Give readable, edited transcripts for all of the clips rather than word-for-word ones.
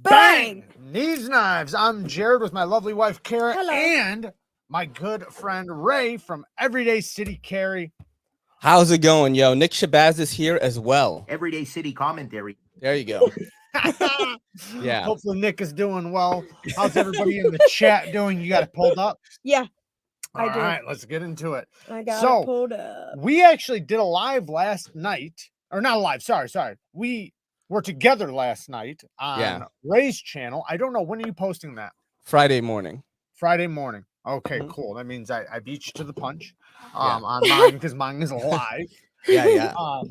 Bang! Neevesknives. I'm Jared with my lovely wife, Kara, Hello. and my good friend, Ray from Everyday City Carry. How's it going, yo? Nick Shabazz is here as well. Everyday City commentary. There you go. Yeah. Hopefully Nick is doing well. How's everybody in the chat doing? You got it pulled up? Yeah, All I did. right, let's get into it. I got So, it pulled up. We actually did a live last night, or not a live, sorry. We were together last night on Ray's channel. I don't know, when are you posting that? Friday morning. Friday morning. Okay, cool. That means I beat you to the punch on mine, because mine is live. Yeah.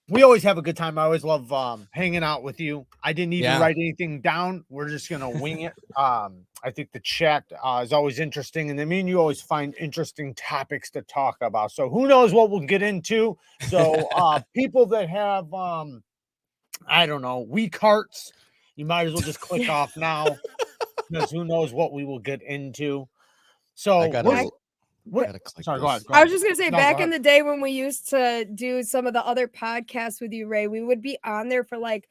We always have a good time. I always love hanging out with you. I didn't even write anything down. We're just gonna wing it. I think the chat is always interesting, and I mean, you always find interesting topics to talk about. So who knows what we'll get into? So people that have I don't know, weak hearts, you might as well just click off now, because who knows what we will get into. So I gotta sorry, go ahead. I was just gonna say, No, back in the day when we used to do some of the other podcasts with you, Ray, we would be on there for like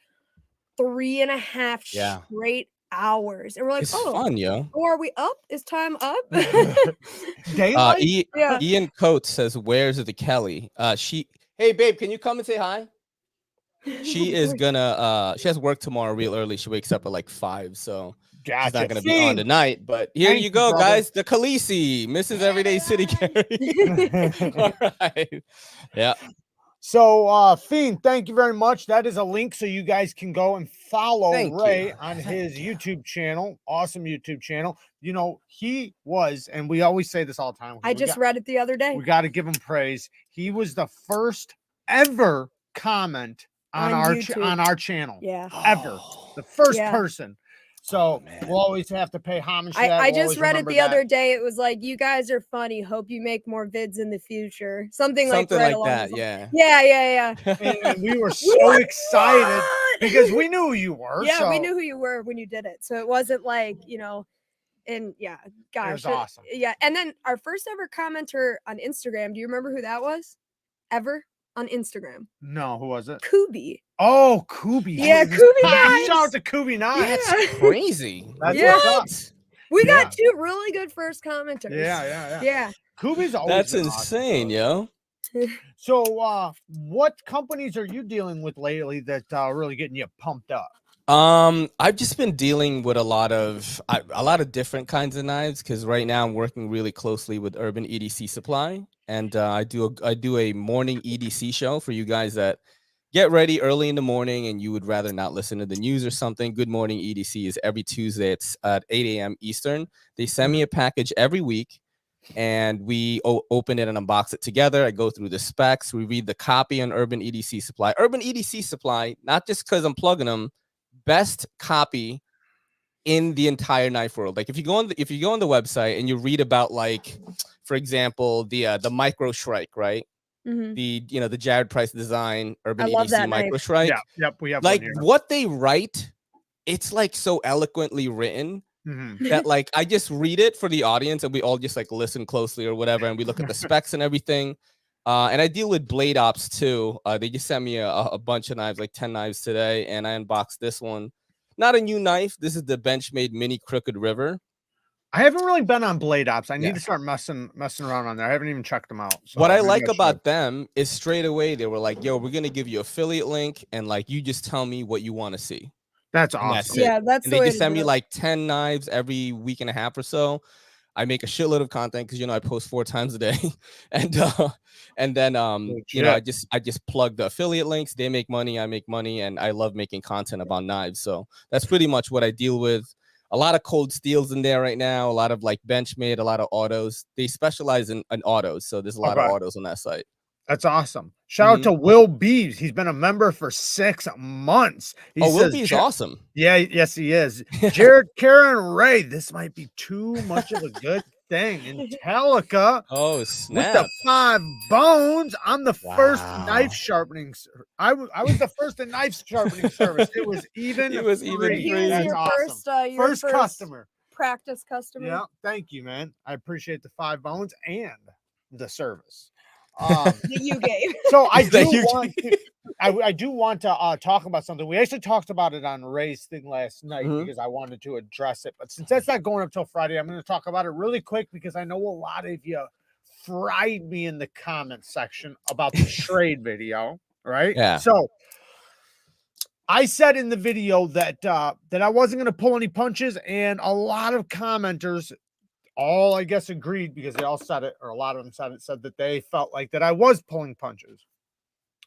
3.5 straight hours, and we're like, it's fun, yo. Oh, are we up? Is time up? Ian Coates says, "Where's the Kelly?" Hey babe, can you come and say hi? She is gonna she has work tomorrow real early. She wakes up at like 5, so she's not gonna be on tonight. But here you go, guys. The Khaleesi, Mrs. Everyday City Carry. All right. Yeah. So Fiend, thank you very much. That is a link so you guys can go and follow Ray on his YouTube channel. Awesome YouTube channel. You know, he was, and we always say this all the time. I just read it the other day. We got to give him praise. He was the first ever comment on our channel. Yeah. Ever. The first person. So we'll always have to pay homage to that. I just read it the other day. It was like, you guys are funny. Hope you make more vids in the future. Something like that. Yeah. And we were so excited because we knew who you were. Yeah, we knew who you were when you did it. So it wasn't like, and gosh. It was awesome. Yeah. And then our first ever commenter on Instagram, do you remember who that was? Ever? On Instagram. No, who was it? Kubi. Oh, Kubi. Yeah, Kubi Knives. Shout out to Kubi Knives. That's crazy. That's we got 2 really good first commenters. Yeah. Kubi's always That's insane, yo. So what companies are you dealing with lately that really getting you pumped up? I've just been dealing with a lot of different kinds of knives, because right now I'm working really closely with Urban EDC Supply, and I do a morning EDC show for you guys that get ready early in the morning and you would rather not listen to the news or something. Good Morning EDC is every Tuesday. It's at 8 a.m. Eastern. They send me a package every week, and we open it and unbox it together. I go through the specs. We read the copy on Urban EDC Supply. Urban EDC Supply, not just because I'm plugging them, best copy in the entire knife world. Like if you go on the website and you read about, like, for example, the micro Shrike, right? The the Jared Price design Urban EDC micro Shrike. Yep, we have like what they write. It's like so eloquently written that like I just read it for the audience, and we all just like listen closely or whatever, and we look at the specs and everything. And I deal with Blade Ops too. They just sent me a bunch of knives, like 10 knives today, and I unboxed this one. Not a new knife. This is the Benchmade Mini Crooked River. I haven't really been on Blade Ops. I need to start messing around on there. I haven't even checked them out. So what I like about them is straight away they were like, "Yo, we're gonna give you affiliate link, and like you just tell me what you want to see." That's awesome. That's and they just send me like 10 knives every week and a half or so. I make a shitload of content because I post 4 times a day, and then I just plug the affiliate links. They make money, I make money, and I love making content about knives. So that's pretty much what I deal with. A lot of cold steels in there right now. A lot of like Benchmade, a lot of autos. They specialize in autos, so there's a lot of autos on that site. That's awesome. Shout out to Will Beebs. He's been a member for 6 months. Will Beebs awesome. Yeah, yes, he is. Jared, Kara, and Ray, this might be too much of a good thing. Intellica. Oh, snap. With the 5 bones. I'm the first knife sharpening. I was the first in knife sharpening service. It was even. It was even free. That's your awesome. First customer. Practice customer. Yeah, thank you, man. I appreciate the 5 bones and the service. that you gave. So I do want to, I do want to talk about something. We actually talked about it on Ray's thing last night because I wanted to address it. But since that's not going up till Friday, I'm going to talk about it really quick because I know a lot of you fried me in the comment section about the Schrade video, right? Yeah. So I said in the video that that I wasn't going to pull any punches, and a lot of commenters all, I guess, agreed because they all said it, or a lot of them said that they felt like that I was pulling punches.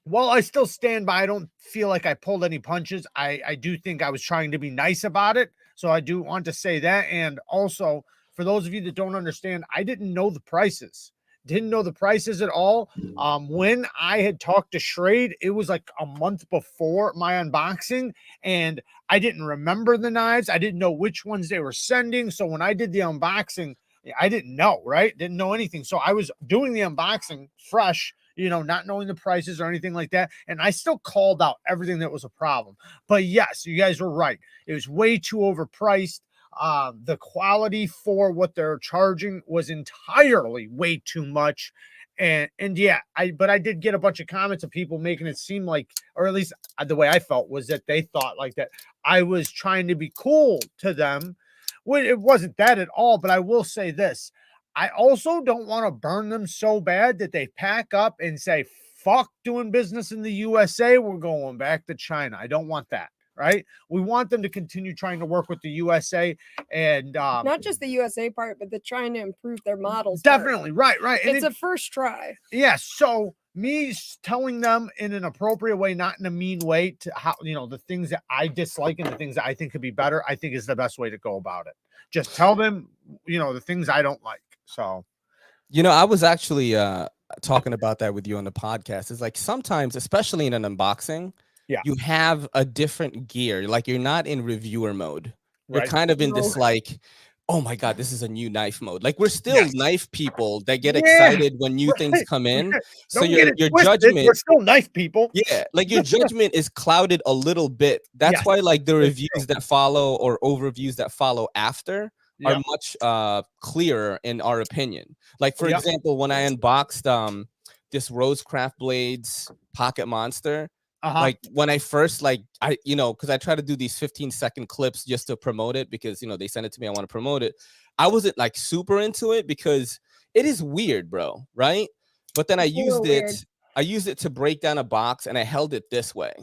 Well, I still stand by. I don't feel like I pulled any punches. I do think I was trying to be nice about it. So I do want to say that. And also, for those of you that don't understand, I didn't know the prices. Didn't know the prices at all. When I had talked to Schrade, it was like a month before my unboxing, and I didn't remember the knives. I didn't know which ones they were sending. So when I did the unboxing, I didn't know, right? Didn't know anything. So I was doing the unboxing fresh, not knowing the prices or anything like that. And I still called out everything that was a problem. But yes, you guys were right. It was way too overpriced. The quality for what they're charging was entirely way too much. And yeah, but I did get a bunch of comments of people making it seem like, or at least the way I felt was that they thought like that I was trying to be cool to them. Well, it wasn't that at all. But I will say this. I also don't want to burn them so bad that they pack up and say, fuck doing business in the USA. We're going back to China. I don't want that. Right. We want them to continue trying to work with the USA and not just the USA part, but they're trying to improve their models. Definitely. Part. Right. And it's a first try. Yeah. So me telling them in an appropriate way, not in a mean way, to how, the things that I dislike and the things that I think could be better, I think is the best way to go about it. Just tell them, the things I don't like. So, I was actually talking about that with you on the podcast. It's like sometimes, especially in an unboxing, you have a different gear. Like you're not in reviewer mode. You're kind of in this like, oh my God, this is a new knife mode. Like we're still knife people that get excited when new things come in. So your judgment, we're still knife people. Yeah, like your judgment is clouded a little bit. That's why like the reviews that follow or overviews that follow after are much clearer in our opinion. Like for example, when I unboxed this Rosecraft Blades Pocket Monster, like when I first because I try to do these 15-second clips just to promote it because they send it to me, I want to promote it. I wasn't like super into it because it is weird, bro, right? But then I used it to break down a box and I held it this way.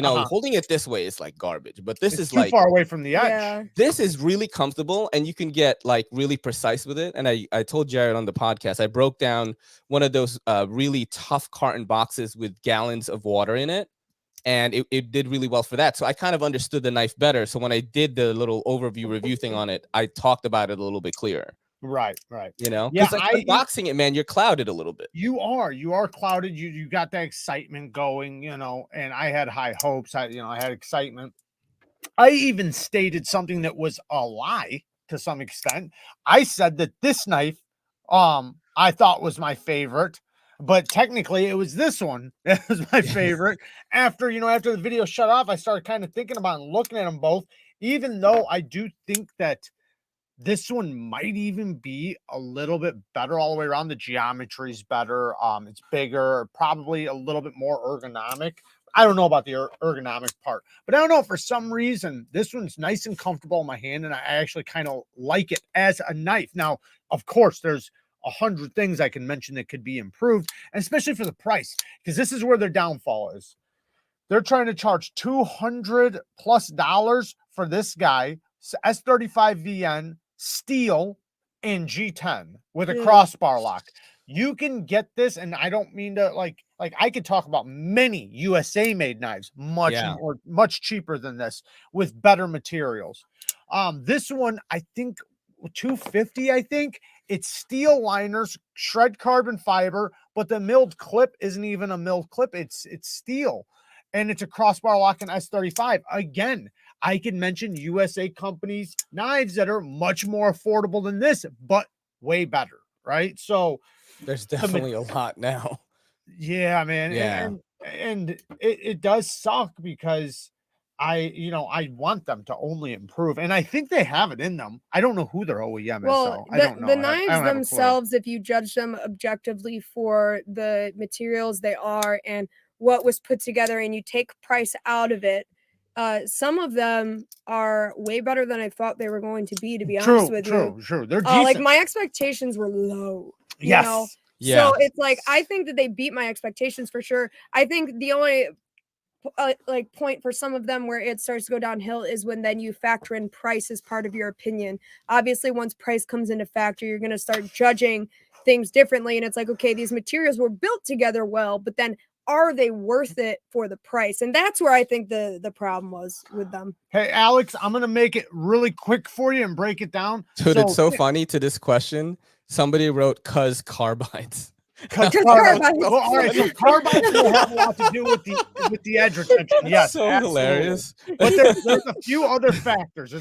Holding it this way is like garbage, but this is too like far away from the edge. This is really comfortable and you can get like really precise with it. And I told Jared on the podcast, I broke down one of those really tough carton boxes with gallons of water in it. And it did really well for that. So I kind of understood the knife better. So when I did the little overview review thing on it, I talked about it a little bit clearer. Right. Because unboxing it, man, you're clouded a little bit. You are clouded. You got that excitement going, and I had high hopes. I had excitement. I even stated something that was a lie to some extent. I said that this knife, I thought was my favorite, but technically it was this one that was my favorite. After the video shut off, I started kind of thinking about and looking at them both, even though I do think that this one might even be a little bit better all the way around. The geometry is better. It's bigger, probably a little bit more ergonomic. I don't know about the ergonomic part, but I don't know. For some reason, this one's nice and comfortable in my hand, and I actually kind of like it as a knife. Now, of course, there's 100 things I can mention that could be improved, and especially for the price, because this is where their downfall is. They're trying to charge $200+ for this guy, S35VN, steel, and G10 with a crossbar lock. You can get this, and I don't mean to like I could talk about many USA made knives much cheaper than this with better materials. This one, I think $250. I think it's steel liners, shred carbon fiber, but the milled clip isn't even a milled clip. It's steel, and it's a crossbar lock in S35. Again, I can mention USA companies knives that are much more affordable than this, but way better, right? So there's definitely a lot now. Yeah, man. Yeah. And it does suck because I want them to only improve, and I think they have it in them. I don't know who their OEM is, Well, so I don't know. the I knives don't have a clue. themselves, if you judge them objectively for the materials they are and what was put together, and you take price out of it, some of them are way better than I thought they were going to be. To be honest with you, True. They're decent. like my expectations were low. You Yes. know? Yeah. So it's like I think that they beat my expectations for sure. I think the only like point for some of them where it starts to go downhill is when then you factor in price as part of your opinion. Obviously, once price comes into factor, you're going to start judging things differently, and it's like, okay, these materials were built together well, but then are they worth it for the price? And that's where I think the problem was with them. Hey, Alex, I'm gonna make it really quick for you and break it down. Dude, it's so funny to this question. Somebody wrote "cuz carbides." Because carbides. Well, all right, so carbides will have a lot to do with the edge retention. Yes, so absolutely. hilarious. But there's a few other factors.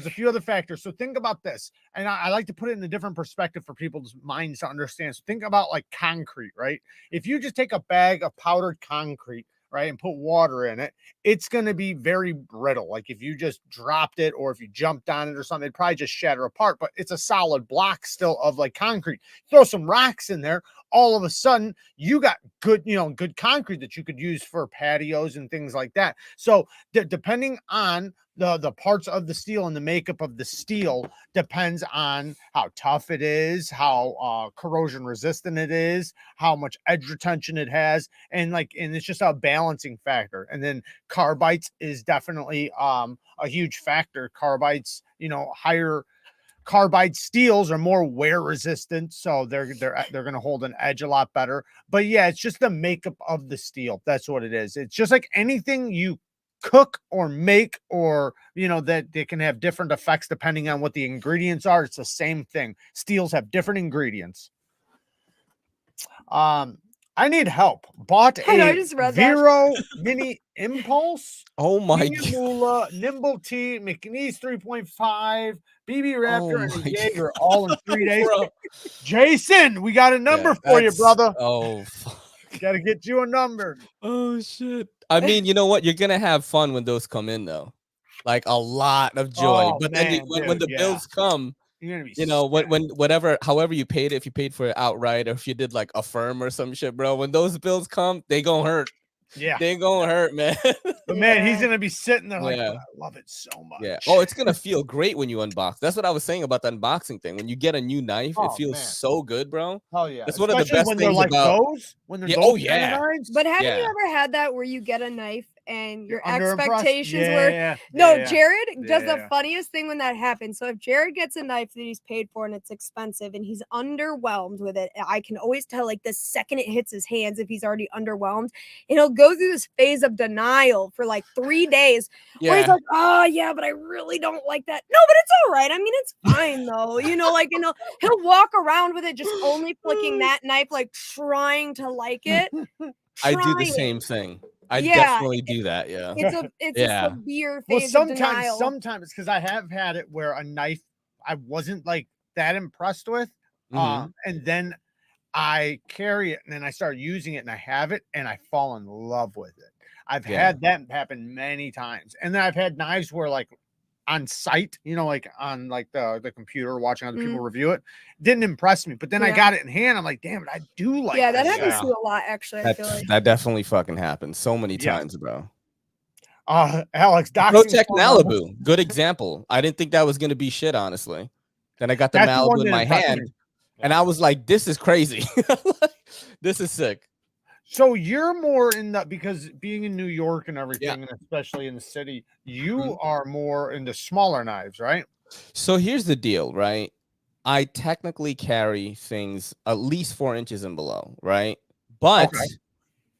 So think about this, and I like to put it in a different perspective for people's minds to understand. So think about like concrete, right? If you just take a bag of powdered concrete, right, and put water in it, it's going to be very brittle. Like if you just dropped it or if you jumped on it or something, it'd probably just shatter apart, but it's a solid block still of like concrete. Throw some rocks in there, all of a sudden you got good, good concrete that you could use for patios and things like that. So depending on the parts of the steel and the makeup of the steel depends on how tough it is, how corrosion resistant it is, how much edge retention it has, and it's just a balancing factor. And then carbides is definitely a huge factor. Carbides, higher carbide steels are more wear resistant, so they're going to hold an edge a lot better. But yeah, it's just the makeup of the steel. That's what it is. It's just like anything you cook or make, or that they can have different effects depending on what the ingredients are. It's the same thing. Steels have different ingredients. I need help. Bought a Vero Mini Impulse. Oh my God. Nimble T, McNeese 3.5, BB Raptor, and a Jaeger all in 3 days. Jason, we got a number for you, brother. Oh, fuck. Got to get you a number. Oh, shit. I mean, you know what? You're going to have fun when those come in, though. Like a lot of joy. But then when the bills come, you're gonna be however you paid it, if you paid for it outright or if you did like a firm or some shit, bro, when those bills come, they gonna hurt. Yeah, they gonna hurt, man. But man, he's gonna be sitting there like, I love it so much. Yeah. Oh, it's gonna feel great when you unbox. That's what I was saying about the unboxing thing. When you get a new knife, it feels so good, bro. Oh yeah, that's one of the best things about those. When they're those knives. But haven't you ever had that where you get a knife and your expectations were Jared does the funniest thing when that happens. So if Jared gets a knife that he's paid for and it's expensive and he's underwhelmed with it, I can always tell like the second it hits his hands if he's already underwhelmed, and he'll go through this phase of denial for like 3 days where he's like, oh yeah, but I really don't like that. No, but it's all right. I mean, it's fine though. He'll walk around with it just only flicking that knife, like trying to like it. I do the same thing. I definitely do that. Yeah. It's a severe phase of denial. Sometimes because I have had it where a knife I wasn't like that impressed with. And then I carry it and then I start using it and I have it and I fall in love with it. I've had that happen many times. And then I've had knives where like on site, like on like the computer watching other people review it, didn't impress me. But then I got it in hand. I'm like, damn it, I do like that happens to a lot, actually. I feel like that definitely fucking happens so many times, bro. Alex, Protect Malibu, good example. I didn't think that was gonna be shit, honestly. Then I got the Malibu in my hand, and I was like, this is crazy. This is sick. So you're more in the, because being in New York and everything, and especially in the city, you are more into smaller knives, right? So here's the deal, right? I technically carry things at least 4 inches and below, right? But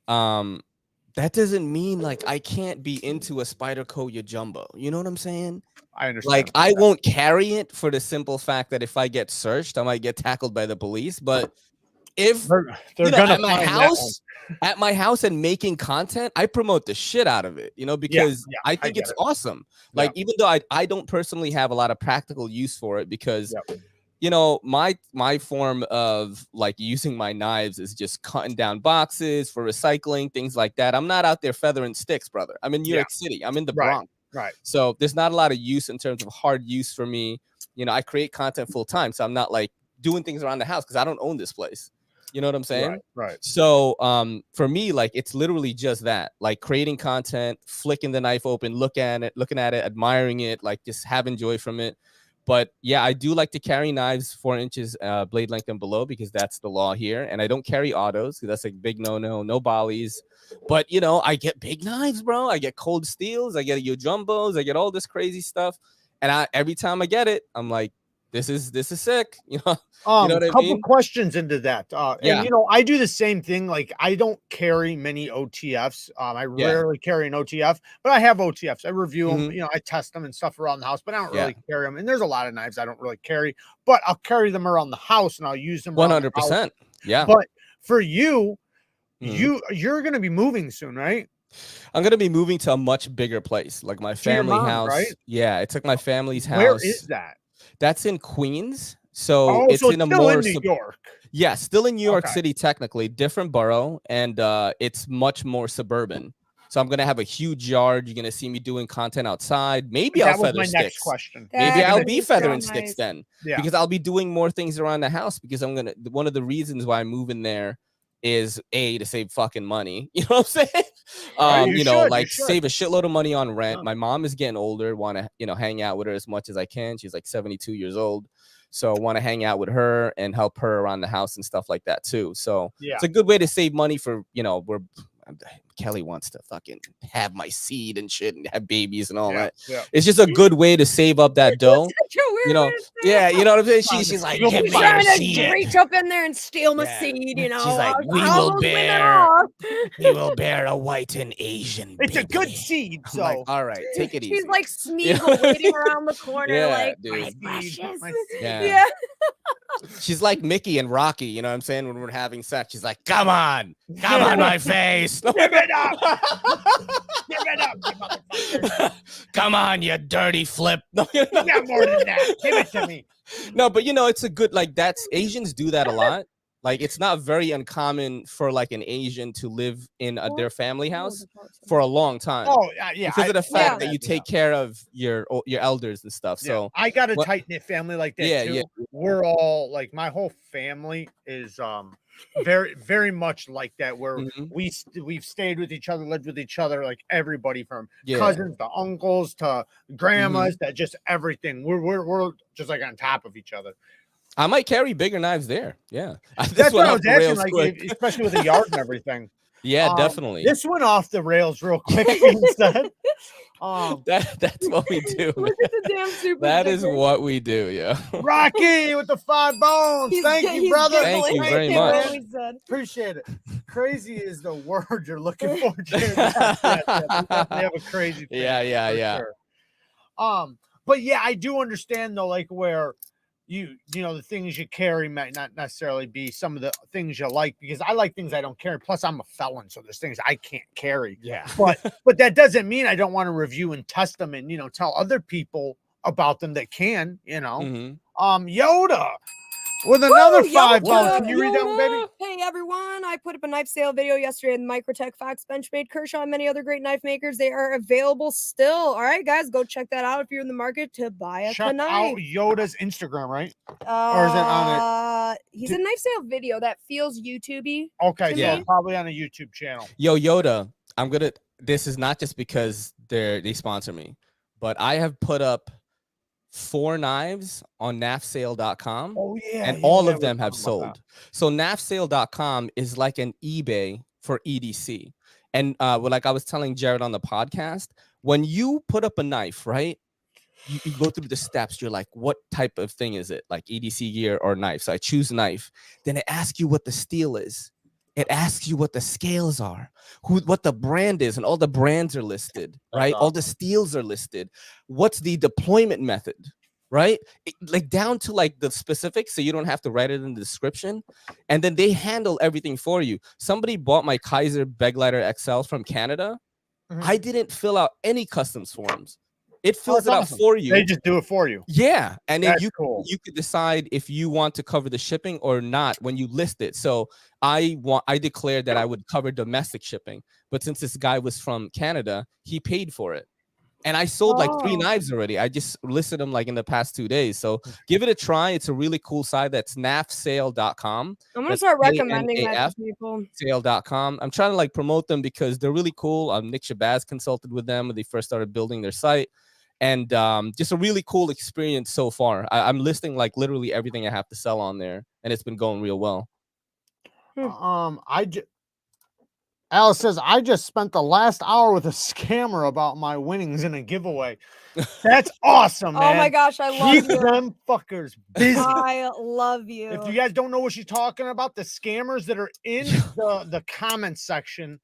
that doesn't mean like I can't be into a Spyderco Jumbo. You know what I'm saying? I understand. Like I won't carry it for the simple fact that if I get searched, I might get tackled by the police. But if they're gonna at my house and making content, I promote the shit out of it, because I think it's awesome. Like even though I don't personally have a lot of practical use for it because my form of like using my knives is just cutting down boxes for recycling, things like that. I'm not out there feathering sticks, brother. I'm in New York City. I'm in the Bronx. Right. So there's not a lot of use in terms of hard use for me. You know, I create content full time, so I'm not like doing things around the house because I don't own this place. You know what I'm saying? Right. So for me, like it's literally just that, like creating content, flicking the knife open, looking at it, admiring it, like just having joy from it. But yeah, I do like to carry knives 4 inches blade length and below because that's the law here. And I don't carry autos because that's a big no bollies. But you know, I get big knives, bro. I get cold steels, I get your jumbos, I get all this crazy stuff. And every time I get it, I'm like, this is sick. You know what I couple mean? questions into that. Yeah. And you know, I do the same thing. Like I don't carry many OTFs. I rarely carry an OTF, but I have OTFs. I review them, you know, I test them and stuff around the house, but I don't really carry them. And there's a lot of knives I don't really carry, but I'll carry them around the house and I'll use them 100%. Yeah. But for you, you're gonna be moving soon, right? I'm gonna be moving to a much bigger place, like my family house. Right? Yeah, it's like my family's house. Where is that? That's in Queens. So it's in a more in New York. Yeah, still in New York City, technically, different borough, and it's much more suburban. So I'm gonna have a huge yard. You're gonna see me doing content outside. Maybe I'll feather sticks. Next question. Maybe I'll be feathering sticks then, because I'll be doing more things around the house. Because one of the reasons why I move in there is to save fucking money. You know what I'm saying? You know, like save a shitload of money on rent. My mom is getting older. Want to hang out with her as much as I can. She's like 72 years old. So I want to hang out with her and help her around the house and stuff like that too. So it's a good way to save money for, you know, Kelly wants to fucking have my seed and shit and have babies and all that. It's just a good way to save up that dough. You know, you know what I'm saying? She's like, she's trying to reach up in there and steal my seed, you know. She's like, we will bear a white and Asian baby. It's a good seed, so like, all right, take it easy. She's like Smeagol waiting around the corner, like, dude. My precious. Yeah. She's like Mickey and Rocky, you know what I'm saying? When we're having sex, she's like, come on my face. Give it up. Give it up, you motherfucker. Come on, you dirty flip. You got more than that. Give it to me. No, but you know, it's a good, like, that's Asians do that a lot. Like, it's not very uncommon for like an Asian to live in their family house for a long time. Oh, yeah. Because of the fact that you take care of your elders and stuff. So I got a tight knit family like that too. Yeah. We're all like, my whole family is very, very much like that. Where we've stayed with each other, lived with each other, like everybody from cousins to uncles to grandmas, that just everything. We're just like on top of each other. I might carry bigger knives there. Yeah. That's what I was asking, like, especially with the yard and everything. Yeah, definitely. This went off the rails real quick. That's what we do. Look at the damn super. That is what we do, yeah. Rocky with the 5 bones. Thank you, brother. Thank you very much. Appreciate it. Crazy is the word you're looking for, Jared. They have a crazy thing. Yeah. Sure. But yeah, I do understand though, like where you know, the things you carry might not necessarily be some of the things you like, because I like things I don't carry. Plus, I'm a felon, so there's things I can't carry. Yeah. But that doesn't mean I don't want to review and test them and, you know, tell other people about them that can, you know. Yoda with another 5 bucks. Can you read that one, baby? Hey everyone, I put up a knife sale video yesterday in Microtech, Fox, Benchmade, Kershaw, and many other great knife makers. They are available still. All right, guys, go check that out if you're in the market to buy a Check knife. out Yoda's Instagram, right? Or is it on it? He's a knife sale video that feels YouTubey. Okay, so probably on a YouTube channel. Yo, Yoda, this is not just because they sponsor me, but I have put up 4 knives on nafsale.com. And all of them have sold. So nafsale.com is like an eBay for EDC. And like I was telling Jared on the podcast, when you put up a knife, right? You go through the steps. You're like, what type of thing is it? Like EDC gear or knife? So I choose knife. Then it asks you what the steel is. It asks you what the scales are, what the brand is, and all the brands are listed, right? All the steels are listed. What's the deployment method, right? Like down to like the specifics, so you don't have to write it in the description. And then they handle everything for you. Somebody bought my Kaiser Begleiter XL from Canada. I didn't fill out any customs forms. It fills it out for you. They just do it for you. Yeah. And then you could decide if you want to cover the shipping or not when you list it. So I declared that I would cover domestic shipping. But since this guy was from Canada, he paid for it. And I sold like 3 knives already. I just listed them like in the past 2 days. So give it a try. It's a really cool site. That's nafsale.com. I'm gonna start recommending that to people. Sale.com. I'm trying to like promote them because they're really cool. Nick Shabazz consulted with them when they first started building their site. And just a really cool experience so far. I'm listing like literally everything I have to sell on there, and it's been going real well. Alice says, I just spent the last hour with a scammer about my winnings in a giveaway. That's awesome, man. Oh my gosh, I love Keep them fuckers busy. I love you. If you guys don't know what she's talking about, the scammers that are in the comments section,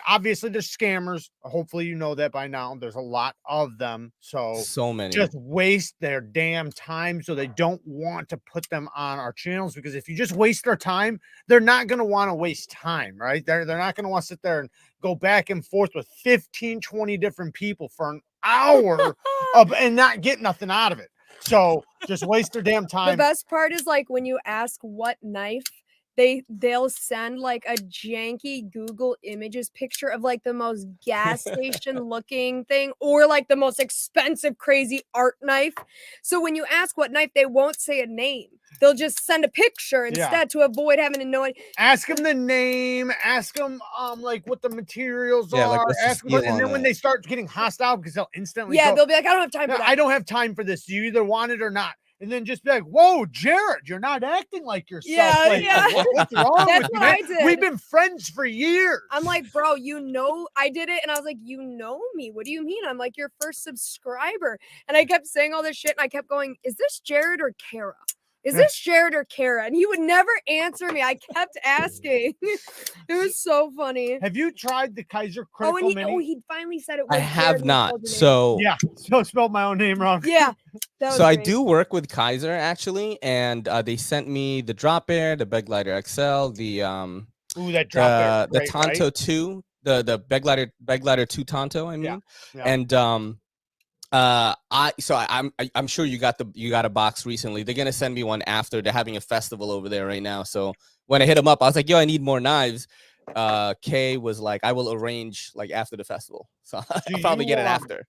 obviously they're scammers. Hopefully you know that by now. There's a lot of them. So many. Just waste their damn time. So they don't want to put them on our channels, because if you just waste their time, they're not going to want to waste time, right? They're not going to want to sit there and go back and forth with 15, 20 different people for an hour and not get nothing out of it. So just waste their damn time. The best part is like when you ask what knife, they'll send like a janky Google Images picture of like the most gas station looking thing, or like the most expensive crazy art knife. So when you ask what knife, they won't say a name. They'll just send a picture instead to avoid having to know it. Ask them the name. Ask them like what the materials are. Like, ask them, and then when they start getting hostile, because they'll instantly they'll be like, I don't have time for that. I don't have time for this. You either want it or not. And then just be like, whoa, Jared, you're not acting like yourself. What's wrong with you, man? We've been friends for years. I'm like, bro, I did it. And I was like, you know me. What do you mean? I'm like your first subscriber. And I kept saying all this shit. And I kept going, is this Jared or Kara? Is this Jared or Kara? And he would never answer me. I kept asking. It was so funny. Have you tried the Kaiser Critical Mini? He finally said it was I have not. So I spelled my own name wrong. Yeah. So I do work with Kaiser actually, and they sent me the Drop Air, the Beg Glider XL, the that Drop Air, the Tonto 2, the Beg Glider 2 Tonto, I mean. And I'm sure you got a box recently. They're gonna send me one after. They're having a festival over there right now. So when I hit them up, I was like, yo, I need more knives. Kay was like, I will arrange like after the festival. So I'll probably get it after.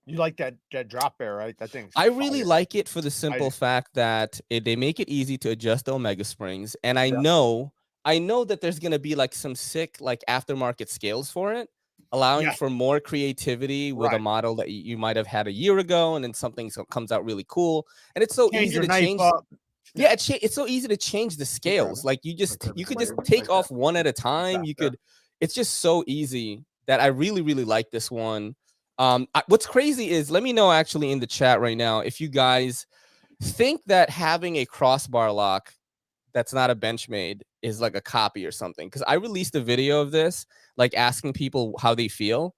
You like that Drop Air, right? That thing. I really like it for the simple fact that they make it easy to adjust the Omega springs. And I know that there's gonna be like some sick like aftermarket scales for it, allowing for more creativity with a model that you might have had a year ago, and then something comes out really cool. And it's so easy to change. Yeah, it's so easy to change the scales. Like you could just take off one at a time. It's just so easy that I really, really like this one. What's crazy is, let me know actually in the chat right now if you guys think that having a crossbar lock that's not a Benchmade is like a copy or something, because I released a video of this, like asking people how they feel,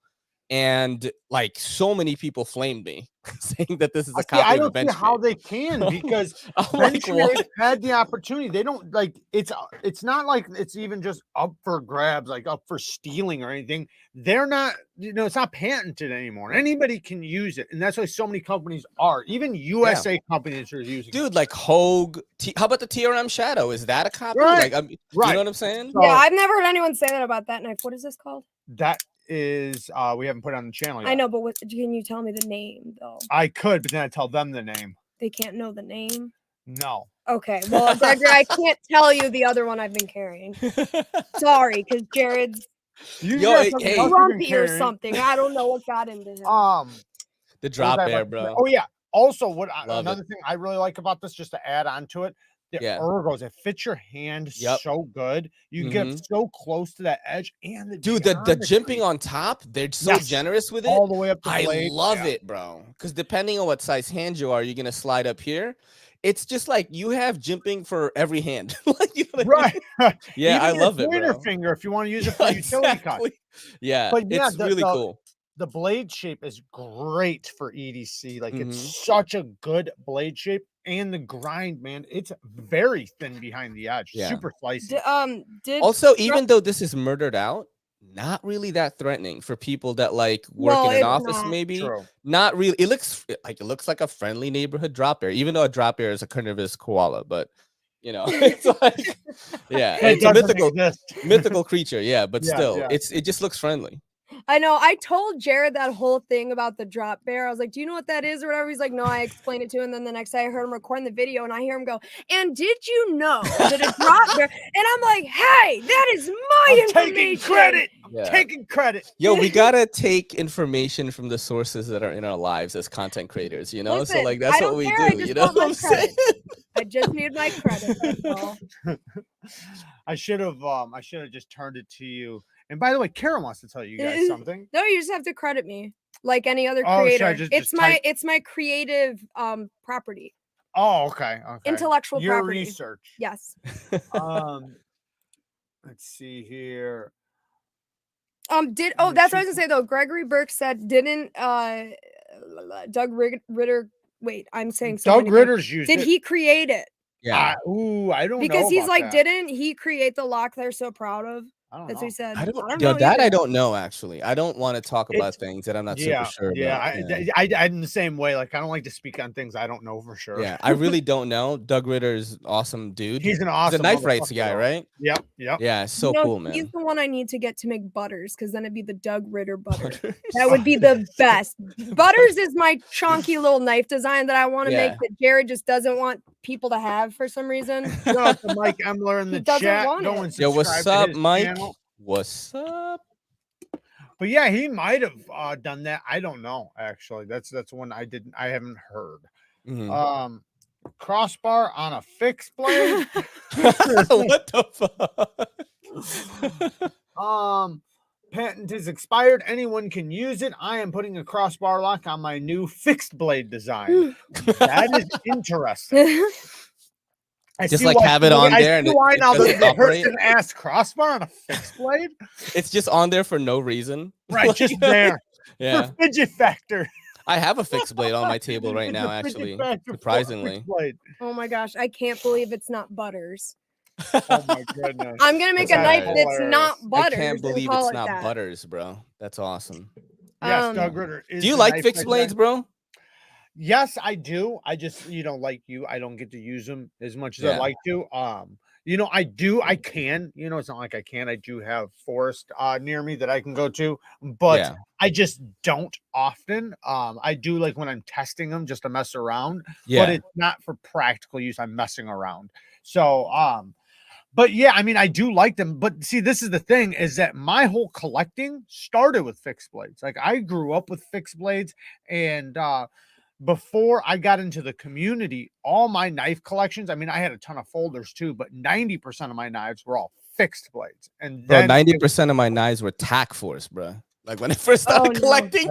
and like so many people flamed me saying that this is a copy I of a don't Benchmade. see how they can, because Benchmade had the opportunity. They don't like it's not like it's even just up for grabs, like up for stealing or anything. They're not, it's not patented anymore. Anybody can use it, and that's why so many companies are. Even USA companies are using it. Dude, like Hogue. How about the TRM Shadow? Is that a copy? Right. Like, you know what I'm saying? Yeah, I've never heard anyone say that about that knife. What is this called? That is we haven't put it on the channel yet. I know, but can you tell me the name though? I could, but then I tell them the name. They can't know the name. No. Okay, well, Gregory, I can't tell you the other one I've been carrying. Sorry, because Jared's grumpy or something. I don't know what got into him. The Drop Air, bro. Oh yeah. Also, another thing I really like about this, just to add on to it, the ergos, it fits your hand so good. You get so close to that edge, and the jimping on top, they're so generous with it. All the way up the blade. I love it, bro. Because depending on what size hand you are, you're gonna slide up here. It's just like you have jimping for every hand. Like, right. Yeah, I love it, pointer bro. finger if you want to use it for utility cut. Yeah, but it's really cool. The blade shape is great for EDC. Like it's such a good blade shape, and the grind, man, it's very thin behind the edge, super slicey. Also, even though this is murdered out, not really that threatening for people that like work in an office. Maybe not really. It looks like a friendly neighborhood Drop Air, even though a Drop Air is a carnivorous koala, but it's like, it's a mythical creature. Yeah, but still, it just looks friendly. I know. I told Jared that whole thing about the drop bear. I was like, "Do you know what that is?" or whatever. He's like, "No." I explained it to him, and then the next day I heard him recording the video, and I hear him go, "And did you know that a drop bear?" And I'm like, "Hey, that is my information." Taking credit. Yeah. Taking credit. Yo, we gotta take information from the sources that are in our lives as content creators. You know, Listen, so like that's what we do. You know what I'm saying? I just need my credit. That's all. I should have just turned it to you. And by the way, Karen wants to tell you guys something. No, you just have to credit me like any other creator. It's my creative property. Oh, okay. Intellectual Your property. Research. Yes. Let's see here. That's what I was gonna say though. Gregory Burke said, didn't Doug Ritter? Wait, I'm saying Doug Ritter's used it. Did he create it? Yeah. I don't know. Because he's like, didn't he create the lock they're so proud of? That's what he said. I don't know. I don't know, actually. I don't want to talk about things that I'm not super sure about. I'm in the same way. Like, I don't like to speak on things I don't know for sure. Yeah, I really don't know. Doug Ritter's an awesome dude. He's an awesome knife rights guy, right? Yep. Yeah, so cool, man. He's the one I need to get to make butters, because then it'd be the Doug Ritter butter. That would be the best. Butters is my chunky little knife design that I want to make that Jared just doesn't want people to have for some reason. Shout out to Mike Emler in the chat. Yo, what's up, Mike? What's up? But yeah, he might have done that. I don't know, actually. That's one I haven't heard. Crossbar on a fixed blade. What the fuck? Patent is expired. Anyone can use it. I am putting a crossbar lock on my new fixed blade design. That is interesting. Just like have it on there and why now the person asked crossbar on a fixed blade. It's just on there for no reason, right? Just there, yeah. For fidget factor. I have a fixed blade on my table right now, actually. Surprisingly. Oh my gosh, I can't believe it's not Butters. Oh my goodness! I'm gonna make a knife that's not Butters. I can't believe it's not Butters, bro. That's awesome. Yes, Doug Ritter. Do you like fixed blades, bro? Yes, I do. I just, like you, I don't get to use them as much as I'd like to. I can, it's not like I can't. I do have forest near me that I can go to, but I just don't often. I do like when I'm testing them just to mess around, but it's not for practical use. I'm messing around. So, but yeah, I mean, I do like them, but see, this is the thing, is that my whole collecting started with fixed blades. Like, I grew up with fixed blades, and before I got into the community, all my knife collections, I mean, I had a ton of folders too, but 90% of my knives were all fixed blades. And then 90% of my knives were Tac Force, bro. Like when I first started collecting,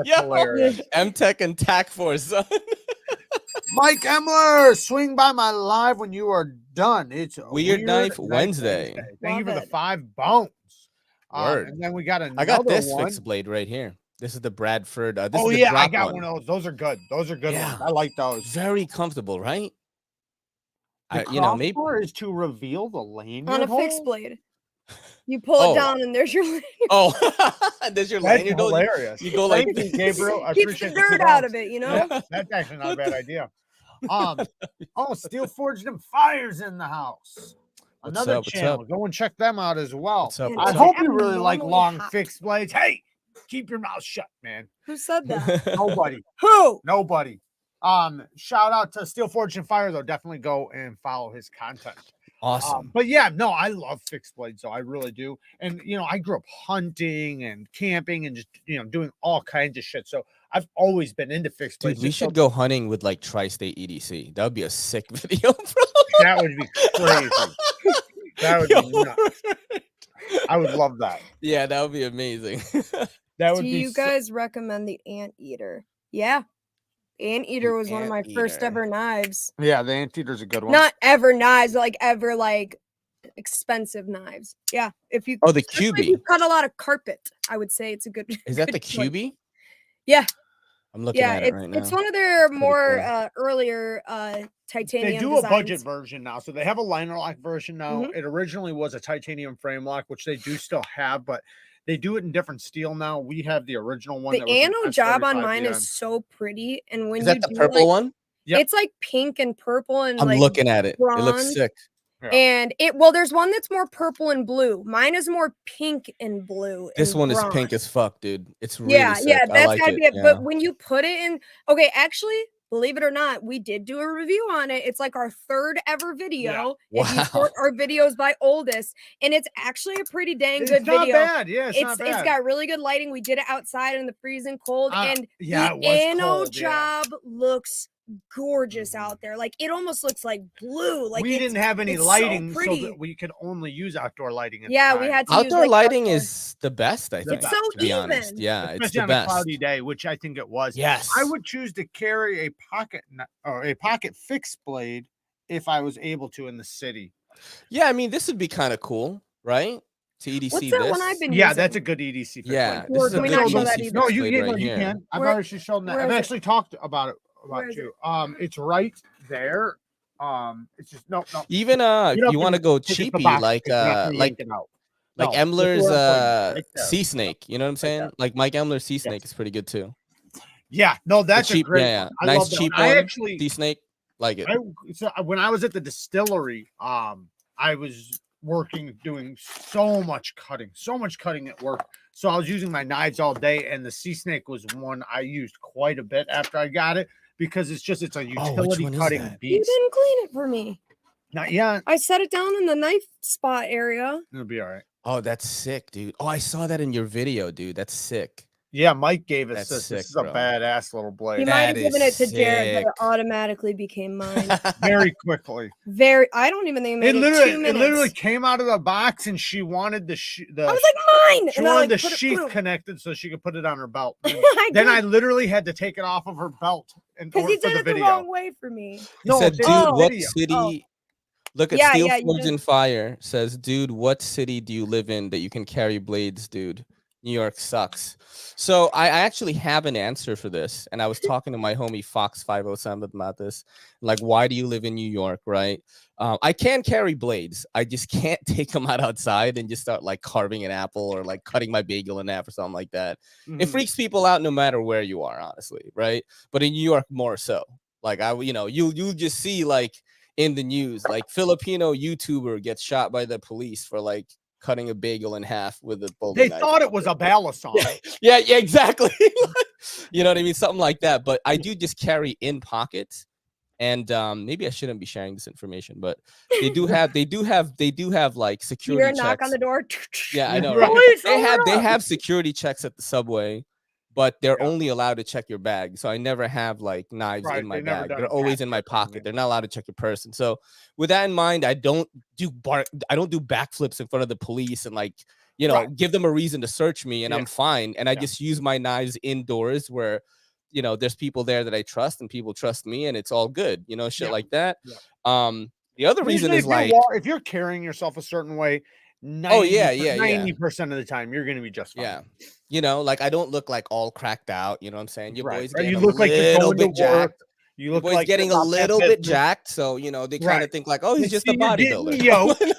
M-Tech and Tac Force. Mike Emler, swing by my live when you are done. It's Weird Knife Wednesday. Thank you for the 5 bones. And then we got another I got this one. fixed blade right here. This is the Bradford. I got one of those. Those are good. Those are good ones. I like those. Very comfortable, right? Maybe is to reveal the lanyard on a fixed blade. You pull it down, and there's your lanyard. Oh, there's your lanyard. Hilarious. You go like this. Gabriel. I Keeps the dirt out of it, Yeah, that's actually not a bad idea. Steel Forged and Fires in the house. Another channel. Go and check them out as well. I hope you really like long fixed blades. Hey, keep your mouth shut, man. Who said that? Nobody. Who? Nobody. Shout out to Steel Forged and Fire, though. Definitely go and follow his content. Awesome. But yeah, no, I love fixed blades, so I really do. And I grew up hunting and camping and just doing all kinds of shit. So I've always been into fixed blades. Dude, we should go hunting with like Tri-State EDC. That would be a sick video, bro. That would be crazy. That would be nuts. I would love that. Yeah, that would be amazing. Do you guys recommend the Anteater? Yeah. Anteater was one of my first ever knives. Yeah, the Anteater's a good one. Not ever knives, like ever like expensive knives. Yeah. If you the QB. If you cut a lot of carpet, I would say it's a good. Is that the QB? Yeah. I'm looking at it right now. It's one of their more earlier titanium. They do a budget version now, so they have a liner lock version now. It originally was a titanium frame lock, which they do still have, but they do it in different steel now. We have the original one. The anno job on mine is so pretty, and when is that the purple one? Yep. It's like pink and purple, and I'm looking at it. bronze. It looks sick. And well, there's one that's more purple and blue. Mine is more pink and blue. This and one bronze. is pink as fuck, dude. It's really sick. I that's like gotta it. be it. Yeah. But when you put it in, okay, actually, believe it or not, we did do a review on it. It's like our 3rd ever video. Yeah. If you sort our videos by oldest, and it's actually a pretty dang good video. It's not bad. Yeah, it's not bad. It's got really good lighting. We did it outside in the freezing cold, and yeah, the anno job looks gorgeous out there. Like it almost looks like blue. Like we didn't have any lighting, so that we could only use outdoor lighting. We had to outdoor use, lighting is the best. I think. It's so to be honest, yeah, especially it's the on best. a cloudy day, which I think it was. Yes, I would choose to carry a pocket fixed blade if I was able to in the city. Yeah, I mean this would be kind of cool, right? To EDC What's that this. one I've been Yeah, using? that's a good EDC. Yeah, blade. this is a we good not show EDC that fix either? No, you blade can. right You here. can. I've Where- already shown that. where I've is actually talked about it Where is you. It's right there. It's just no. Even you want to go cheapy like Emler's Sea Snake. You know what I'm saying? Like Mike Emler's Sea Snake is pretty good too. Yeah, no, that's cheap. a great. Yeah, I nice love that cheap one. one. I actually Sea Snake, like it. When I was at the distillery, I was doing so much cutting at work. So I was using my knives all day, and the Sea Snake was one I used quite a bit after I got it because it's a utility cutting beast. You didn't clean it for me. Not yet. I set it down in the knife spot area. It'll be all right. Oh, that's sick, dude. Oh, I saw that in your video, dude. That's sick. Yeah, Mike gave us this. Sick, this is a badass little blade. He might have given it to Jared, but it automatically became mine. Very quickly. I don't even think it made 2 minutes. It literally came out of the box, and she wanted the I was like, mine! She wanted the sheath connected so she could put it on her belt. Then I literally had to take it off of her belt. Because he did it the wrong way for me. He said, dude, what city... Look at Steel Forged in Fire. Says, dude, what city do you live in that you can carry blades, dude? New York sucks. So I actually have an answer for this. And I was talking to my homie Fox507 about this. Like, why do you live in New York, right? I can carry blades. I just can't take them outside and just start like carving an apple or like cutting my bagel in half or something like that. It freaks people out no matter where you are, honestly, right? But in New York, more so. Like, you'll just see like in the news, like Filipino YouTuber gets shot by the police for like cutting a bagel in half with a bowl. They thought it was a balisong. Yeah, exactly. You know what I mean? Something like that. But I do just carry in pockets. And maybe I shouldn't be sharing this information, but they do have like security checks. Knock on the door. Yeah, I know. Right? They have security checks at the subway, but they're only allowed to check your bag. So I never have like knives in my bag. They're always in my pocket. They're not allowed to check your person. So with that in mind, I don't do backflips in front of the police and like, give them a reason to search me and I'm fine. And I just use my knives indoors where, there's people there that I trust and people trust me and it's all good, shit like that. The other reason is like, if you're carrying yourself a certain way, 90% of the time you're going to be just fine. Yeah. Like I don't look like all cracked out. You know what I'm saying? Your boy's getting you look like you're going to work. You look like getting a little bit jacked. So, they kind of think like, oh, he's just a bodybuilder.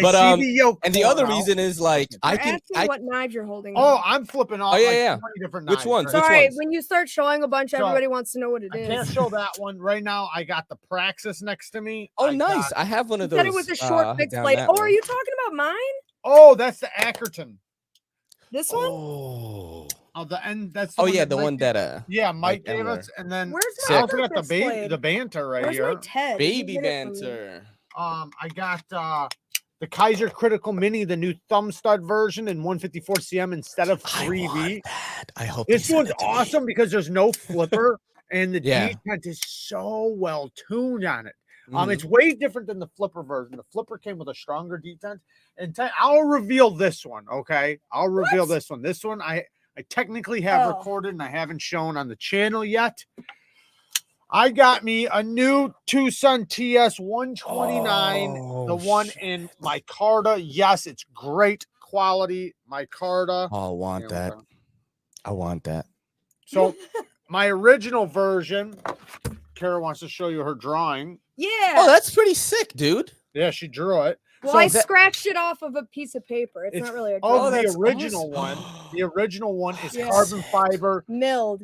But and the other reason is like I what knives you're holding. Oh, I'm flipping off. 20 different knives. Which ones? Sorry, when you start showing a bunch, everybody wants to know what it is. I can't show that one right now. I got the Praxis next to me. Oh, nice. I have one of those. Said it was a short fixed blade. Oh, are you talking about mine? Oh, that's the Ackerton. This one? Oh, the end. That's the one that Mike gave us, and then where's I also got the banter right here. Where's my Ted? Baby banter. I got the Kaiser Critical Mini, the new thumb stud version in 154 cm instead of 3V. I hope this one's awesome because there's no flipper and the detent is so well tuned on it. It's way different than the flipper version. The flipper came with a stronger detent. And I'll reveal this one, okay? I'll reveal this one. This one I technically have recorded and I haven't shown on the channel yet. I got me a new Tucson TS 129, the one in micarta. Yes, it's great quality micarta. Oh, I want that. I want that. So my original version, Kara wants to show you her drawing. Yeah. Oh, that's pretty sick, dude. Yeah, she drew it. Well, I scratched it off of a piece of paper. It's not really a drawing. The original one. The original one is carbon fiber. Milled.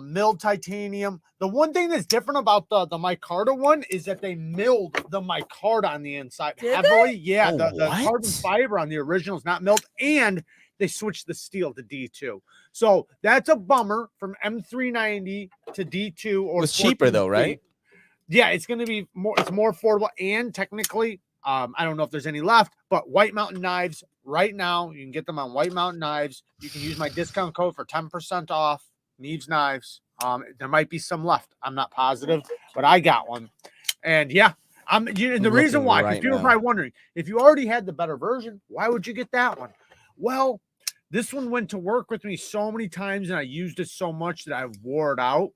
milled titanium. The one thing that's different about the micarta one is that they milled the micarta on the inside heavily. Yeah, the carbon fiber on the original is not milled, and they switched the steel to D2. So that's a bummer from M390 to D2. Or it's cheaper though, right? Yeah, it's going to be more. It's more affordable, and technically, I don't know if there's any left, but White Mountain Knives right now, you can get them on White Mountain Knives. You can use my discount code for 10% off. Neevesknives. There might be some left. I'm not positive, but I got one, and yeah, and the reason why, because people are probably wondering, if you already had the better version, why would you get that one? Well, this one went to work with me so many times, and I used it so much that I wore it out.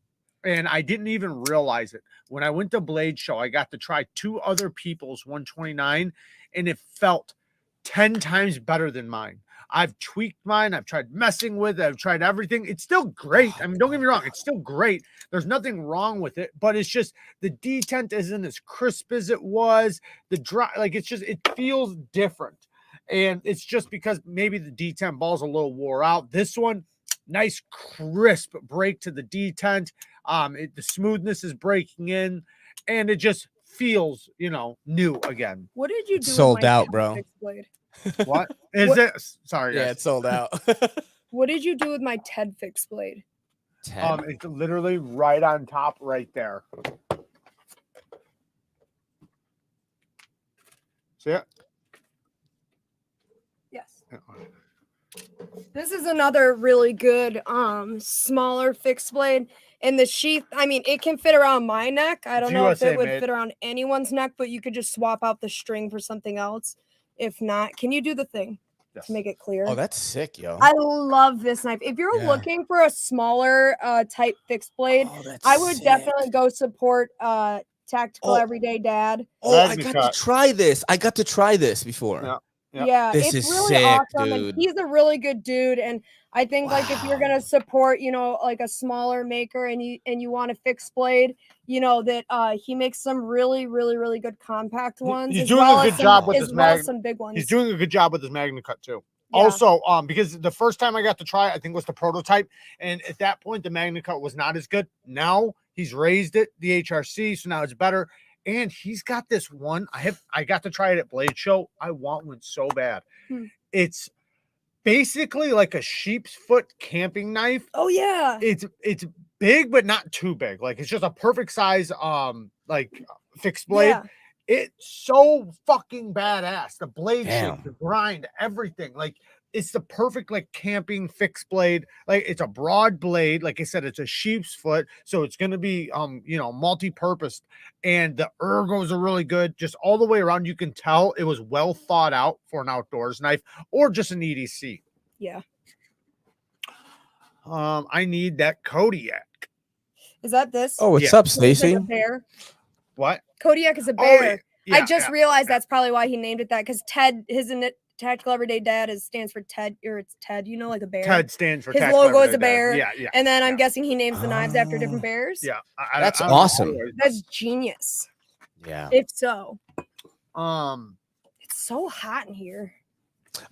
And I didn't even realize it. When I went to Blade Show, I got to try 2 other people's 129, and it felt 10 times better than mine. I've tweaked mine. I've tried messing with it. I've tried everything. It's still great. I mean, don't get me wrong. It's still great. There's nothing wrong with it, but it's just the detent isn't as crisp as it was. The dry, like, it's just, it feels different. And it's just because maybe the detent ball's a little wore out. This one, nice crisp break to the detent. The smoothness is breaking in, and it just feels, new again. What did you do? Sold out, bro. What is it? Sorry, guys. Yeah, it's sold out. What did you do with my Ted fixed blade? It's literally right on top, right there. See it? Yes. This is another really good smaller fixed blade. And the sheath, I mean, it can fit around my neck. I don't know if it would fit around anyone's neck, but you could just swap out the string for something else. If not, can you do the thing to make it clear? Oh, that's sick, yo. I love this knife. If you're looking for a smaller type fixed blade, I would definitely go support Tactical Everyday Dad. Oh, I got to try this. I got to try this before. Yeah. Yep. Yeah, this it's is really sick, awesome. dude. And he's a really good dude, and I think like if you're gonna support, like a smaller maker, and you want a fixed blade, that he makes some really, really, really good compact ones. He's doing a good job with his some big ones. He's doing a good job with his Magna Cut too. Yeah. Also, because the first time I got to try it, I think was the prototype, and at that point the Magna Cut was not as good. Now he's raised it, the HRC, so now it's better. And he's got this one. I got to try it at Blade Show. I want one so bad. It's basically like a sheep's foot camping knife. Oh yeah. It's big, but not too big. Like it's just a perfect size like fixed blade. Yeah. It's so fucking badass. The blade shape, the grind, everything. Like it's the perfect like camping fixed blade. Like it's a broad blade. Like I said, it's a sheep's foot, so it's gonna be multi-purpose. And the ergos are really good. Just all the way around, you can tell it was well thought out for an outdoors knife or just an EDC. Yeah. I need that Kodiak. Is that this? Oh, what's up, Stacy? Like a bear. What? Kodiak is a bear. I just realized that's probably why he named it that, because Ted, his Tactical Everyday Dad stands for Ted, or it's Ted, like a bear. Ted stands for his Tactical logo is a Everyday bear. Dad. Yeah. And then I'm guessing he names the knives after different bears. Yeah. That's awesome. That's genius. Yeah. If so. It's so hot in here.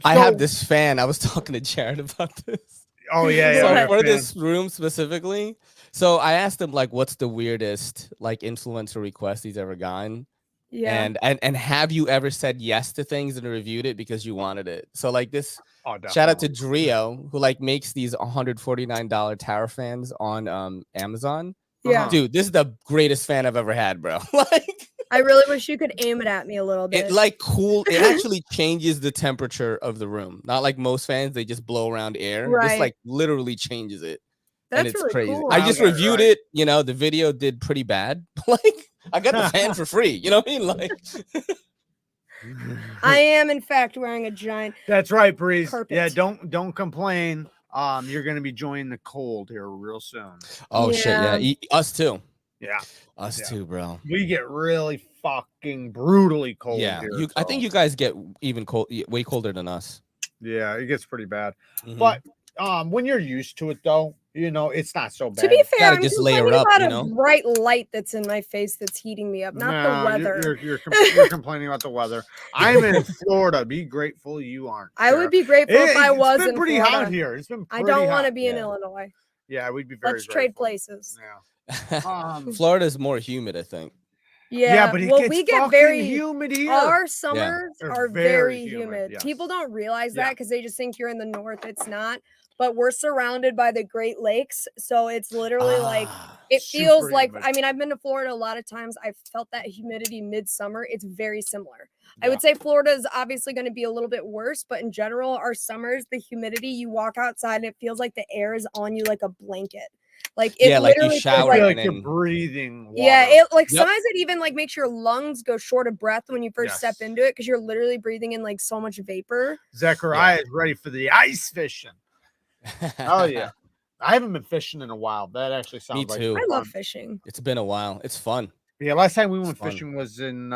I have this fan. I was talking to Jared about this. Oh yeah. So for this room specifically, so I asked him like, what's the weirdest like influencer request he's ever gotten? Yeah. And have you ever said yes to things and reviewed it because you wanted it? So like this, definitely. Shout out to Drio, who like makes these $149 tower fans on Amazon. Yeah. Dude, this is the greatest fan I've ever had, bro. Like I really wish you could aim it at me a little bit. It actually changes the temperature of the room. Not like most fans, they just blow around air. Right. This like literally changes it. That's and it's really crazy. Cool. I just reviewed it. The video did pretty bad. Like I got the fan for free. You know what I mean? Like I am in fact wearing a giant. That's right, Breeze. Carpet. Yeah, don't complain. You're gonna be joining the cold here real soon. Oh shit, yeah. Us too. Yeah. Us too, bro. We get really fucking brutally cold here. I think you guys get even cold, way colder than us. Yeah, it gets pretty bad. But when you're used to it though, it's not so bad. To be fair, I'm just layer up, about a bright light that's in my face that's heating me up, not the weather. You're complaining about the weather. I'm in Florida. Be grateful you aren't. I would be grateful if I was in pretty Florida. hot here. It's been pretty I don't want to be in Illinois. Yeah, we'd be very. Let's trade places. Yeah. Florida's more humid, I think. Yeah, but it well, gets we get fucking very humid here. Our summers They're are very very humid, humid. yes. People don't realize that because they just think you're in the north. It's not. But we're surrounded by the Great Lakes, so it's literally like it feels super like. humid. I mean, I've been to Florida a lot of times. I've felt that humidity midsummer. It's very similar. I Yeah. would say Florida is obviously going to be a little bit worse, but in general, our summers, the humidity, you walk outside and it feels like the air is on you like a blanket. Like it Yeah, like you literally feels shower I feel and like you're then breathing water. yeah, it like Yep. sometimes it even like makes your lungs go short of breath when you first step Yes. into it because you're literally breathing in like so much vapor. Zechariah is ready for the ice fishing. Oh yeah. I haven't been fishing in a while. That actually sounds Me like too. I fun. love fishing. It's been a while. It's fun. Yeah, last time we It's went fun. fishing was in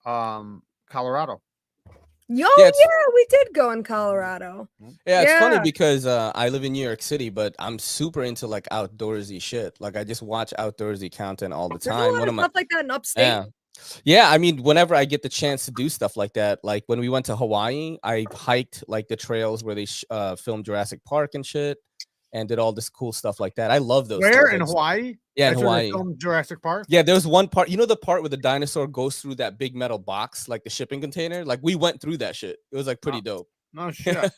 Colorado. Yo, Yeah, yeah, it's- we did go in Colorado. Yeah, it's funny Yeah. because I live in New York City, but I'm super into like outdoorsy shit. Like I just watch outdoorsy content all the There's a time. lot One of of my stuff like that in upstate. yeah. Yeah, I mean, whenever I get the chance to do stuff like that, like when we went to Hawaii, I hiked like the trails where they filmed Jurassic Park and shit, and did all this cool stuff like that. I love those. Where things. in Hawaii? Yeah, in That's where they Hawaii. filmed Jurassic Park. Yeah, there was one part. You know the part where the dinosaur goes through that big metal box, like the shipping container. Like we went through that shit. It was like pretty dope. No shit.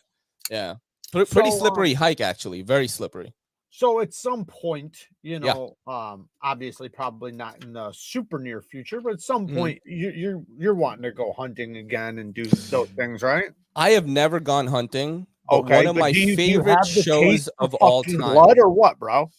Yeah, pretty slippery hike actually. Very slippery. So at some point, you know, obviously probably not in the super near future, but at some point you're wanting to go hunting again and do those things, right? I have never gone hunting, but Okay, one of but my do you favorite have the shows taste for of all fucking time. blood or what, bro?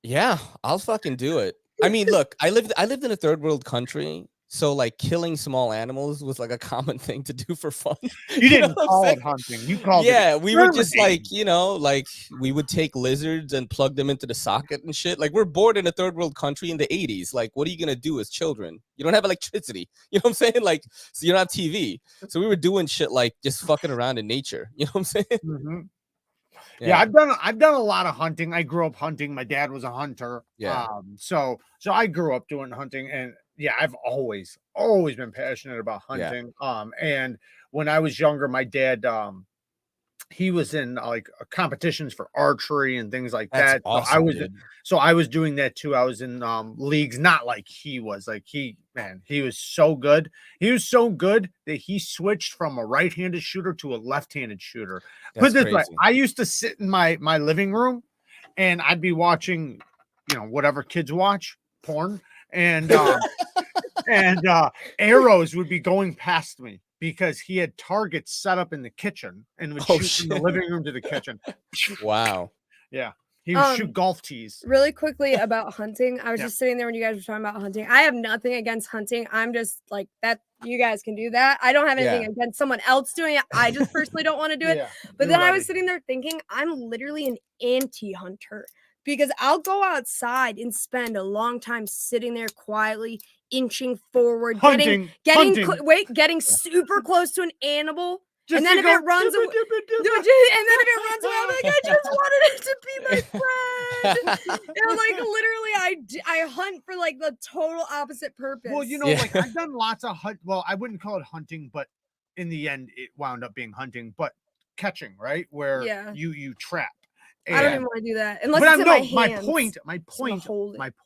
Yeah, I'll fucking do it. I mean, look, I lived in a third world country, so like killing small animals was like a common thing to do for fun. You didn't know what I'm call it saying? hunting. You called Yeah, it we would just like, exterminating. you know, like we would take lizards and plug them into the socket and shit. Like we're bored in a third world country in the 80s. Like, what are you gonna do as children? You don't have electricity. You know what I'm saying? Like, so you don't have TV. So we were doing shit like just fucking around in nature. You know what I'm saying? Mm-hmm. Yeah, I've done a lot of hunting. I grew up hunting. My dad was a hunter. Yeah. So I grew up doing hunting, and yeah, I've always been passionate about hunting. And when I was younger, my dad he was in like competitions for archery and things like That's that. awesome, So I was doing that too. I was in leagues, not like he was. Like he was so good. He was so good that he switched from a right-handed shooter to a left-handed shooter. That's Put this way, crazy. I used to sit in my living room and I'd be watching, you know, whatever kids watch, porn, and arrows would be going past me because he had targets set up in the kitchen and would shoot from the living room to the kitchen. Wow. Yeah. He would shoot golf tees. Really quickly about hunting. I was just sitting there when you guys were talking about hunting. I have nothing against hunting. I'm just like that. You guys can do that. I don't have anything against someone else doing it. I just personally don't want to do it. But then I was sitting there thinking, I'm literally an anti-hunter because I'll go outside and spend a long time sitting there quietly, inching forward, getting super close to an animal. And then if it runs away, I'm like, I just wanted it to be my friend. And like literally, I hunt for like the total opposite purpose. Well, you know, like I've done lots of hunt. Well, I wouldn't call it hunting, but in the end, it wound up being hunting, but catching, right? Where you trap. And I don't even want to do that unless it's in my hands. My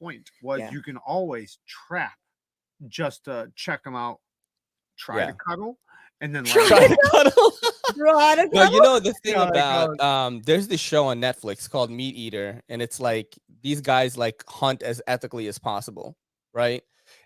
point was you can always trap just to check them out, try to cuddle. And then try to cuddle. No, you know the thing about there's this show on Netflix called Meat Eater, and it's like these guys like hunt as ethically as possible, right?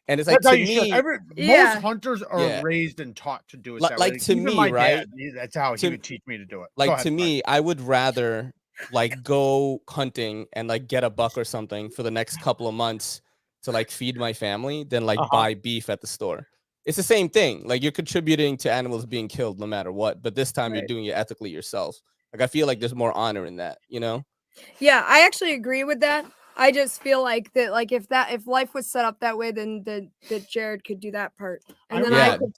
And it's like to me, most hunters are raised and taught to do it. Like to me, right? Dad, that's how he would teach me to do it. Like to me, I would rather like go hunting and like get a buck or something for the next couple of months to like feed my family than like buy beef at the store. It's the same thing. Like you're contributing to animals being killed no matter what, but this time you're doing it ethically yourself. Like I feel like there's more honor in that, you know? Yeah, I actually agree with that. I just feel like that, like if life was set up that way, then that Jared could do that part, and then I could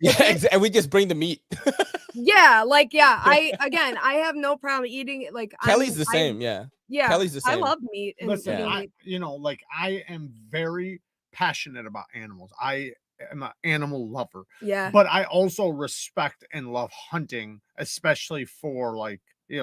and we just bring the meat. I have no problem eating it. Like Kelly's the same, Kelly's the same. I love meat. And listen, you know, like I am very passionate about animals. I am an animal lover. Yeah. But I also respect and love hunting, especially for like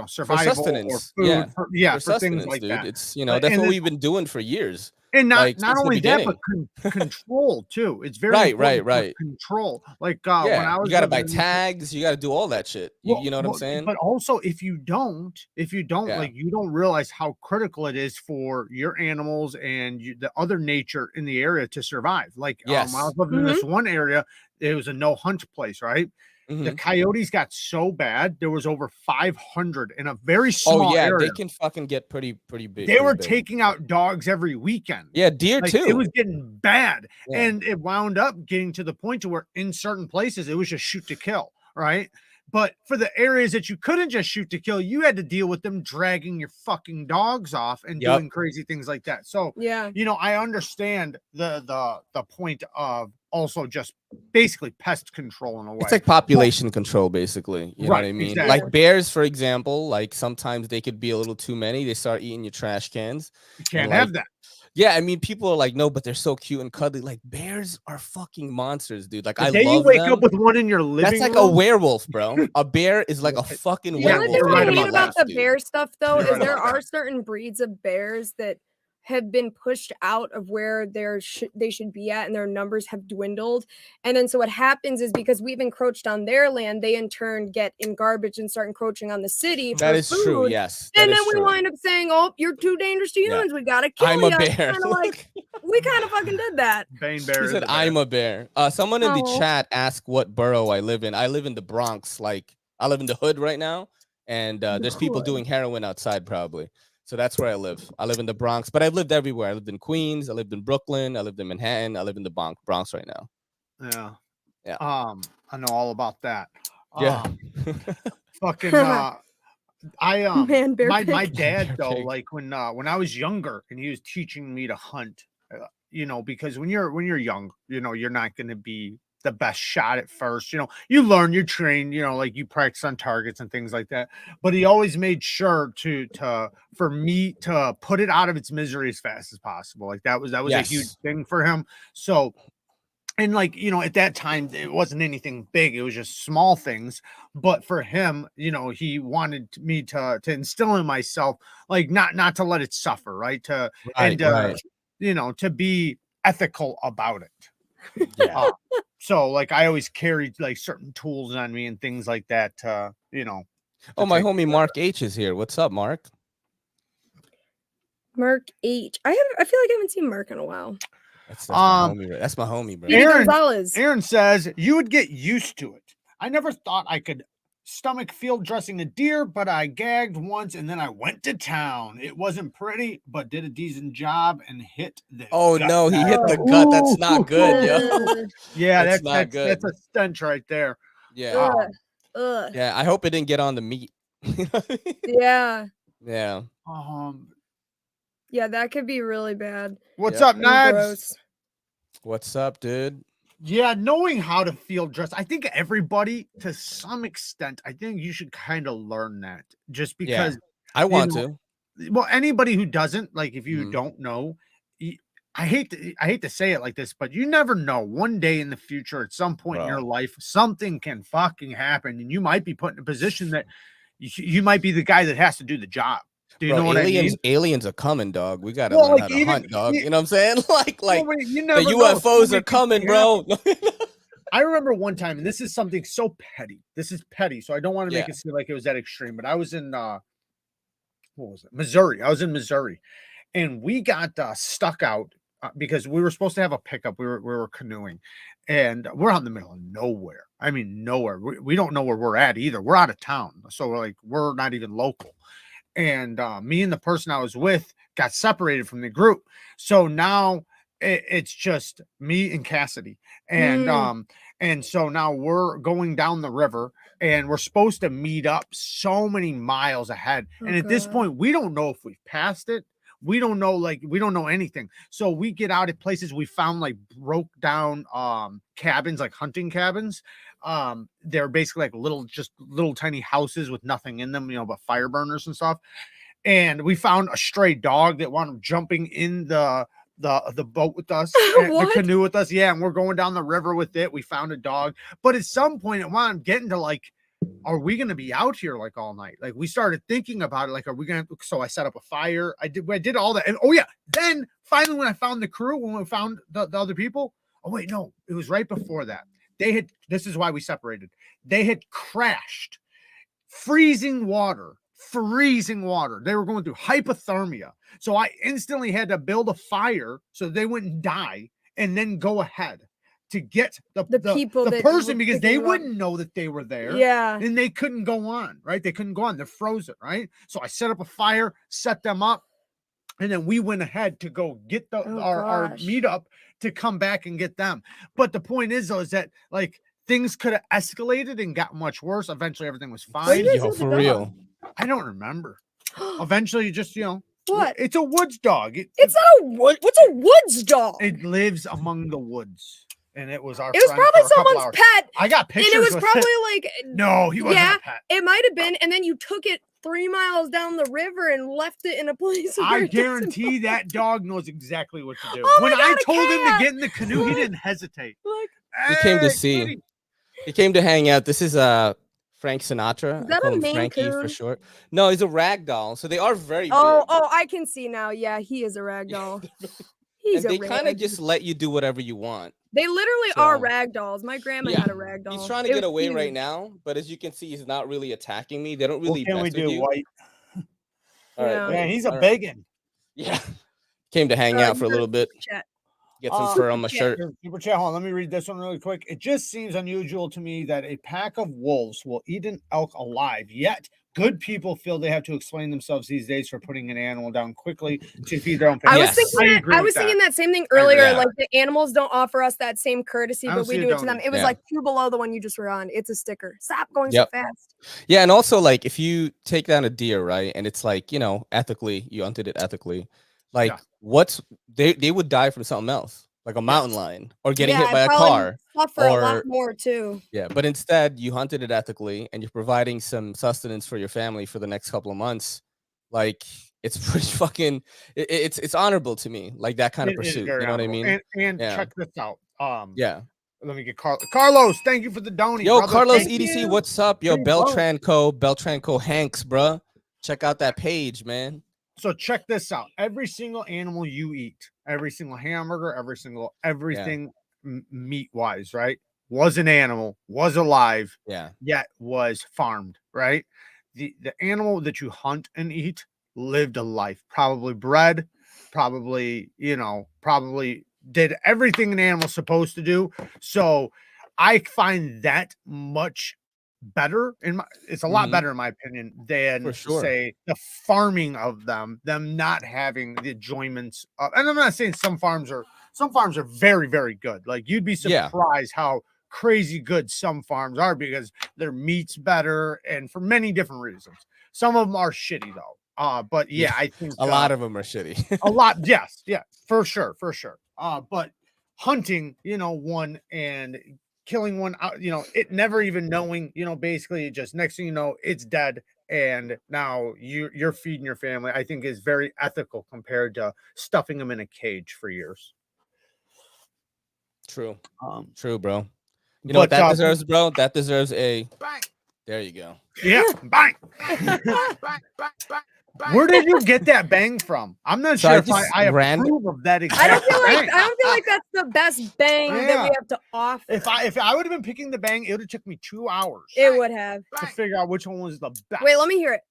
survival or food. For things like dude. that. It's that's what we've been doing for years. And not since only the that, beginning. but control too. It's very right. Control. Like when I was you got to buy tags, you got to do all that shit. You know what I'm saying? But also, if you don't, like, you don't realize how critical it is for your animals and the other nature in the area to survive. Like when I was living in this one area, it was a no hunt place, right? The coyotes got so bad, there was over 500 in a very small area. They can fucking get pretty big. They were taking out dogs every weekend. Yeah, deer too. It was getting bad. And it wound up getting to the point to where in certain places it was just shoot to kill, right? But for the areas that you couldn't just shoot to kill, you had to deal with them dragging your fucking dogs off and doing crazy things like that. So I understand the point of also just basically pest control in a way. It's like population control, basically. You know what I mean? Exactly. Like bears, for example, like sometimes they could be a little too many. They start eating your trash cans. You can't have that. Yeah, I mean, people are like, no, but they're so cute and cuddly. Like bears are fucking monsters, dude. Like I love them. You wake up with one in your living room. That's like a werewolf, bro. A bear is like a fucking werewolf. The only thing I hate about the bear stuff, though, is there are certain breeds of bears that have been pushed out of where they should be at, and their numbers have dwindled. And then so what happens is, because we've encroached on their land, they in turn get in garbage and start encroaching on the city. That is true. Yes. And then we wind up saying, "Oh, you're too dangerous to humans. We gotta kill you." I'm a bear. Like we kind of fucking did that. Bane bear. He said, "I'm a bear." Someone in the chat asked what borough I live in. I live in the Bronx. Like I live in the hood right now, and there's people doing heroin outside probably. So that's where I live. I live in the Bronx, but I've lived everywhere. I lived in Queens. I lived in Brooklyn. I lived in Manhattan. I live in the Bronx right now. Yeah. I know all about that. Yeah. Fucking. My dad though, like when I was younger and he was teaching me to hunt, because when you're young, you're not going to be the best shot at first. You learn, you train, like you practice on targets and things like that. But he always made sure for me to put it out of its misery as fast as possible. Like that was a huge thing for him. So, and like, at that time it wasn't anything big. It was just small things. But for him, he wanted me to instill in myself, like not to let it suffer, right? To be ethical about it. Yeah. So like I always carried like certain tools on me and things like that. Oh, my homie Mark H is here. What's up, Mark? Mark H. I feel like I haven't seen Mark in a while. That's my homie. That's my homie, bro. Aaron says you would get used to it. I never thought I could stomach field dressing a deer, but I gagged once and then I went to town. It wasn't pretty, but did a decent job and hit the gut. No, he hit the gut. That's not good, yo. Yeah, that's not good. That's a stench right there. Yeah. Yeah, I hope it didn't get on the meat. Yeah. Yeah. Yeah, that could be really bad. What's up, Neeves? What's up, dude? Yeah, knowing how to field dress. I think everybody, to some extent, I think you should kind of learn that, just because I want to. Well, anybody who doesn't, like, if you don't know, I hate to say it like this, but you never know. One day in the future, at some point in your life, something can fucking happen, and you might be put in a position that you might be the guy that has to do the job. Do you know what I mean? Aliens are coming, dog. We gotta learn how to hunt, dog. You know what I'm saying? Like the UFOs are coming, bro. I remember one time, and this is something so petty. This is petty, so I don't want to make it seem like it was that extreme. But I was in what was it? Missouri. I was in Missouri, and we got stuck out because we were supposed to have a pickup. We were canoeing, and we're out in the middle of nowhere. I mean, nowhere. We don't know where we're at either. We're out of town, so we're not even local. And me and the person I was with got separated from the group. So now it's just me and Cassidy. And so now we're going down the river and we're supposed to meet up so many miles ahead. And at this point, we don't know if we've passed it. We don't know, we don't know anything. So we get out at places we found broke down cabins, like hunting cabins. They're basically little tiny houses with nothing in them, but fire burners and stuff. And we found a stray dog that wound up jumping in the boat with us, the canoe with us. Yeah, and we're going down the river with it. We found a dog, but at some point it wound up getting to are we going to be out here like all night? Like we started thinking about it. Like, are we going to, so I set up a fire. I did all that. And oh yeah. Then finally, when I found the crew, when we found the other people, oh wait, no, it was right before that. This is why we separated. They had crashed, freezing water. They were going through hypothermia. So I instantly had to build a fire so they wouldn't die and then go ahead to get the person, because they wouldn't know that they were there. Yeah. And they couldn't go on, right? They couldn't go on. They're frozen, right? So I set up a fire, set them up, and then we went ahead to go get our meetup to come back and get them. But the point is, though, is that like things could have escalated and got much worse. Eventually, everything was fine. Yo, for real. I don't remember. Eventually, just, what? It's a woods dog. It's not a wood. What's a woods dog? It lives among the woods, and it was our. It was probably someone's pet. I got pictures. And it was probably like no, he wasn't a pet. It might have been, and then you took it 3 miles down the river and left it in a place. I guarantee that dog knows exactly what to do. Oh when God, I told him to get in the canoe, he didn't hesitate. Like, he came to see. He came to hang out. This is Frank Sinatra. Is that I call a him Maine Frankie Coon? for short. No, he's a rag doll. So they are very big. Oh, I can see now. Yeah, he is a rag doll. He's and they kind of just let you do whatever you want. They literally are rag dolls. My grandma had a rag doll. He's trying to get away right now, but as you can see, he's not really attacking me. They don't really. What can we do, White? All right, man, he's a biggin. Yeah, came to hang out for a little bit. Get some fur on my shirt. Super chat. Hold on, let me read this one really quick. It just seems unusual to me that a pack of wolves will eat an elk alive, yet good people feel they have to explain themselves these days for putting an animal down quickly to feed their own family. I was thinking that same thing earlier. Like the animals don't offer us that same courtesy, but we do it to them. It was like 2 below the one you just were on. It's a sticker. Stop going so fast. Yeah, and also like if you take down a deer, right, and it's like, ethically, you hunted it ethically. Like they would die from something else, like a mountain lion or getting hit by a car. Suffer a lot more too. Yeah, but instead you hunted it ethically and you're providing some sustenance for your family for the next couple of months. Like it's pretty fucking. It's honorable to me, like that kind of pursuit. You know what I mean? And check this out. Yeah. Let me get Carlos. Thank you for the donation. Yo, brother. Carlos EDC, what's up? Yo, Beltran Co. Hanks, bro. Check out that page, man. So check this out. Every single animal you eat, every single hamburger, everything meat wise, right? Was an animal, was alive, yet was farmed, right? The animal that you hunt and eat lived a life, probably bred, probably did everything an animal's supposed to do. So I find that much better it's a lot better in my opinion than say the farming of them not having the enjoyments of, and I'm not saying some farms are very, very good. Like you'd be surprised how crazy good some farms are because their meat's better and for many different reasons. Some of them are shitty though. But I think a lot of them are shitty. A lot, yes, for sure. But hunting, one and killing one out, it never even knowing, basically just next thing you know, it's dead. And now you're feeding your family, I think is very ethical compared to stuffing them in a cage for years. True. True, bro. You know what that deserves, bro? That deserves a bang. There you go. Yeah, bang. Where did you get that bang from? I'm not sure if I approve of that exact I don't feel like that's the best bang that we have to offer. If I would have been picking the bang, it would have took me 2 hours. It would have to figure out which one was the best. Wait, let me hear it.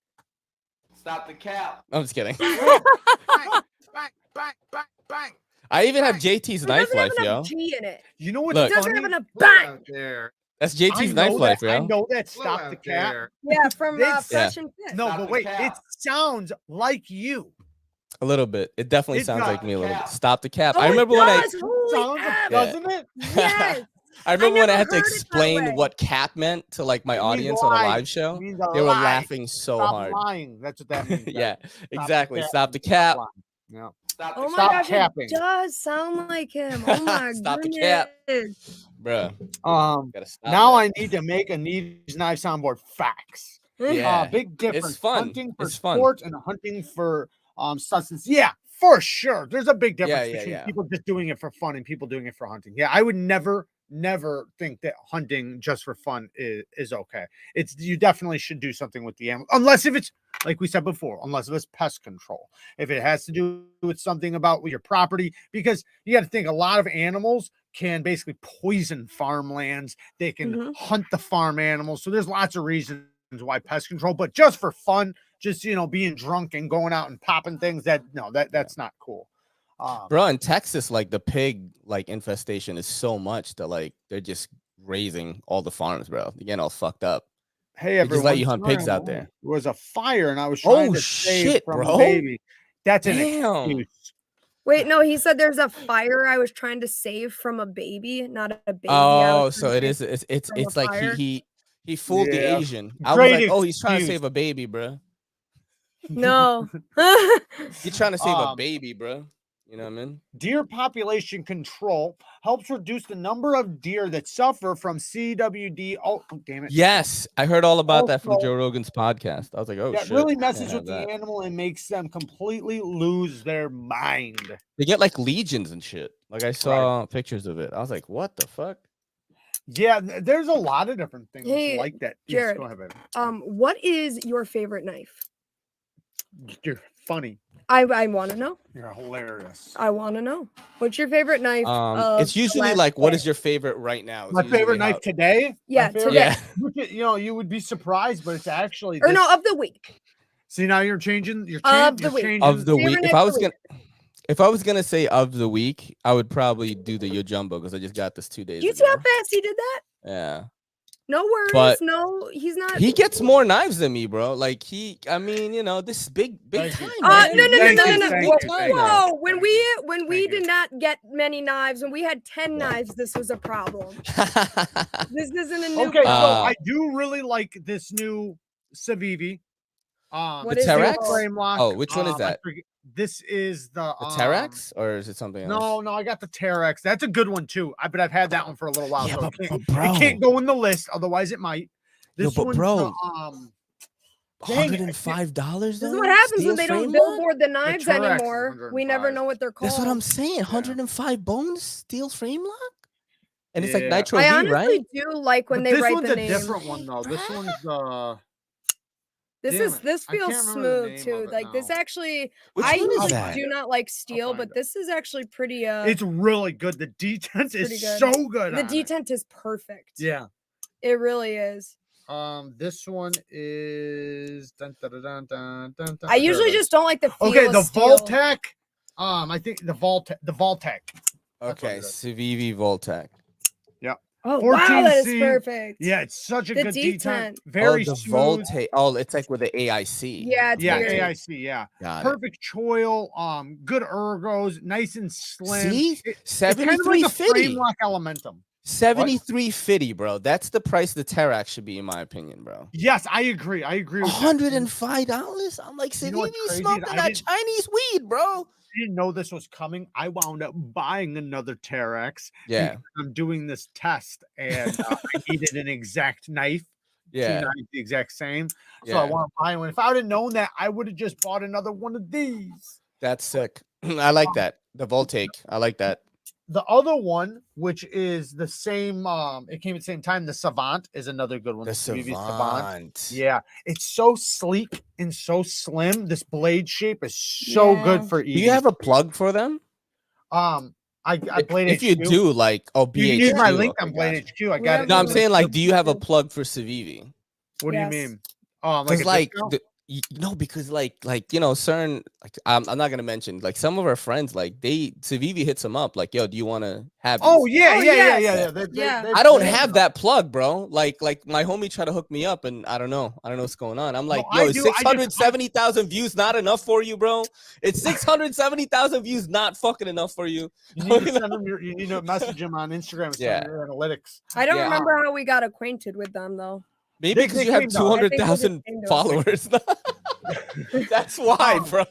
Stop the cap. I'm just kidding. Bang. I even have JT's knife life, yo. G in it. You know what's funny? It doesn't have enough bang. That's JT's knife life, yo. I know that. Stop the cat. Yeah, from Fresh and Fit. No, but wait, it sounds like you. A little bit. It definitely sounds like me a little bit. Stop the cap. Oh, I remember when doesn't it? Yes. I remember when I had to explain what cap meant to like my audience on a live show. They were laughing so hard. Lying. That's what that means. Yeah, exactly. Stop the cap. Yeah. Oh my gosh, capping. It does sound like him. Oh my Stop goodness. the cap. Bruh. Now I need to make a Neeves knife soundboard. Facts. Yeah. Big difference. It's fun. Hunting for sport and hunting for substance. Yeah, for sure. There's a big difference between people just doing it for fun and people doing it for hunting. Yeah, I would never never think that hunting just for fun is okay. You definitely should do something with the animal, unless if it's like we said before, unless if it's pest control. If it has to do with something about with your property, because you got to think a lot of animals can basically poison farmlands. They can hunt the farm animals. So there's lots of reasons why pest control, but just for fun, just being drunk and going out and popping things, that's not cool. Bro, in Texas, like the pig infestation is so much that like they're just raising all the farms, bro. They're getting all fucked up. Hey, everyone, just let you hunt pigs out there. There was a fire and I was trying to save from a baby. That's an excuse. Wait, no, he said there's a fire I was trying to save from a baby, not a baby. Oh, so it is. It's like he fooled the Asian. I was like, oh, he's trying to save a baby, bro. No, you're trying to save a baby, bro. You know what I mean? Deer population control helps reduce the number of deer that suffer from CWD. Oh, damn it. Yes, I heard all about that from Joe Rogan's podcast. I was like, oh, that shit. That really messes with the animal and makes them completely lose their mind. They get like legions and shit. Like I saw pictures of it. I was like, what the fuck? Yeah, there's a lot of different things like that. Jared, yes, go ahead, baby. What is your favorite knife? You're funny. I want to know. You're hilarious. I want to know. What's your favorite knife? It's usually like, what is your favorite right now? My favorite knife today? Yeah, today. Yeah. You would be surprised, but it's actually of the week. See, now you're changing. Of the week. If I was gonna say of the week, I would probably do the Yojumbo because I just got this 2 days ago. You see how fast he did that? Yeah. No worries. No, he's not. He gets more knives than me, bro. Like this is big time. No. Whoa! When we did not get many knives, when we had 10 knives, this was a problem. This isn't a new. Okay, so I do really like this new Civivi. The Terex frame lock. Oh, which one is that? This is the Terex, or is it something else? No, I got the Terex. That's a good one too. But I've had that one for a little while. Yeah, so it can't go in the list, otherwise it might. This one's $105. This is what happens when they don't billboard the knives anymore. We never know what they're called. That's what I'm saying. 105 bones steel frame lock, and it's like Nitro V, I honestly right? do like when they write the name. This one's a different one though. This one's This feels smooth too. Like this actually, I usually do not like steel, but this is actually pretty. It's really good. The detent is so good. The detent is perfect. Yeah, it really is. This one is. I usually just don't like the feel. Okay, the steel. Voltec. I think the Voltec. Okay, Civivi Voltec. Yeah. Oh wow, that is perfect. Yeah, it's such a good detent. Very smooth. Oh, it's like with the AIC. Yeah, AIC. Yeah, perfect choil. Good ergos, nice and slim. See, 7350 lock Elementum. 7350, bro. That's the price the Terex should be, in my opinion, bro. Yes, I agree. With $105. I'm like, Civivi smoking that Chinese weed, bro. Didn't know this was coming. I wound up buying another Terex. Yeah, I'm doing this test, and I needed an exact knife. Yeah, 2 knives the exact same. So I want to buy one. If I would have known that, I would have just bought another one of these. That's sick. I like that. The Voltec. I like that. The other one, which is the same, it came at the same time. The Savant is another good one. The Savant. Yeah, it's so sleek and so slim. This blade shape is so good for eating. Do you have a plug for them? I Blade if HQ. you do, like, BHQ. You use my link on Blade HQ. I got it. No, I'm saying, like, do you have a plug for Civivi? What do you mean? Because certain, like, I'm not gonna mention, like, some of our friends, like, Civivi hits them up, like, yo, do you want to have these? Yeah. I don't have that plug, bro. Like my homie tried to hook me up, and I don't know what's going on. I'm like, is 670,000 views not enough for you, bro? It's 670,000 views not fucking enough for you. You need to send them you need to message them on Instagram and send them your analytics. I don't remember how we got acquainted with them though. Maybe because you have 200,000 followers. That's why, bro.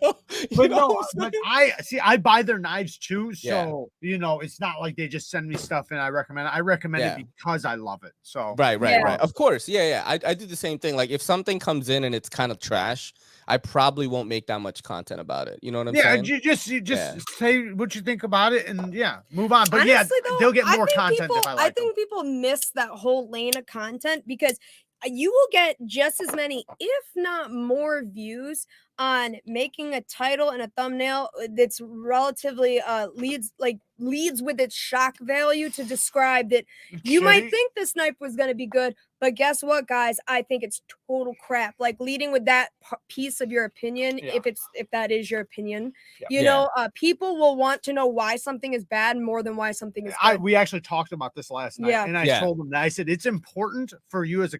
But no, but I buy their knives too. So, Yeah. it's not like they just send me stuff and I recommend it. I recommend it because I love it. So right. Of course. Yeah. I do the same thing. Like if something comes in and it's kind of trash, I probably won't make that much content about it. You know what I'm saying? You just say what you think about it and move on. But honestly, though, they'll get more content if I like I think people miss that whole lane of content because you will get just as many, if not more, views on making a title and a thumbnail that's relatively leads with its shock value to describe that you might think this knife was going to be good, but guess what, guys? I think it's total crap. Like leading with that piece of your opinion, if that is your opinion, people will want to know why something is bad more than why something is good. We actually talked about this last night, and I told them that I said it's important for you as a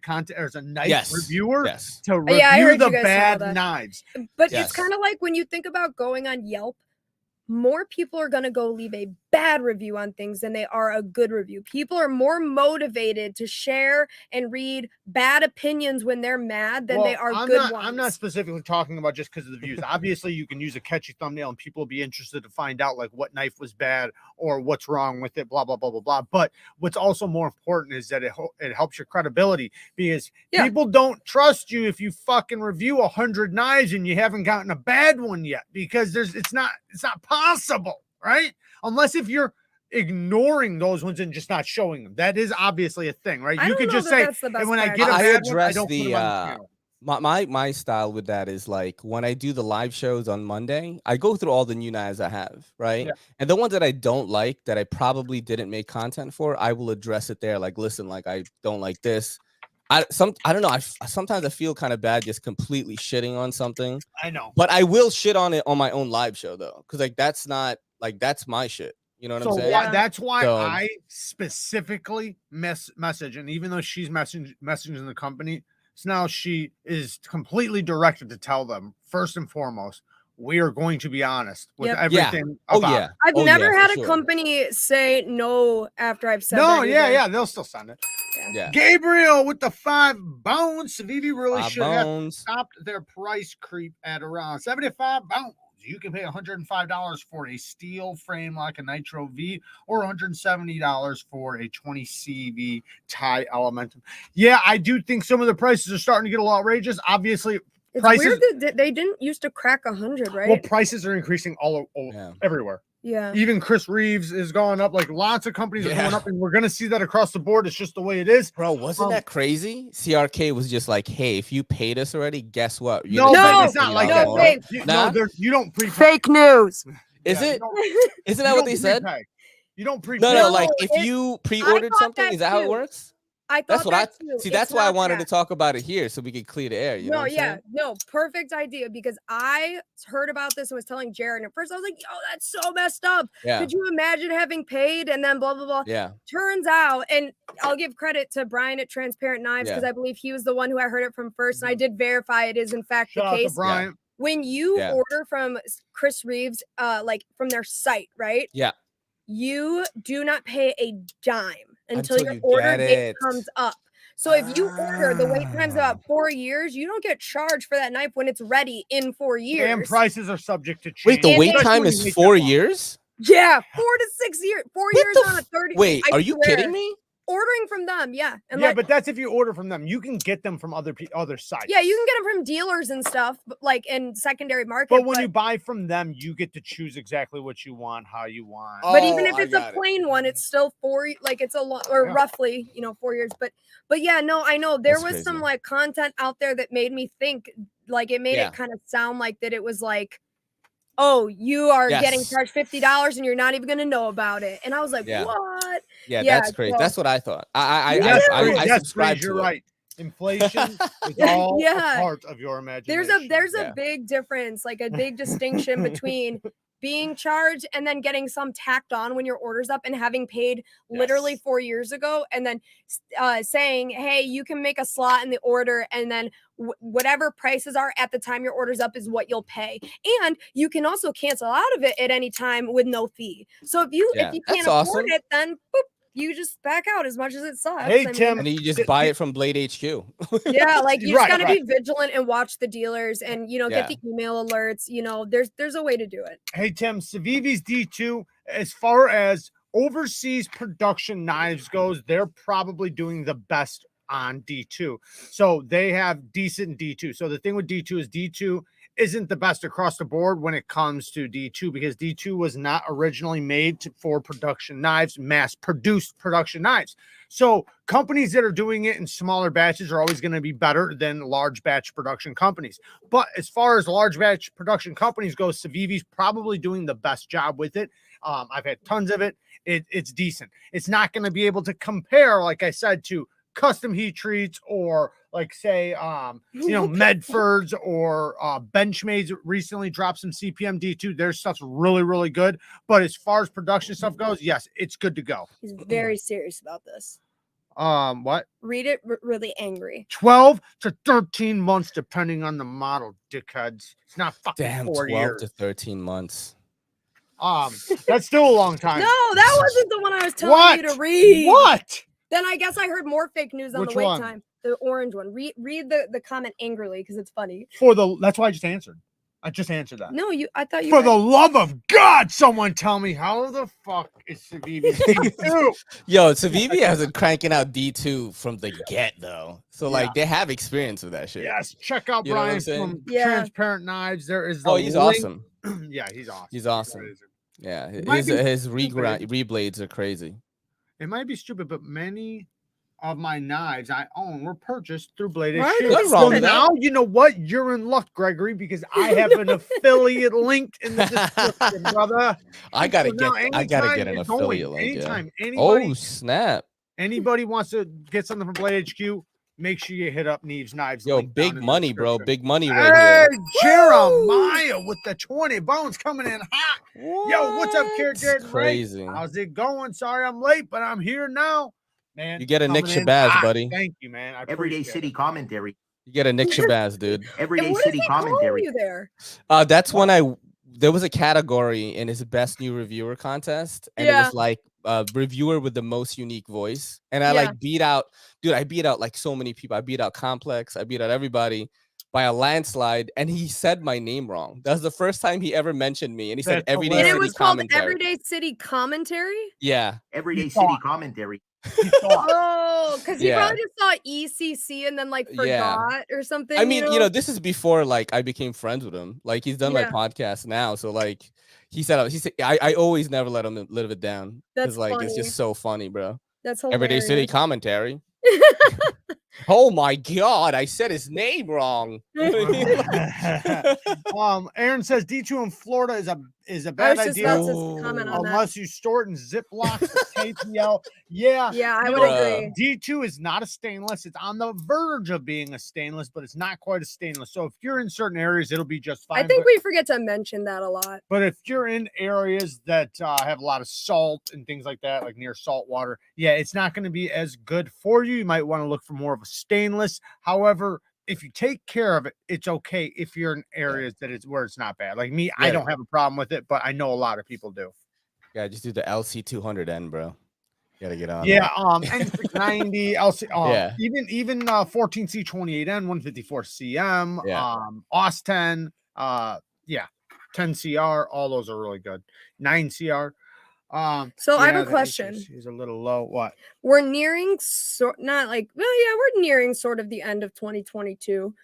knife reviewer to review the bad knives. But it's kind of like when you think about going on Yelp, more people are going to go leave a bad review on things than they are a good review. People are more motivated to share and read bad opinions when they're mad than they are good ones. I'm not specifically talking about just because of the views. Obviously, you can use a catchy thumbnail and people will be interested to find out like what knife was bad or what's wrong with it, blah, blah, blah, blah, blah. But what's also more important is that it helps your credibility because people don't trust you if you fucking review 100 knives and you haven't gotten a bad one yet because it's not possible, right? Unless if you're ignoring those ones and just not showing them. That is obviously a thing, right? You could just say, and when I get a bad one, I don't put them on the channel. My style with that is like when I do the live shows on Monday, I go through all the new knives I have, right? And the ones that I don't like that I probably didn't make content for, I will address it there. Like, listen, like I don't like this. I don't know. Sometimes I feel kind of bad just completely shitting on something. I know, but I will shit on it on my own live show though, because like that's not like that's my shit. You know what I'm saying? That's why I specifically message, and even though she's messaging the company, so now she is completely directed to tell them first and foremost, we are going to be honest with everything. About it. I've never had a company say no after I've said that. They'll still send it. Yeah. Gabriel with the 5 bones. Civivi really should have stopped their price creep at around 75 bones. You can pay $105 for a steel frame like a Nitro V or $170 for a 20 CV tie Elementum. Yeah, I do think some of the prices are starting to get a little outrageous. Obviously, it's weird that they didn't used to crack 100, right? Well, prices are increasing everywhere. Yeah. Even Chris Reeves is going up. Like lots of companies are going up, and we're going to see that across the board. It's just the way it is. Bro, wasn't that crazy? CRK was just like, hey, if you paid us already, guess what? It's not like that. You don't pre-pay. Fake news. Is it? Isn't that what they said? You don't pre-pay. No, like if you pre-ordered something, is that how it works? I thought that's why I wanted to talk about it here so we could clear the air. You know what I'm saying? No, perfect idea because I heard about this and was telling Jared. And at first I was like, yo, that's so messed up. Yeah. Could you imagine having paid and then blah, blah, blah? Yeah. Turns out, and I'll give credit to Brian at Transparent Knives because I believe he was the one who I heard it from first. And I did verify it is in fact the case. Brian. When you order from Chris Reeves, like from their site, right? Yeah. You do not pay a dime until your order date comes up. So if you order, the wait time's about 4 years. You don't get charged for that knife when it's ready in 4 years. And prices are subject to change. Wait, the wait time is 4 years? Yeah, 4 to 6 years. 4 years on a 30. Wait, are you kidding me? Ordering from them, and but that's if you order from them. You can get them from other sites. Yeah, you can get them from dealers and stuff, like in secondary market. But when you buy from them, you get to choose exactly what you want, how you want. But even if it's a plain one, it's still it's a lot or roughly, 4 years. But yeah, no, I know there was some like content out there that made me think, like it made it kind of sound like that it was like, oh, you are getting charged $50 and you're not even going to know about it. And I was like, what? Yeah, that's crazy. That's what I thought. I subscribe to you're it. Right. Inflation is all a part of your imagination. There's a big difference, like a big distinction between being charged and then getting some tacked on when your order's up and having paid literally 4 years ago and then saying, hey, you can make a slot in the order and then whatever prices are at the time your order's up is what you'll pay. And you can also cancel out of it at any time with no fee. So if you can't afford it, then boop, you just back out as much as it sucks. Hey, Tim. And you just buy it from Blade HQ. Yeah, like you just gotta right. be vigilant and watch the dealers and get the email alerts. There's a way to do it. Hey Tim, Civivi's D2, as far as overseas production knives goes, they're probably doing the best on D2. So they have decent D2. So the thing with D2 is D2 isn't the best across the board when it comes to D2, because D2 was not originally made for production knives, mass produced production knives. So companies that are doing it in smaller batches are always going to be better than large batch production companies. But as far as large batch production companies go, Civivi's probably doing the best job with it. I've had tons of it. It's decent. It's not going to be able to compare, like I said, to custom heat treats or like say Medfords or Benchmade's recently dropped some CPM D2. Their stuff's really good, but as far as production stuff goes, yes, it's good to go. He's very serious about this. What? Read it really angry. 12 to 13 months depending on the model, dickheads. It's not fucking Damn, 4 12 years to 13 months. That's still a long time. No, that wasn't the one I was telling you to read. What? Then I guess I heard more fake news on Which the wait one? time. The orange one. Read the comment angrily because it's funny. That's why I just answered. I just answered that. No, I thought you For the love of God, someone tell me how the fuck is Civivi's D2? Yo, Civivi hasn't cranking out D2 from the get though. So like they have experience with that shit. Yes, check out You know what I'm Brian saying? from Transparent Knives. There is the he's link. awesome. Yeah, he's awesome. He's awesome. Yeah, might be his reblades are crazy. It might be stupid, but many of my knives I own were purchased through Blade Why HQ. are they So stupid? now you know what? You're in luck, Gregory, because I have an affiliate linked in the description, brother. I gotta So now get an anytime affiliate link. Anytime Yeah. anybody, Oh snap! anybody wants to get something from Blade HQ, make sure you hit up Neevesknives. Yo, link down big in the money, bro. description. Big money right Hey, Jeremiah with the 20 bones coming in hot. here. Yo, what's up, Jared? It's crazy. How's it going? Sorry I'm late, but I'm here now. Man, You get a Nick coming in Shabazz, hot. buddy. Thank you, man. Everyday City commentary. You get a Nick Shabazz, dude. Everyday what City is he calling commentary. you there? That's when there was a category in his best new reviewer contest, and it was like reviewer with the most unique voice. And I like beat out, dude. I beat out like so many people. I beat out Complex. I beat out everybody by a landslide, and he said my name wrong. That was the first time he ever mentioned me, and he said Everyday And City it was called Commentary. Everyday City Commentary? Yeah. Everyday City commentary. Oh, because he probably just saw ECC and then like forgot or something. I mean, this is before like I became friends with him. Like he's done my podcast now, so like he said I always never let him live it down. That's like funny. it's just so funny, bro. That's hilarious. Everyday City Commentary. Oh my God, I said his name wrong. Aaron says D2 in Florida is a bad idea unless you store it in Ziplocs with KPL. Yeah, I would agree. D2 is not a stainless. It's on the verge of being a stainless, but it's not quite a stainless. So if you're in certain areas, it'll be just fine. I think we forget to mention that a lot. But if you're in areas that have a lot of salt and things like that, like near salt water, it's not going to be as good for you. You might want to look for more of a stainless. However, if you take care of it, it's okay if you're in areas that it's where it's not bad. Like me, I don't have a problem with it, but I know a lot of people do. Yeah, just do the LC200N, bro. You gotta get on. N690, LC, even 14C28N, 154CM, OS10, 10CR, all those are really good. 9CR. So I have a question. He's a little low. What? We're nearing we're nearing sort of the end of 2022.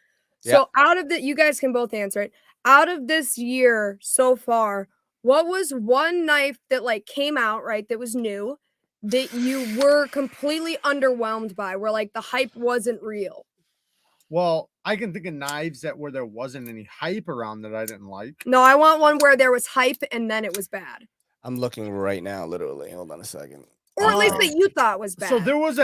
So out of you guys can both answer it. Out of this year so far, what was one knife that like came out, right, that was new, that you were completely underwhelmed by, where like the hype wasn't real? Well, I can think of knives where there wasn't any hype around that I didn't like. No, I want one where there was hype and then it was bad. I'm looking right now, literally. Hold on a second. Or at least that you thought was bad. So there was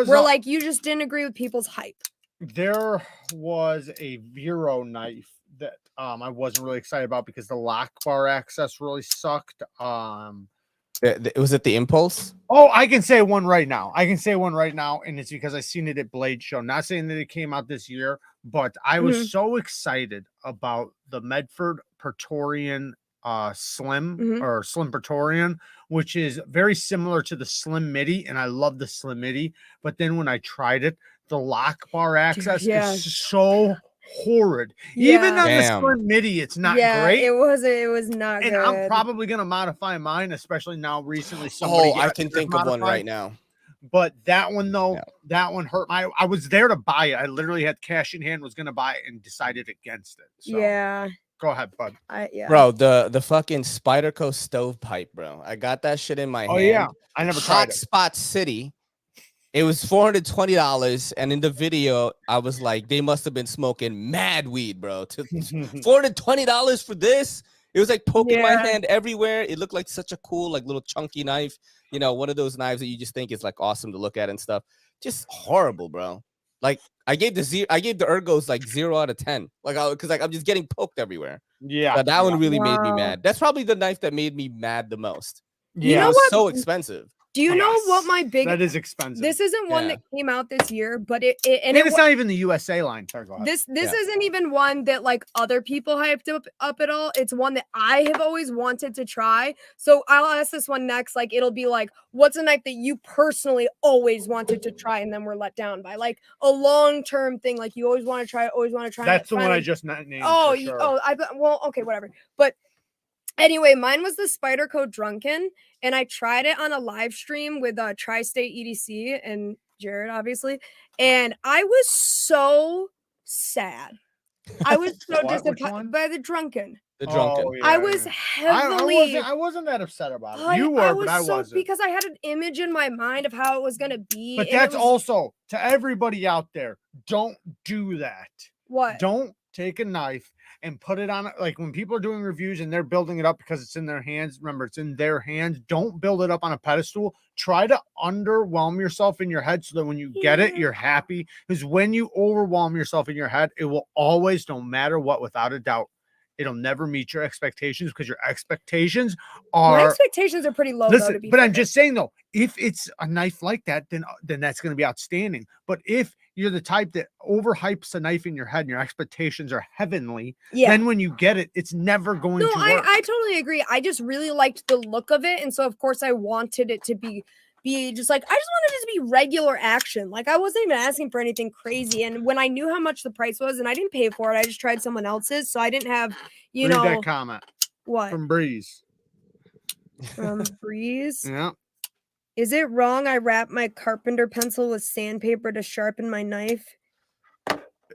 where like you just didn't agree with people's hype. There was a Vero knife that I wasn't really excited about because the lock bar access really sucked. Was it the Impulse? Oh, I can say one right now. And it's because I seen it at Blade Show. Not saying that it came out this year, but I was so excited about the Medford Praetorian Slim or Slim Praetorian, which is very similar to the Slim Midi, and I love the Slim Midi. But then when I tried it, the lock bar access is so horrid. Even on the Slim Midi, it's not great. It was not and good. I'm probably gonna modify mine, especially now recently somebody I can think of one right now. But that one though, that one hurt my. I was there to buy it. I literally had cash in hand, was gonna buy it, and decided against it. So go ahead, bud. Bro, the fucking Spyderco stovepipe, bro. I got that shit in my hand. Yeah, I never tried it. Hotspot City. It was $420, and in the video, I was like, they must have been smoking mad weed, bro. $420 for this? It was like poking my hand everywhere. It looked like such a cool, like little chunky knife. You know, one of those knives that you just think is like awesome to look at and stuff. Just horrible, bro. Like I gave the ergos like 0 out of 10. Like because I'm just getting poked everywhere. Yeah, but that one really made me mad. That's probably the knife that made me mad the most. You know it was what? So expensive. Do you know what my big? That is expensive. This isn't one that came out this year, but it's not even the USA line. Sorry, go ahead. This isn't even one that like other people hyped up at all. It's one that I have always wanted to try. So I'll ask this one next. Like it'll be like, what's a knife that you personally always wanted to try and then were let down by? Like a long-term thing. Like you always want to try. That's the one I just named. Oh, sure. Well, okay, whatever. But anyway, mine was the Spyderco Drunken, and I tried it on a live stream with Tri-State EDC and Jared, obviously, and I was so sad. I was so disappointed by the Drunken. The Drunken. I was heavily. I wasn't that upset about it. You were, but I wasn't. Because I had an image in my mind of how it was gonna be. But that's also to everybody out there. Don't do that. What? Don't take a knife and put it on, like when people are doing reviews and they're building it up because it's in their hands. Remember, it's in their hands. Don't build it up on a pedestal. Try to underwhelm yourself in your head so that when you get it, you're happy. Because when you overwhelm yourself in your head, it will always, no matter what, without a doubt, it'll never meet your expectations, because your expectations are pretty low. Listen, but I'm just saying though, if it's a knife like that, then that's going to be outstanding. But if you're the type that overhypes a knife in your head and your expectations are heavenly, then when you get it, it's never going to work. I totally agree. I just really liked the look of it, and so of course I wanted it to be just like, I just wanted it to be regular action. Like I wasn't even asking for anything crazy. And when I knew how much the price was, and I didn't pay for it, I just tried someone else's, so I didn't have, Read that comment. What? From Breeze. From Breeze? Yeah. Is it wrong I wrapped my carpenter pencil with sandpaper to sharpen my knife?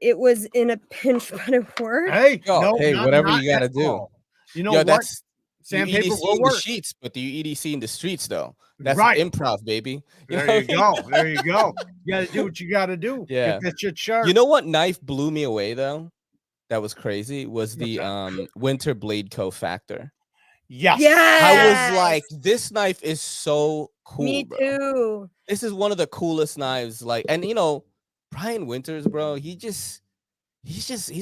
It was in a pinch, but it worked. Hey, whatever you gotta do. You know what? That's sandpaper EDC will in work. The sheets, but the EDC in the streets though. That's right. Improv, baby. There you go. There you go. You got to do what you got to do. Yeah. Get your sharp. You know what knife blew me away though? That was crazy. Was the Winter Blade Co. Factor. Yes. I was like, this knife is so cool. Me too. This is one of the coolest knives. Like, and you know, Brian Winters, bro, he's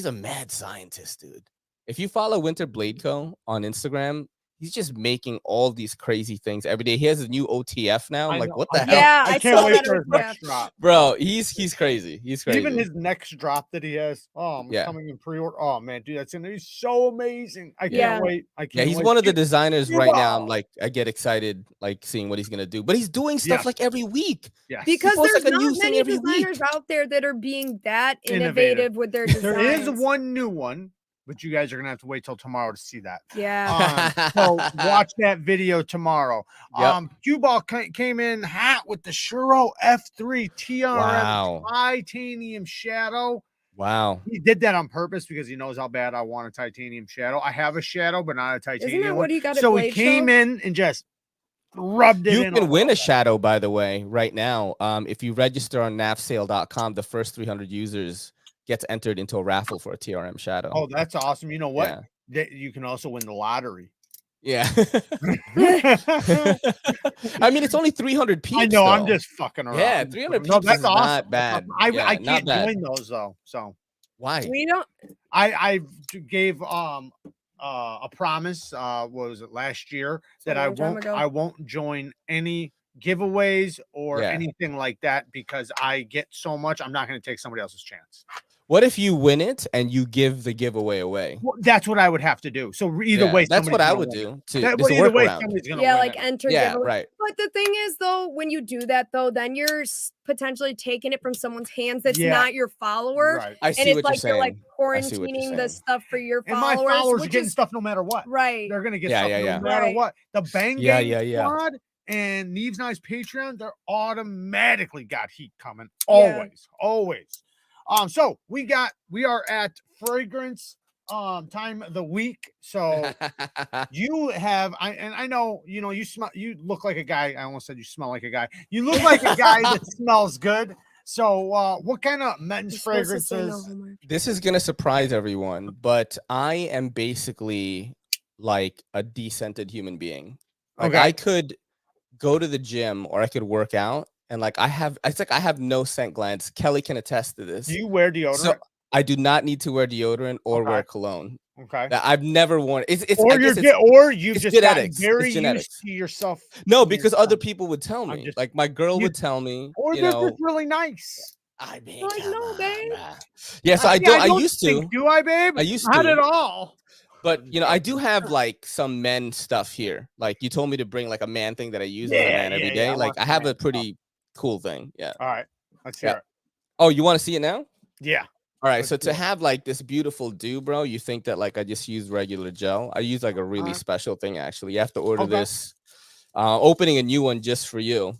a mad scientist, dude. If you follow Winter Blade Co. on Instagram, he's just making all these crazy things every day. He has a new OTF now. I'm like, what the hell? Yeah, I can't wait for his next drop. Bro, he's crazy. He's crazy. Even his next drop that he has. Oh, I'm coming in pre-order. Oh man, dude, that's gonna be so amazing. I can't wait. He's one of the designers right now. I'm like, I get excited like seeing what he's gonna do. But he's doing stuff like every week. Yes. Because there's not many designers out there that are being that innovative with their designs. There is one new one, but you guys are gonna have to wait till tomorrow to see that. Yeah. So watch that video tomorrow. Yep. Cue Ball came in hot with the Shuro F3 TRM titanium shadow. Wow. He did that on purpose because he knows how bad I want a titanium shadow. I have a shadow, but not a titanium. Isn't that what he got? So he came in and just rubbed it in. You can win a shadow, by the way, right now. If you register on nafsale.com, the first 300 users gets entered into a raffle for a TRM shadow. Oh, that's awesome. You know what? You can also win the lottery. Yeah. I mean, it's only 300 pieces. I know, though. I'm just fucking around. Yeah, 300 pieces. No, that's is awesome. Not bad. I can't join those though. So why? We don't. I gave a promise. Was it last year that I won't join any giveaways or anything like that because I get so much. I'm not going to take somebody else's chance. What if you win it and you give the giveaway away? Well, that's what I would have to do. So either way, that's what I would win. do too. That, It's well, a either way, workaround. somebody's gonna yeah, win like it. enter Yeah, giveaway. right. But the thing is, though, when you do that, though, then you're potentially taking it from someone's hands that's not your follower. Right. I see and it's what like you're you're like saying. I see what you're quarantining the saying. stuff for your And followers. my followers are which getting is stuff no matter what. right. They're gonna get Yeah, stuff yeah, yeah. no matter Right. what. The Bang Yeah, Gang yeah, yeah. squad and Neevesknives Patreon, they're automatically got heat coming. Yeah. Always. So we are at fragrance time of the week. So you have I know you look like a guy. I almost said you smell like a guy. You look like a guy that smells good. So what kind of men's fragrances? This is gonna surprise everyone, but I am basically like a descented human being. Like I could go to the gym or I could work out, and like I have no scent glands. Kelly can attest to this. Do you wear deodorant? So I do not need to wear deodorant or wear cologne. Okay. I've never worn it. It's you've just genetics. gotten very It's genetics. used to yourself. No, because other people would tell me. Like my girl would tell me. Or you they're know, just really nice. I mean, like, no, babe. Yeah, so I used to. Do I, babe? I used Not to. at all. But I do have like some men stuff here. Like you told me to bring like a man thing that I use as a man every day. Like I have a pretty cool thing. Yeah. All right. Let's hear it. Oh, you want to see it now? Yeah. All right. So to have like this beautiful dew, bro, you think that like I just use regular gel? I use like a really special thing. Actually, you have to order this. Opening a new one just for you.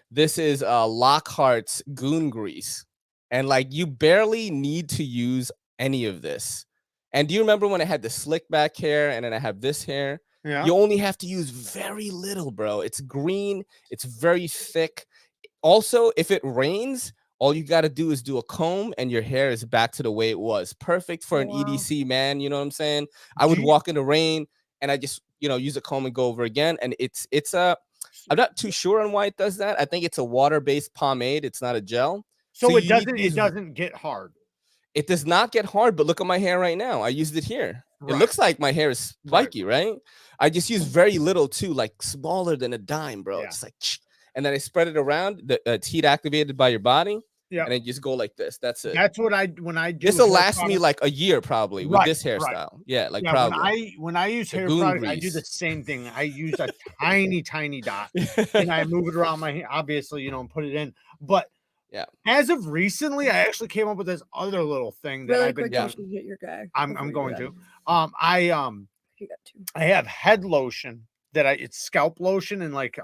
This is Lockhart's Goon Grease, and like you barely need to use any of this. And do you remember when I had the slick back hair and then I have this hair? Yeah. You only have to use very little, bro. It's green. It's very thick. Also, if it rains, all you got to do is do a comb and your hair is back to the way it was. Perfect for an EDC, man. You know what I'm saying? I would walk in the rain and I just, use a comb and go over again. And I'm not too sure on why it does that. I think it's a water-based pomade. It's not a gel. So it doesn't get hard. It does not get hard, but look at my hair right now. I used it here. It looks like my hair is spiky, right? I just use very little too, like smaller than a dime, bro. It's like, and then I spread it around. It's heat activated by your body. Yeah. And then just go like this. That's it. That's what when I do. This will last me like a year probably with this hairstyle. Yeah, like probably. When I use hair product, I do the same thing. I use a tiny dot and I move it around my hair, obviously, and put it in. But yeah, as of recently, I actually came up with this other little thing that I've been doing. You should hit your guy. I'm going to. I have head lotion it's scalp lotion and like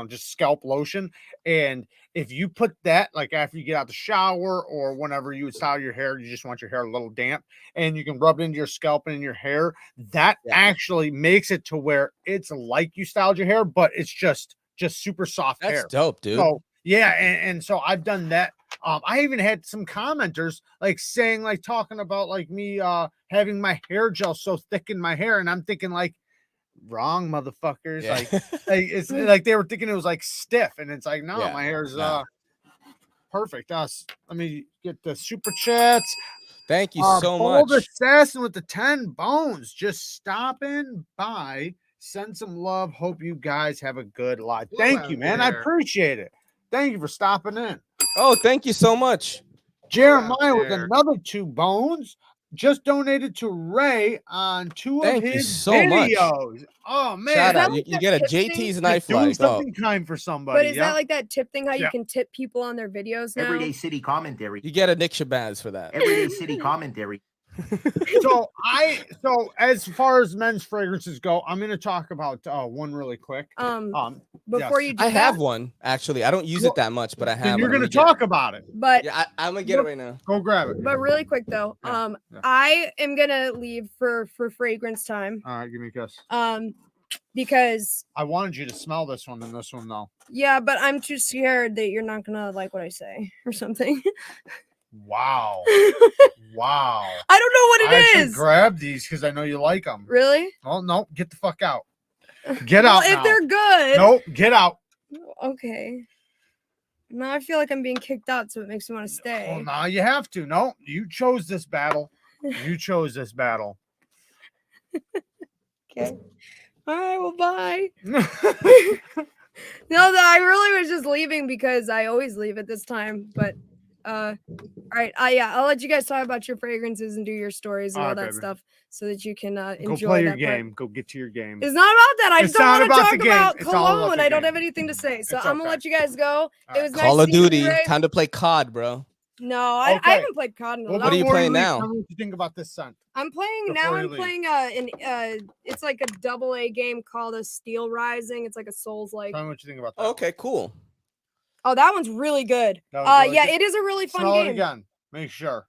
just scalp lotion. And if you put that like after you get out the shower or whenever you would style your hair, you just want your hair a little damp, and you can rub it into your scalp and in your hair. That actually makes it to where it's like you styled your hair, but it's just super soft hair. That's dope, dude. So yeah, and so I've done that. I even had some commenters like saying, like talking about like me having my hair gel so thick in my hair, and I'm thinking like, wrong, motherfuckers. Yeah. Like it's like they were thinking it was like stiff, and it's like, no, my hair's perfect. Let me get the super chats. Thank you so much. Bold Assassin with the 10 bones, just stopping by. Send some love. Hope you guys have a good life. Thank you, man. I appreciate it. Thank you for stopping in. Oh, thank you so much. Jeremiah with another 2 bones. Just donated to Ray on 2 of his videos. Much. Oh man, shout out! You get a JT's knife doing something kind for somebody. But is that like that tip thing? How you can tip people on their videos now? Everyday City commentary. You get a Nick Shabazz for that. Everyday City commentary. So as far as men's fragrances go, I'm going to talk about one really quick. Before you do I have one actually. I don't use it that much, but I have. You're going to talk about it. But yeah, I'm going to get it right now. Go grab it. But really quick though, I am going to leave for fragrance time. All right, give me a kiss. Because I wanted you to smell this one and this one though. Yeah, but I'm too scared that you're not going to like what I say or something. Wow. Wow. I don't know what it is. Grab these because I know you like them. Really? Oh, no. Get the fuck out. Get out. If they're good. Nope. Get out. Okay. Now I feel like I'm being kicked out, so it makes me want to stay. Well, now you have to. No, you chose this battle. You chose this battle. Okay. All right. Well, bye. No, I really was just leaving because I always leave at this time, but All right. Yeah, I'll let you guys talk about your fragrances and do your stories and all that stuff so that you can enjoy Go play your that game. part. Go get to your game. It's not about that. I just It's don't not want to about talk the game. about It's all about cologne. the I don't game. have anything to say. So It's I'm gonna okay. let you guys go. It was nice Call of seeing you, Duty. Ray. Time to play COD, bro. No, I Okay. haven't played COD in a Well, long What are you before playing leave, now? Tell me what you think about this scent. I'm playing Before now. you I'm leave. playing it's like a AA game called a Steel Rising. It's like a Souls like. Tell me what you think about that. Okay, cool. Oh, that one's really good. That one's really Yeah, good. it is a really fun Smell game. it again. Make sure.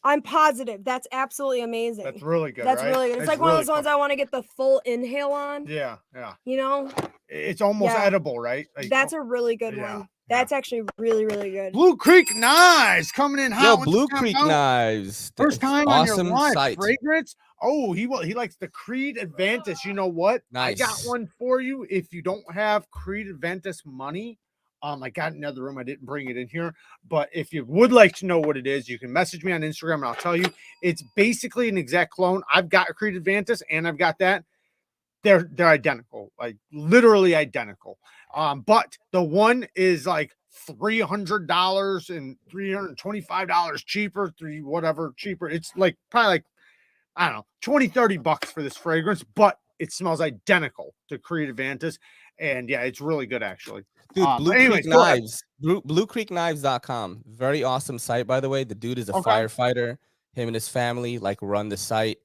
I'm positive. That's absolutely amazing. That's really good. That's right? really good. It's like one of those ones I want to get the full inhale on. Yeah, yeah. You know? It's almost edible, right? Like, that's a really good one. That's actually really, really good. Blue Creek Knives coming in hot. Yo, Blue Creek Knives. First time awesome on your live site. fragrance. Oh, he likes the Creed Advantis. You know what? Nice. I got one for you. If you don't have Creed Advantis money, I got another room. I didn't bring it in here, but if you would like to know what it is, you can message me on Instagram and I'll tell you. It's basically an exact clone. I've got a Creed Advantis and I've got that. They're identical, like literally identical. But the one is like $300 and $325 cheaper, whatever cheaper. It's like probably like, I don't know, 20-30 bucks for this fragrance, but it smells identical to Creed Advantis. And yeah, it's really good actually. Dude, Blue Creek Knives, bluecreekknives.com. Very awesome site, by the way. The dude is a firefighter. Him and his family like run the site.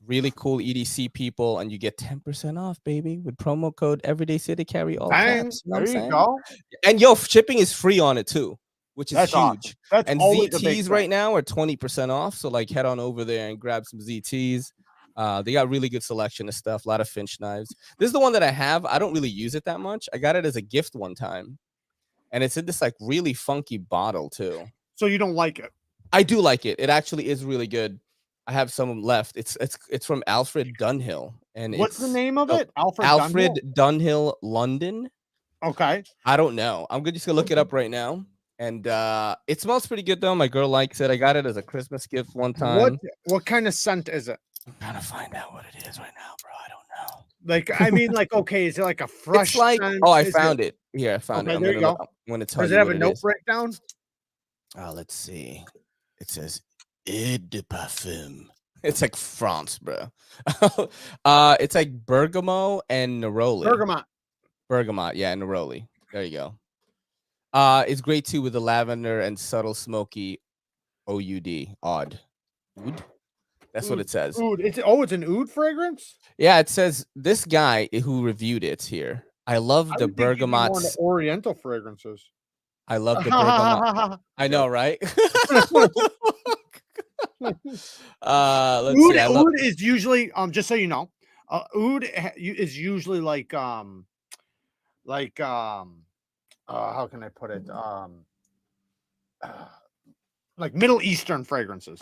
Really cool EDC people, and you get 10% off, baby, with promo code Everyday City Carry all caps. You know there you go. And yo, shipping is free on it too, which is huge. Awesome. That's and ZTs right now are 20% off. So like head on over there and grab some ZTs. They got really good selection of stuff, a lot of Finch knives. This is the one that I have. I don't really use it that much. I got it as a gift one time, and it's in this like really funky bottle too. So you don't like it? I do like it. It actually is really good. I have some left. It's from Alfred Dunhill, and what's the name of it? Alfred Dunhill, London. Okay. I don't know. I'm just gonna look it up right now. And it smells pretty good though. My girl likes it. I got it as a Christmas gift one time. What kind of scent is it? I'm trying to find out what it is right now, bro. I don't know. Like, I mean, like, okay, is it like a fresh? It's like, scent? I found it. Here, I found it. There you go. I'm gonna tell you. Does it have a note note breakdown? Let's see. It says Eau de Parfum. It's like France, bro. It's like bergamot and neroli. Bergamot, yeah, neroli. There you go. It's great too with the lavender and subtle smoky OUD. Oud. That's what it says. Oud. It's an oud fragrance? Yeah, it says this guy who reviewed it here. I love the bergamot. Oriental fragrances. I love the bergamot. I know, right? Let's see. Oud is usually just so you know, oud is usually like how can I put it? Like Middle Eastern fragrances.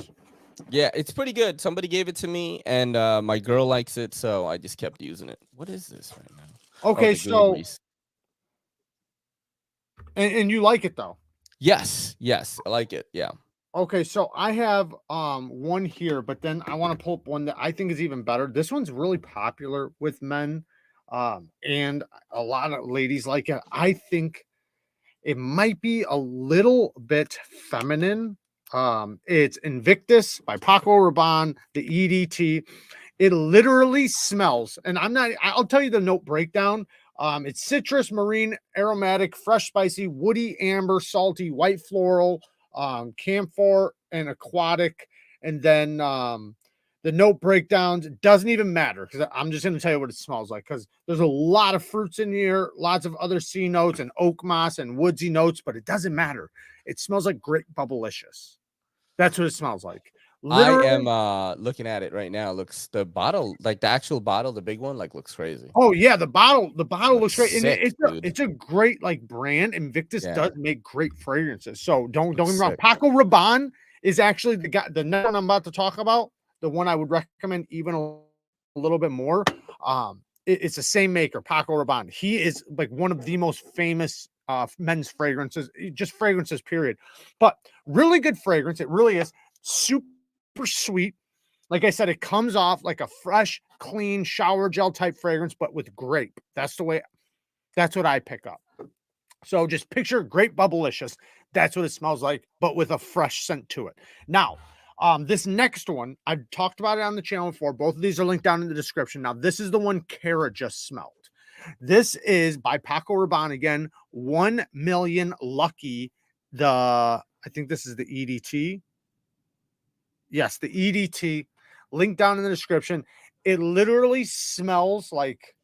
Yeah, it's pretty good. Somebody gave it to me, and my girl likes it, so I just kept using it. What is this right now? Okay, so and you like it though? Yes, I like it. Yeah. Okay, so I have one here, but then I want to pull up one that I think is even better. This one's really popular with men, and a lot of ladies like it. I think it might be a little bit feminine. It's Invictus by Paco Rabanne, the EDT. It literally smells, and I'll tell you the note breakdown. It's citrus, marine, aromatic, fresh, spicy, woody, amber, salty, white floral, camphor, and aquatic. And then the note breakdowns, it doesn't even matter because I'm just going to tell you what it smells like, because there's a lot of fruits in here, lots of other C notes and oak moss and woodsy notes, but it doesn't matter. It smells like Great Bubblicious. That's what it smells like. Literally. I am looking at it right now. Looks the bottle, like the actual bottle, the big one, like looks crazy. Oh yeah, the bottle looks great. Sick, and it's a great like brand. Invictus does make great fragrances. So don't get me wrong. Paco Rabanne is actually the guy. The next one I'm about to talk about, the one I would recommend even a little bit more. It's the same maker, Paco Rabanne. He is like one of the most famous men's fragrances, just fragrances, period. But really good fragrance. It really is super sweet. Like I said, it comes off like a fresh, clean shower gel type fragrance, but with grape. That's what I pick up. So just picture Grape Bubblicious. That's what it smells like, but with a fresh scent to it. Now, this next one, I've talked about it on the channel before. Both of these are linked down in the description. Now, this is the one Kara just smelled. This is by Paco Rabanne again, 1 million Lucky. I think this is the EDT. Yes, the EDT. Link down in the description. It literally smells like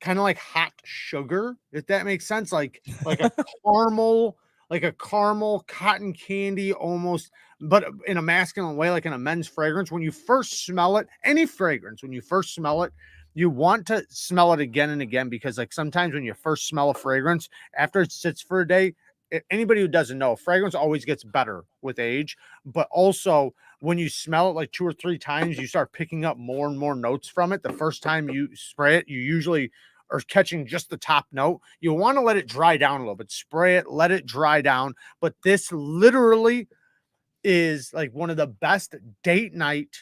kind of like hot sugar, if that makes sense. Like a caramel, like a caramel cotton candy almost, but in a masculine way, like in a men's fragrance. When you first smell it, any fragrance, when you first smell it, you want to smell it again and again, because like sometimes when you first smell a fragrance, after it sits for a day, anybody who doesn't know, fragrance always gets better with age, but also when you smell it like 2 or 3 times, you start picking up more and more notes from it. The first time you spray it, you usually are catching just the top note. You want to let it dry down a little bit. Spray it, let it dry down. But this literally is like one of the best date night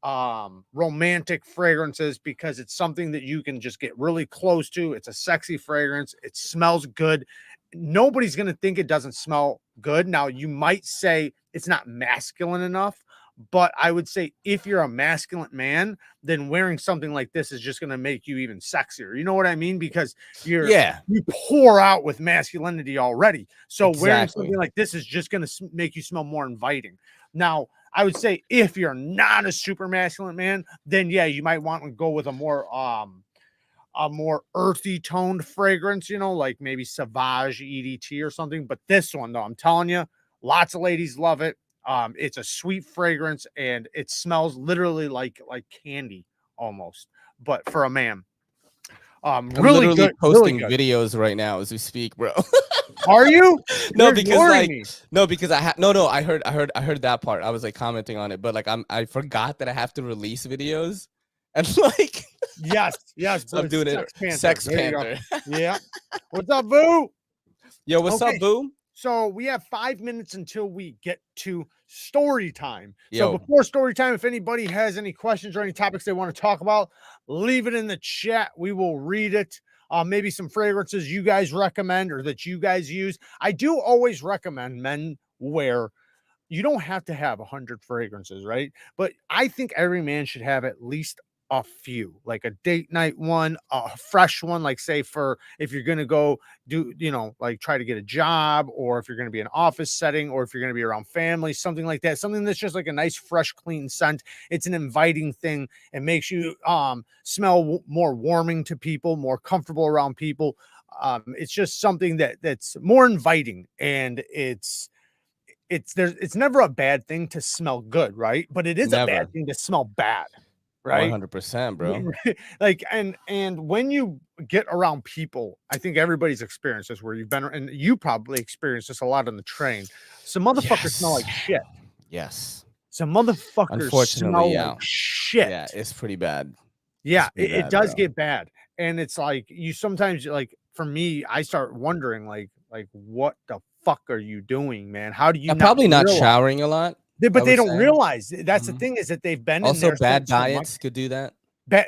romantic fragrances, because it's something that you can just get really close to. It's a sexy fragrance. It smells good. Nobody's going to think it doesn't smell good. Now, you might say it's not masculine enough, but I would say if you're a masculine man, then wearing something like this is just going to make you even sexier. You know what I mean? Because you pour out with masculinity already. So wearing something like this is just going to make you smell more inviting. Now, I would say if you're not a super masculine man, then yeah, you might want to go with a more earthy toned fragrance, you know, like maybe Sauvage EDT or something. But this one, though, I'm telling you, lots of ladies love it. It's a sweet fragrance, and it smells literally like candy almost, but for a man. I'm really literally good, posting really good. videos right now as we speak, bro. Are you? No, because I heard that part. I was like commenting on it, but like I forgot that I have to release videos, and like yes, so I'm doing Sex Panther. Yeah. What's up, Boo? Yo, what's up, Boo? So we have 5 minutes until we get to story time. Yo. So before story time, if anybody has any questions or any topics they want to talk about, leave it in the chat. We will read it. Maybe some fragrances you guys recommend or that you guys use. I do always recommend men wear. You don't have to have 100 fragrances, right? But I think every man should have at least a few, like a date night one, a fresh one, like say for if you're going to go do, you know, like try to get a job, or if you're going to be in an office setting, or if you're going to be around family, something like that, something that's just like a nice, fresh, clean scent. It's an inviting thing. It makes you smell more warming to people, more comfortable around people. It's just something that's more inviting, and it's never a bad thing to smell good, right? But it is a bad thing to smell bad. Right, 100%, bro. Like, and when you get around people, I think everybody's experienced this, where you've been, and you probably experienced this a lot on the train. Some motherfuckers smell like shit. Yes. Some motherfuckers smell like shit. Yeah, it's pretty bad. Yeah, it does get bad, and it's like you sometimes, like for me, I start wondering like what the fuck are you doing, man? How do you probably not showering a lot? But they don't realize that's the thing, is that they've been also in there bad diets could do that.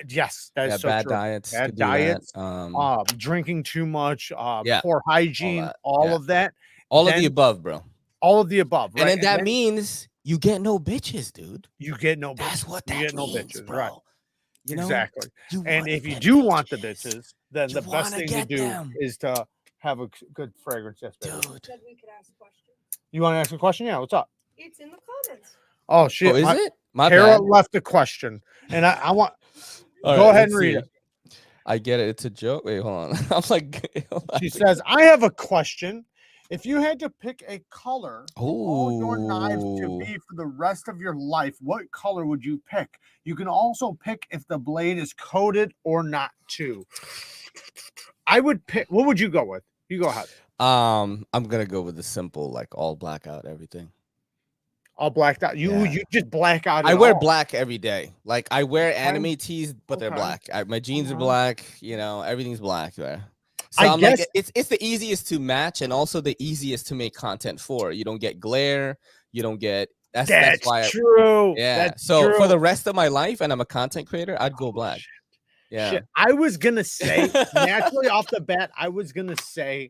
Yes, that is so bad true. diets. Bad diets, drinking too much, poor hygiene, all of that. All of the above, bro. All of the above, right? And that means you get no bitches, dude. You get no bitches. That's what that means, no bitches, bro. Right? You know, exactly. And if you do want the bitches, then the best thing to do is to have a good fragrance. Yes, baby. Dude. We could ask questions. You want to ask a question? Yeah. What's up? It's in the comments. Oh shit! Oh, is it? My Tara bad. left a question, and I want. Go ahead and read it. I get it. It's a joke. Wait, hold on. I'm like. She says, "I have a question. If you had to pick a color for all your knives to be for the rest of your life, what color would you pick? You can also pick if the blade is coated or not too." I would pick. What would you go with? You go ahead. I'm gonna go with the simple, like all black out everything. All blacked out. You just black out. I wear black every day. Like I wear anime tees, but they're black. My jeans are black. You know, everything's black there. So I'm like, it's the easiest to match, and also the easiest to make content for. You don't get glare. You don't get. That's why. True. Yeah. That's so true. For the rest of my life, and I'm a content creator, I'd go black. Shit. Yeah. Shit. I was gonna say naturally off the bat, I was gonna say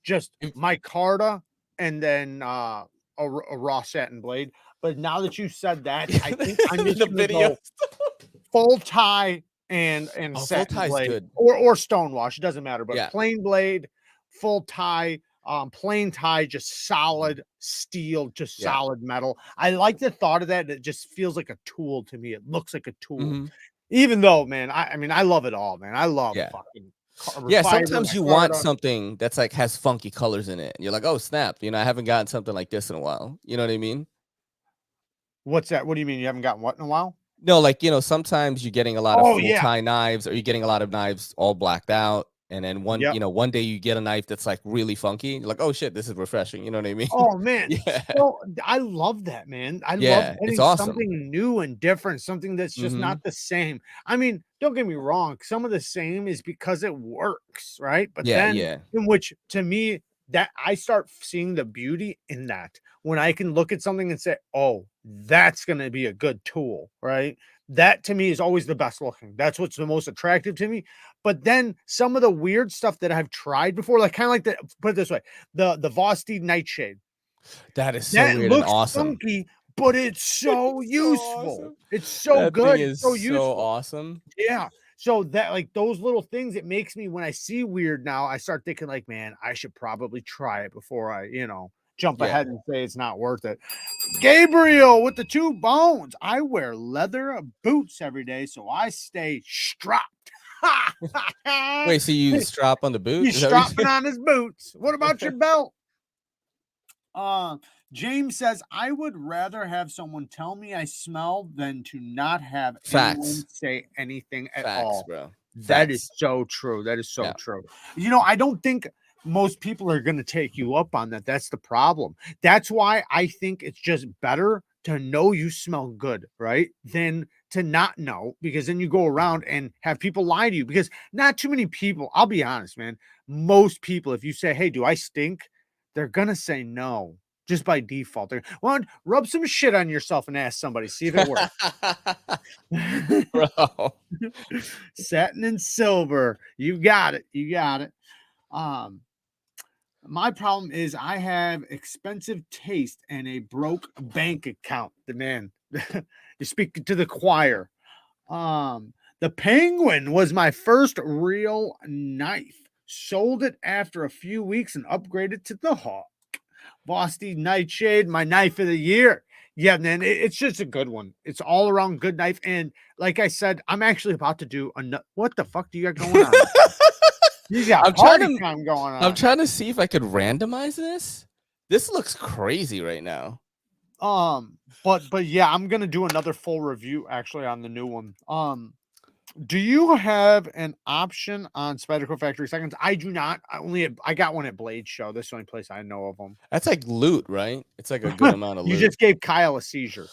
just micarta and then a raw satin blade. But now that you said that, I think I'm just gonna go full tie and satin blade good. or stonewash. It doesn't matter, but Yeah. plain blade, full tie, plain tie, just solid steel, just solid metal. I like the thought of that. It just feels like a tool to me. It looks like a tool. Even though, man, I mean, I love it all, man. I love fucking sometimes you want something that's like has funky colors in it. And you're like, oh snap, you know, I haven't gotten something like this in a while. You know what I mean? What's that? What do you mean you haven't gotten what in a while? No, like, you know, sometimes you're getting a lot of full tie knives, or you're getting a lot of knives all blacked out. And then one day you get a knife that's like really funky. You're like, oh shit, this is refreshing. You know what I mean? Oh man. So I love that, man. I love it's awesome. Something new and different, something that's just not the same. I mean, don't get me wrong. Some of the same is because it works, right? But then in which, to me, that I start seeing the beauty in that when I can look at something and say, oh, that's going to be a good tool, right? That to me is always the best looking. That's what's the most attractive to me. But then some of the weird stuff that I've tried before, like kind of like the, put it this way, the VOSTEED Nightshade. That is so weird and awesome. Funky, but it's so useful. Awesome. It's so that good. Thing is so useful. Awesome. Yeah. So that, like, those little things, it makes me, when I see weird now, I start thinking like, man, I should probably try it before I, you know, jump ahead and say it's not worth it. Gabriel with the 2 bones. I wear leather boots every day, so I stay strapped. Wait, so you strap on the boot? He's strapping on his boots. What about your belt? James says, I would rather have someone tell me I smell than to not have anyone say anything at all. Bro. That is so true. That is so true. You know, I don't think most people are going to take you up on that. That's the problem. That's why I think it's just better to know you smell good, right? Than to not know, because then you go around and have people lie to you, because not too many people, I'll be honest, man. Most people, if you say, hey, do I stink? They're going to say no. Just by default. They're, well, rub some shit on yourself and ask somebody, see if it works. Bro. Satin and silver. You got it. You got it. My problem is I have expensive taste and a broke bank account. The man, you speak to the choir. The Penguin was my first real knife. Sold it after a few weeks and upgraded to the Hawk. VOSTEED Nightshade, my knife of the year. Yeah, man, it's just a good one. It's all around good knife. And like I said, I'm actually about to do what the fuck do you got going on? You got party time going on. I'm trying to see if I could randomize this. This looks crazy right now. But yeah, I'm gonna do another full review actually on the new one. Do you have an option on Spyderco Factory Seconds? I do not. I got one at Blade Show. This is the only place I know of them. That's like loot, right? It's like a good amount of loot. You just gave Kyle a seizure.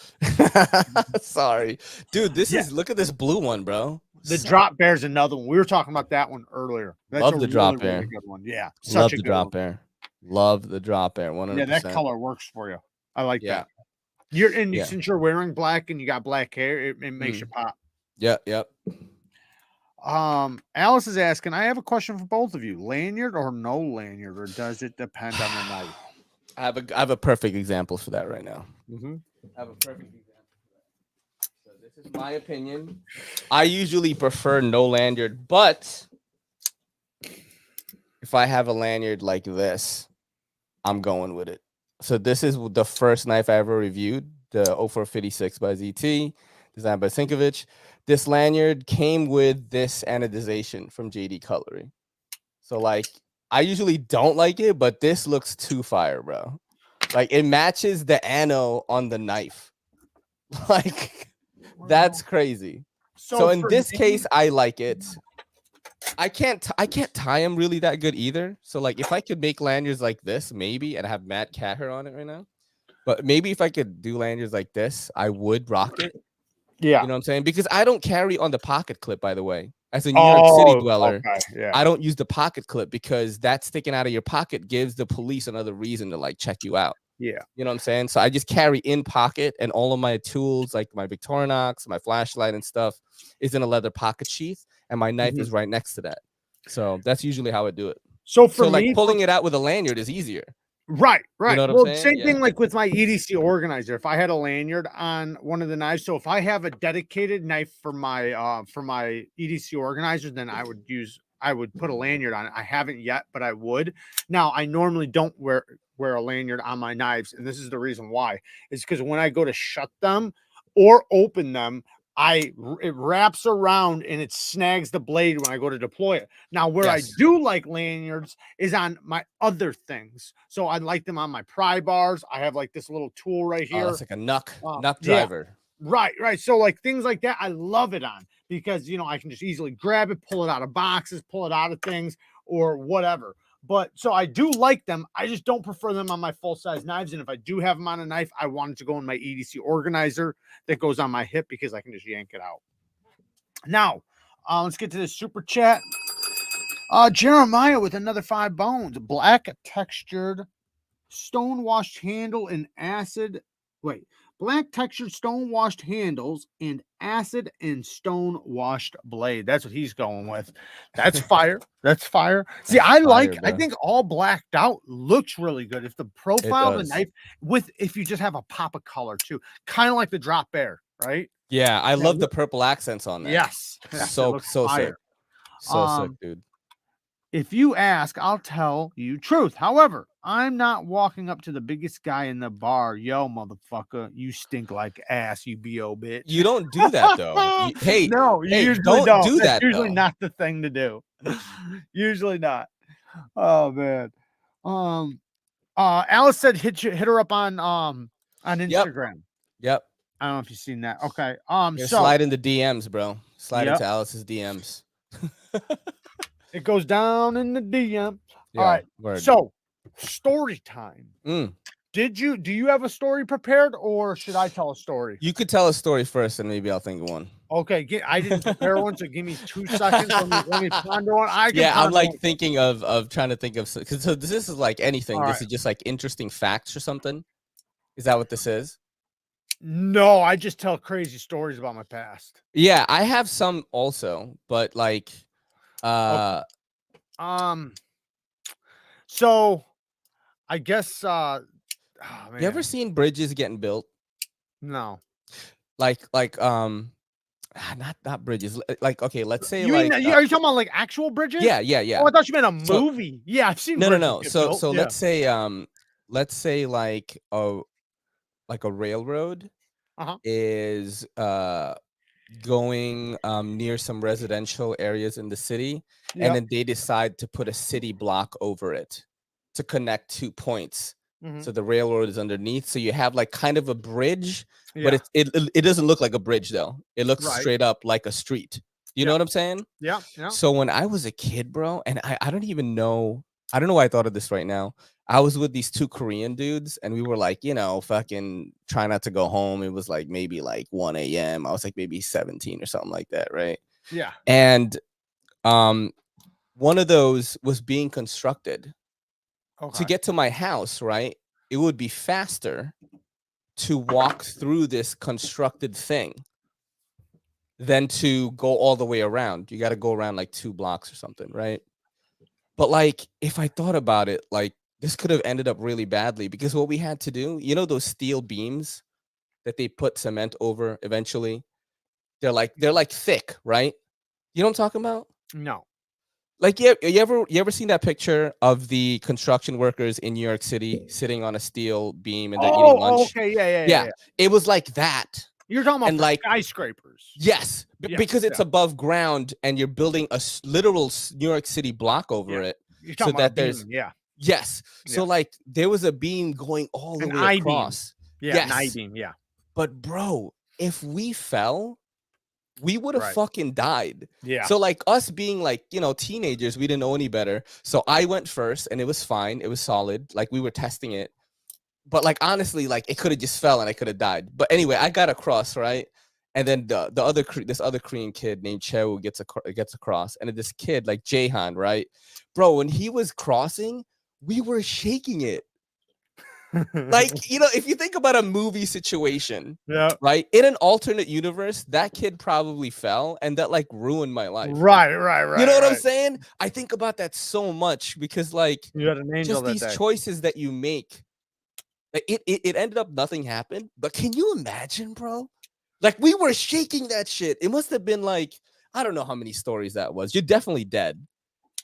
Sorry, dude. This is, look at this blue one, bro. The Drop Bear's another one. We were talking about that one earlier. That's love the Drop Bear. Really good one. Yeah, love the Drop Bear. Love the Drop Bear. 100%. Yeah, that color works for you. I like that. Since you're wearing black and you got black hair, it makes you pop. Yep. Alice is asking, I have a question for both of you. Lanyard or no lanyard, or does it depend on the knife? I have a perfect example for that right now. I have a perfect example for that. So this is my opinion. I usually prefer no lanyard, but if I have a lanyard like this, I'm going with it. So this is the first knife I ever reviewed, the 0456 by ZT, designed by Sinkovich. This lanyard came with this anodization from JD Cutlery. So like, I usually don't like it, but this looks too fire, bro. Like, it matches the ano on the knife. Like, that's crazy. So in this case, I like it. I can't tie them really that good either. So like, if I could make lanyards like this, maybe, and have Matt Caher on it right now, but maybe if I could do lanyards like this, I would rock it. Yeah, you know what I'm saying? Because I don't carry on the pocket clip, by the way. As a New York City dweller, I don't use the pocket clip because that sticking out of your pocket gives the police another reason to like check you out. Yeah, you know what I'm saying? So I just carry in pocket, and all of my tools, like my Victorinox, my flashlight and stuff, is in a leather pocket sheath, and my knife is right next to that. So that's usually how I do it. So for like me, pulling it out with a lanyard is easier. Right. You know what I'm Well, saying? same thing like with my EDC organizer. If I had a lanyard on one of the knives, so if I have a dedicated knife for my EDC organizer, then I would put a lanyard on it. I haven't yet, but I would. Now, I normally don't wear a lanyard on my knives, and this is the reason why. It's because when I go to shut them or open them, it wraps around and it snags the blade when I go to deploy it. Now, where I do like lanyards is on my other things. So I like them on my pry bars. I have like this little tool right here. That's like a knuck driver. Yeah. Right. So like things like that, I love it on because, I can just easily grab it, pull it out of boxes, pull it out of things or whatever. But so I do like them. I just don't prefer them on my full-size knives. And if I do have them on a knife, I want it to go in my EDC organizer that goes on my hip because I can just yank it out. Now, let's get to this super chat. Jeremiah with another 5 bones. Black textured stone washed handle and acid. Black textured stone washed handles and acid and stone washed blade. That's what he's going with. That's fire. That's fire. See, I think all blacked out looks really good. If the profile of the knife if you just have a pop of color too, kind of like the drop bear, right? Yeah, I love the purple accents on that. Yes. So sick. So sick, dude. If you ask, I'll tell you truth. However, I'm not walking up to the biggest guy in the bar. Yo, motherfucker, you stink like ass, you BO bitch. You don't do that though. No, you usually don't do that. That's usually not the thing to do. Usually not. Oh man. Alice said hit her up on Instagram. Yep. I don't know if you've seen that. Okay. So slide into DMs, bro. Slide into Alice's DMs. It goes down in the DM. Yeah, all right. Word. So story time. Do you have a story prepared or should I tell a story? You could tell a story first and maybe I'll think of one. Okay. I didn't prepare one, so give me 2 seconds. Let me ponder one. I'm like thinking of trying to think of, because so this is like anything. This is just like interesting facts or something. Is that what this is? No, I just tell crazy stories about my past. Yeah, I have some also, but like so I guess you ever seen bridges getting built? No. Like not bridges. Like, okay, let's say are you talking about like actual bridges? Yeah. Oh, I thought you meant a movie. Yeah, I've seen No. So let's say like a railroad is going near some residential areas in the city, and then they decide to put a city block over it to connect 2 points. So the railroad is underneath, so you have like kind of a bridge, but it doesn't look like a bridge though. It looks straight up like a street. You know what I'm saying? Yeah. So when I was a kid, bro, and I don't even know, I don't know why I thought of this right now. I was with these 2 Korean dudes and we were like, fucking try not to go home. It was like maybe like 1 a.m. I was like maybe 17 or something like that, right? Yeah. And one of those was being constructed. To get to my house, right? It would be faster to walk through this constructed thing than to go all the way around. You got to go around like 2 blocks or something, right? But like, if I thought about it, like this could have ended up really badly because what we had to do, those steel beams that they put cement over eventually, they're like thick, right? You know what I'm talking about? No. Like, you ever seen that picture of the construction workers in New York City sitting on a steel beam and they're eating lunch? Okay, yeah. It was like that. You're talking about like skyscrapers. Yes, because it's above ground and you're building a literal New York City block over it. You're talking about there's yes. So like there was a beam going all the way across. An I-beam, yeah. But bro, if we fell, we would have fucking died. Yeah. So like us being like, teenagers, we didn't know any better. So I went first and it was fine. It was solid. Like we were testing it. But like, honestly, like it could have just fell and I could have died. But anyway, I got across, right? And then this other Korean kid named Cheo gets across. And this kid like Jahan, right? Bro, when he was crossing, we were shaking it. Like, you know, if you think about a movie situation, Yeah. right? In an alternate universe, that kid probably fell and that like ruined my life. Right. You know what I'm saying? I think about that so much because like You had an angel just that these day. choices that you make. Like, it ended up nothing happened, but can you imagine, bro? Like we were shaking that shit. It must have been like, I don't know how many stories that was. You're definitely dead.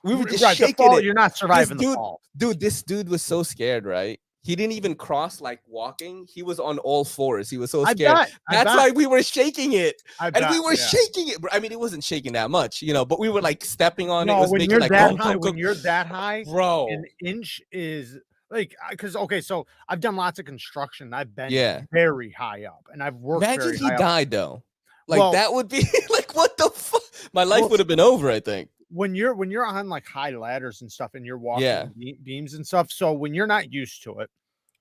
We were just Right. The shaking fall, it. you're not surviving the This fall. dude, this dude was so scared, right? He didn't even cross like walking. He was on all fours. He was so scared. That's why we were shaking it. And we were shaking it. I mean, it wasn't shaking that much, you know, but we were like stepping on it. It No, was when making you're like that high, when you're that high, bro. an inch is like, because okay, so I've done lots of construction. I've been Yeah. very high up, and I've worked Imagine very he high died though. Like Well- that would be like, what the fuck? My life would have been over, I think. When you're on like high ladders and stuff, and you're walking Yeah. beams and stuff. So when you're not used to it,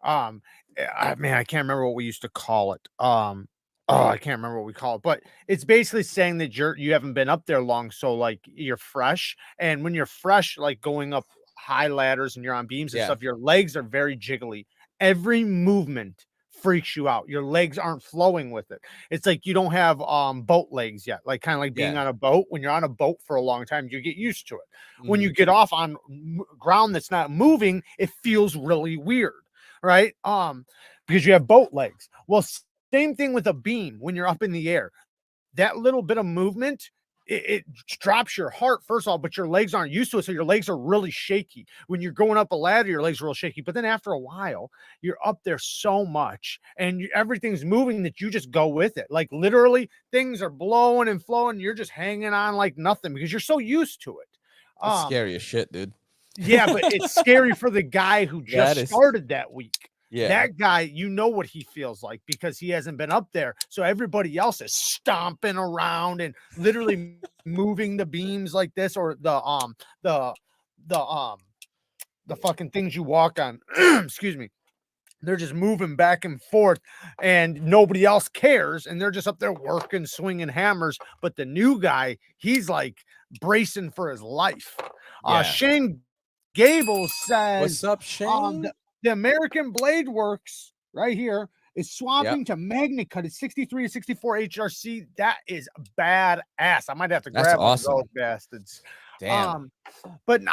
man, I can't remember what we used to call it. I can't remember what we call it, but it's basically saying that you haven't been up there long, so like you're fresh, and when you're fresh, like going up high ladders and you're on beams and Yeah. stuff, your legs are very jiggly. Every movement freaks you out. Your legs aren't flowing with it. It's like you don't have boat legs yet, like kind of like being Yeah. on a boat. When you're on a boat for a long time, you get used to it. When Mhm. you get off on ground that's not moving, it feels really weird, right? Because you have boat legs. Well, same thing with a beam. When you're up in the air, that little bit of movement, it drops your heart first of all, but your legs aren't used to it, so your legs are really shaky. When you're going up a ladder, your legs are real shaky, but then after a while, you're up there so much and everything's moving that you just go with it. Like literally, things are blowing and flowing. You're just hanging on like nothing because you're so used to it. That's scary as shit, dude. Yeah, but it's scary for the guy who just started that week. Yeah. That guy, you know what he feels like because he hasn't been up there. So everybody else is stomping around and literally moving the beams like this, or the fucking things you walk on. Excuse me. They're just moving back and forth and nobody else cares. And they're just up there working, swinging hammers. But the new guy, he's like bracing for his life. Yeah. Shane Gable says, "What's up, Shane? The American Blade Works right here is swapping to Magnet Cut. It's 63 to 64 HRC. That is badass. I might have to grab one of those bastards. Damn. But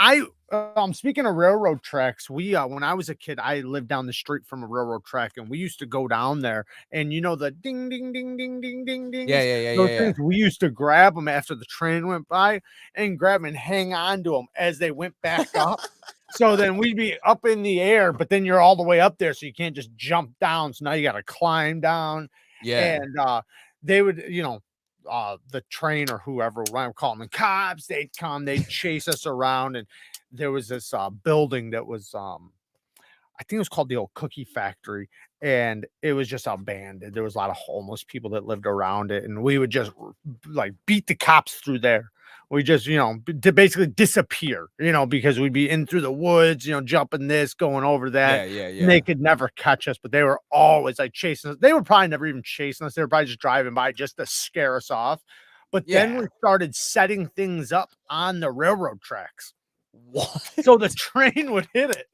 speaking of railroad tracks, we when I was a kid, I lived down the street from a railroad track, and we used to go down there, and you know the ding ding ding ding ding ding ding. Yeah. We used to grab them after the train went by and grab them and hang on to them as they went back up. So then we'd be up in the air, but then you're all the way up there, so you can't just jump down. So now you got to climb down. Yeah. And they would, the train or whoever, I'm calling the cops, they'd come, they'd chase us around. And there was this building that was I think it was called the old Cookie Factory, and it was just abandoned. There was a lot of homeless people that lived around it, and we would just like beat the cops through there. We just, to basically disappear, because we'd be in through the woods, jumping this, going over that. Yeah. And they could never catch us, but they were always like chasing us. They were probably never even chasing us. They were probably just driving by just to scare us off. But then we started setting things up on the railroad tracks. What? So the train would hit it.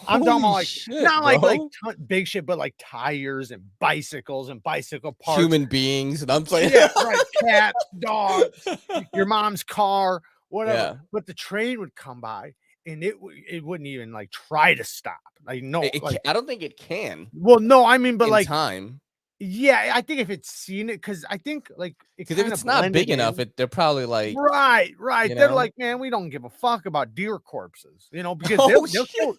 I'm talking about like shit, not bro. like big shit, but like tires and bicycles and bicycle parts. Human beings. And I'm playing. Yeah, right. Cats, dogs, your mom's car, whatever. Yeah. But the train would come by and it wouldn't even like try to stop. Like, no, I don't think it can. Well, no, I mean, but in like time. Yeah, I think if it's seen it, because I think like because if it's not big enough, they're probably like right. They're like, man, we don't give a fuck about deer corpses, because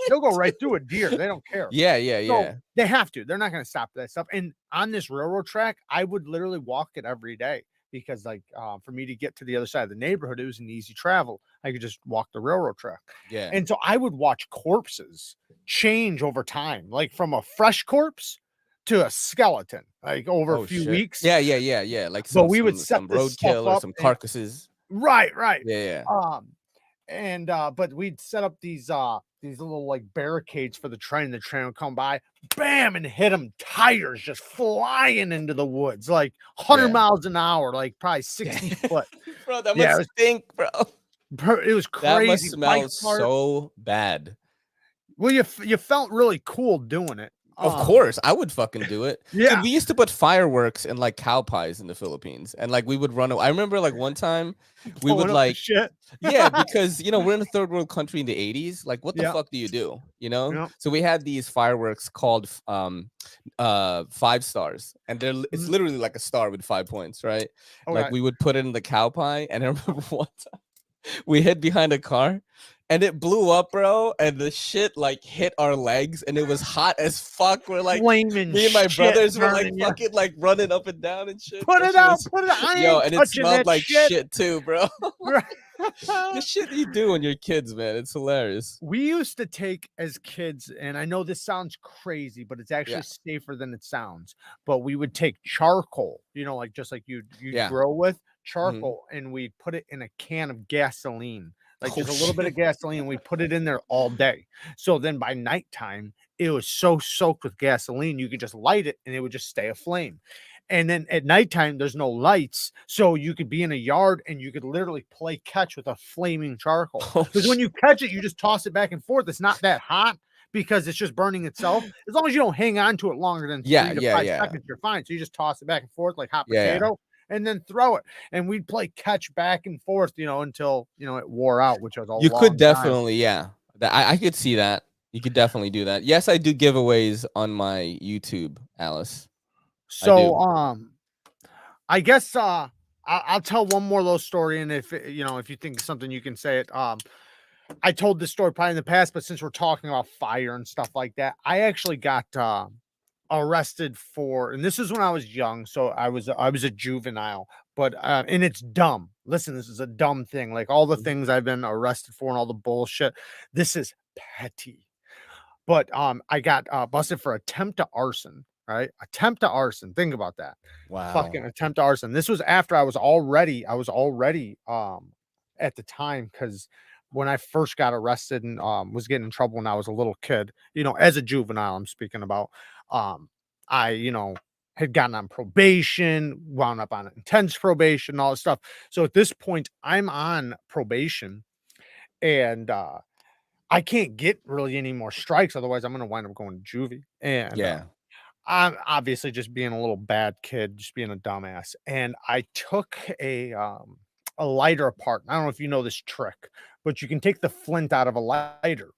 they'll go right through a deer. They don't care. Yeah. They have to. They're not going to stop that stuff. And on this railroad track, I would literally walk it every day because, like, for me to get to the other side of the neighborhood, it was an easy travel. I could just walk the railroad track. Yeah. And so I would watch corpses change over time, like from a fresh corpse to a skeleton, like over a few weeks. Yeah. Like we would set some roadkill or some carcasses. Right. Yeah. But we'd set up these little like barricades for the train. The train would come by, bam, and hit them. Tires just flying into the woods, like 100 miles an hour, like probably 60 foot. Bro, that must stink, bro. It was crazy. That must smell so bad. Well, you felt really cool doing it. Of course, I would fucking do it. Yeah. Dude, we used to put fireworks in like cow pies in the Philippines, and like we would run away. I remember like one time we would like, shit. yeah, because we're in a third world country in the 80s. Like, what the fuck do you do? So we had these fireworks called 5 stars, and it's literally like a star with 5 points, right? Like we would put it in the cow pie, and I remember one time we hid behind a car and it blew up, bro, and the shit like hit our legs and it was hot as fuck. We're like, flaming me and my brothers were like you. fucking like running up and down and shit. Put it out. Yo, and it smelled like shit too, bro. Right. The shit you do when you're kids, man, it's hilarious. We used to take as kids, and I know this sounds crazy, but it's actually safer than it sounds. But we would take charcoal, like just like you grill with charcoal, and we'd put it in a can of gasoline, like just a little bit of gasoline. We put it in there all day. So then by nighttime, it was so soaked with gasoline, you could just light it and it would just stay aflame. And then at nighttime, there's no lights. So you could be in a yard and you could literally play catch with a flaming charcoal. Because when you catch it, you just toss it back and forth. It's not that hot because it's just burning itself. As long as you don't hang on to it longer than 3 to 5 seconds, you're fine. So you just toss it back and forth like hot potato and then throw it. And we'd play catch back and forth, until, it wore out, which was a long could definitely, I could see that. You could definitely do that. Yes, I do giveaways on my YouTube, Alice. So, I guess I'll tell one more little story, and if you think of something, you can say it. I told this story probably in the past, but since we're talking about fire and stuff like that, I actually got arrested for, and this is when I was young, so I was a juvenile, but and it's dumb. Listen, this is a dumb thing. Like all the things I've been arrested for and all the bullshit, this is petty. But I got busted for attempt to arson. Right, attempt to arson. Think about that. Wow, fucking attempt to arson. This was after I was already at the time, because when I first got arrested and was getting in trouble when I was a little kid, as a juvenile, I'm speaking about. I had gotten on probation, wound up on intense probation, all this stuff. So at this point, I'm on probation, and I can't get really any more strikes. Otherwise, I'm going to wind up going to juvie. And I'm obviously just being a little bad kid, just being a dumbass. And I took a lighter apart. I don't know if you know this trick, but you can take the flint out of a lighter.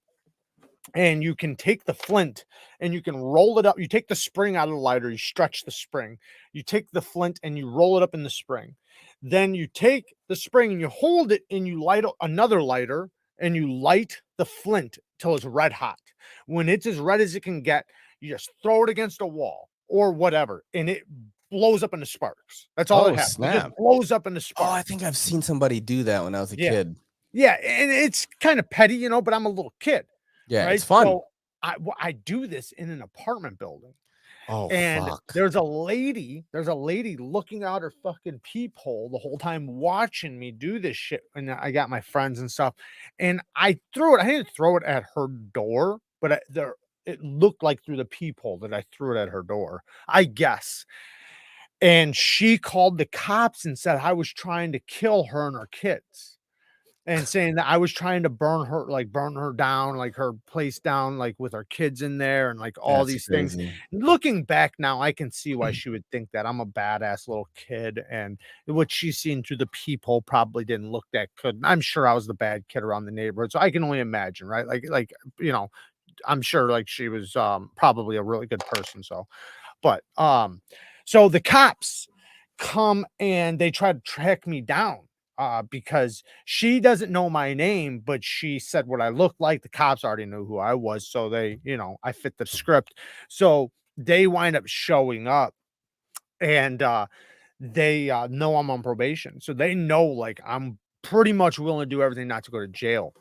And you can take the flint and you can roll it up. You take the spring out of the lighter, you stretch the spring. You take the flint and you roll it up in the spring. Then you take the spring and you hold it and you light another lighter and you light the flint till it's red hot. When it's as red as it can get, you just throw it against a wall or whatever, and it blows up into sparks. That's all it has. It just blows up into sparks. Oh, I think I've seen somebody do that when I was a kid. Yeah, and it's kind of petty, but I'm a little kid. Yeah, right? It's fun. So I do this in an apartment building. Oh, and fuck. There's a lady looking out her fucking peephole the whole time watching me do this shit. And I got my friends and stuff, and I threw it. I didn't throw it at her door, but it looked like through the peephole that I threw it at her door, I guess. And she called the cops and said I was trying to kill her and her kids, and saying that I was trying to burn her down, like her place down, like with her kids in there and like all these things. Looking back now, I can see why she would think that. I'm a badass little kid, and what she's seen through the peephole probably didn't look that good. I'm sure I was the bad kid around the neighborhood, so I can only imagine, right? Like I'm sure like she was probably a really good person. So, but so the cops come and they try to track me down because she doesn't know my name, but she said what I looked like. The cops already knew who I was, so they, I fit the script. So they wind up showing up, and they know I'm on probation, so they know like I'm pretty much willing to do everything not to go to jail.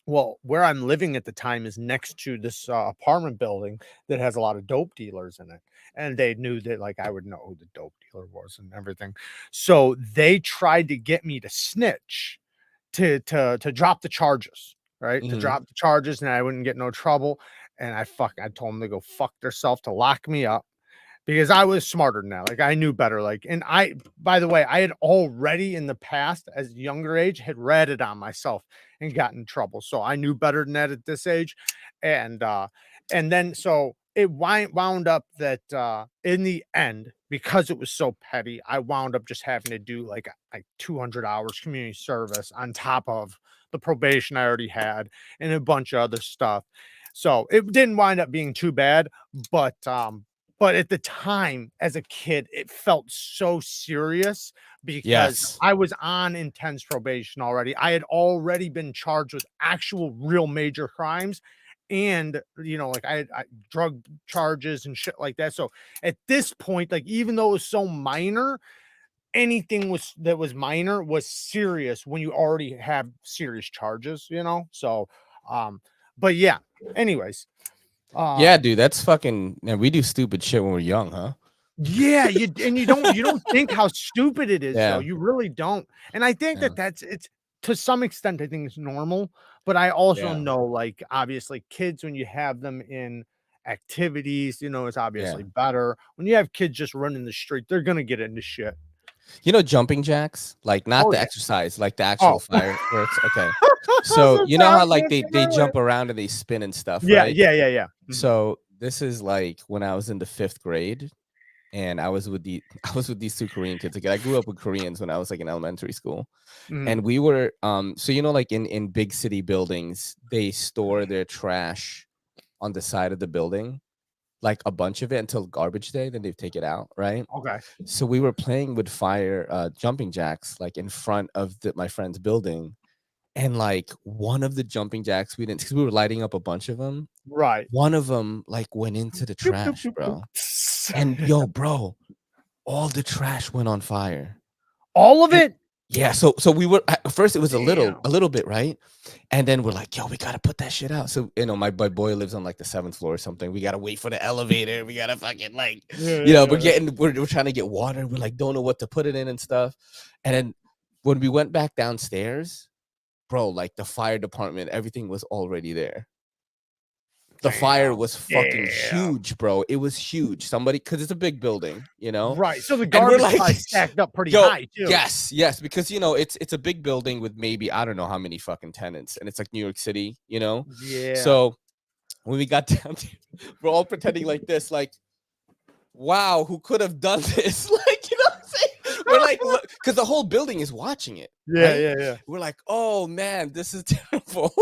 Well, where I'm living at the time is next to this apartment building that has a lot of dope dealers in it. And they knew that like I would know who the dope dealer was and everything. So they tried to get me to snitch to drop the charges, right? To drop the charges, and I wouldn't get no trouble. And I told them to go fuck themselves, to lock me up. Because I was smarter than that. Like I knew better. Like, and by the way, I had already in the past, as a younger age, had ratted on myself and got in trouble. So I knew better than that at this age. And then so it wound up that in the end, because it was so petty, I wound up just having to do like 200 hours community service on top of the probation I already had and a bunch of other stuff. So it didn't wind up being too bad, but at the time as a kid, it felt so serious because I was on intense probation already. I had already been charged with actual real major crimes. And like I drug charges and shit like that. So at this point, like even though it was so minor, anything that was minor was serious when you already have serious charges, So but yeah, anyways. Yeah, dude, that's fucking, man, we do stupid shit when we're young, huh? Yeah, you don't think how stupid it is, though. You really don't. And I think it's to some extent, I think it's normal, but I also know, like, obviously kids, when you have them in activities, it's obviously better. When you have kids just running the street, they're gonna get into shit. Jumping jacks, like not the exercise, like the actual fireworks. Okay. So you know how like they jump around and they spin and stuff, right? Yeah. So this is like when I was in the 5th grade and I was with these 2 Korean kids. Again, I grew up with Koreans when I was like in elementary school. And we were so like in big city buildings, they store their trash on the side of the building, like a bunch of it until garbage day, then they take it out, right? Okay. So we were playing with jumping jacks like in front of my friend's building, and like one of the jumping jacks because we were lighting up a bunch of them. Right. One of them like went into the trash, bro. And yo, bro, all the trash went on fire. All of it? Yeah. So we were at first it was a little bit, right? And then we're like, yo, we gotta put that shit out. So my boy lives on like the 7th floor or something. We gotta wait for the elevator. We gotta fucking like, we're trying to get water. We're like, don't know what to put it in and stuff. And then when we went back downstairs, bro, like the fire department, everything was already there. The fire was fucking huge, bro. It was huge. Somebody, because it's a big building, Right. So the garbage like, stacked up pretty high too. Yes, because it's a big building with maybe I don't know how many fucking tenants, and it's like New York City, Yeah. So when we got down there, we're all pretending like this, like, wow, who could have done this? Like, what I'm saying? We're like, because the whole building is watching it. Yeah. We're like, oh man, this is terrible.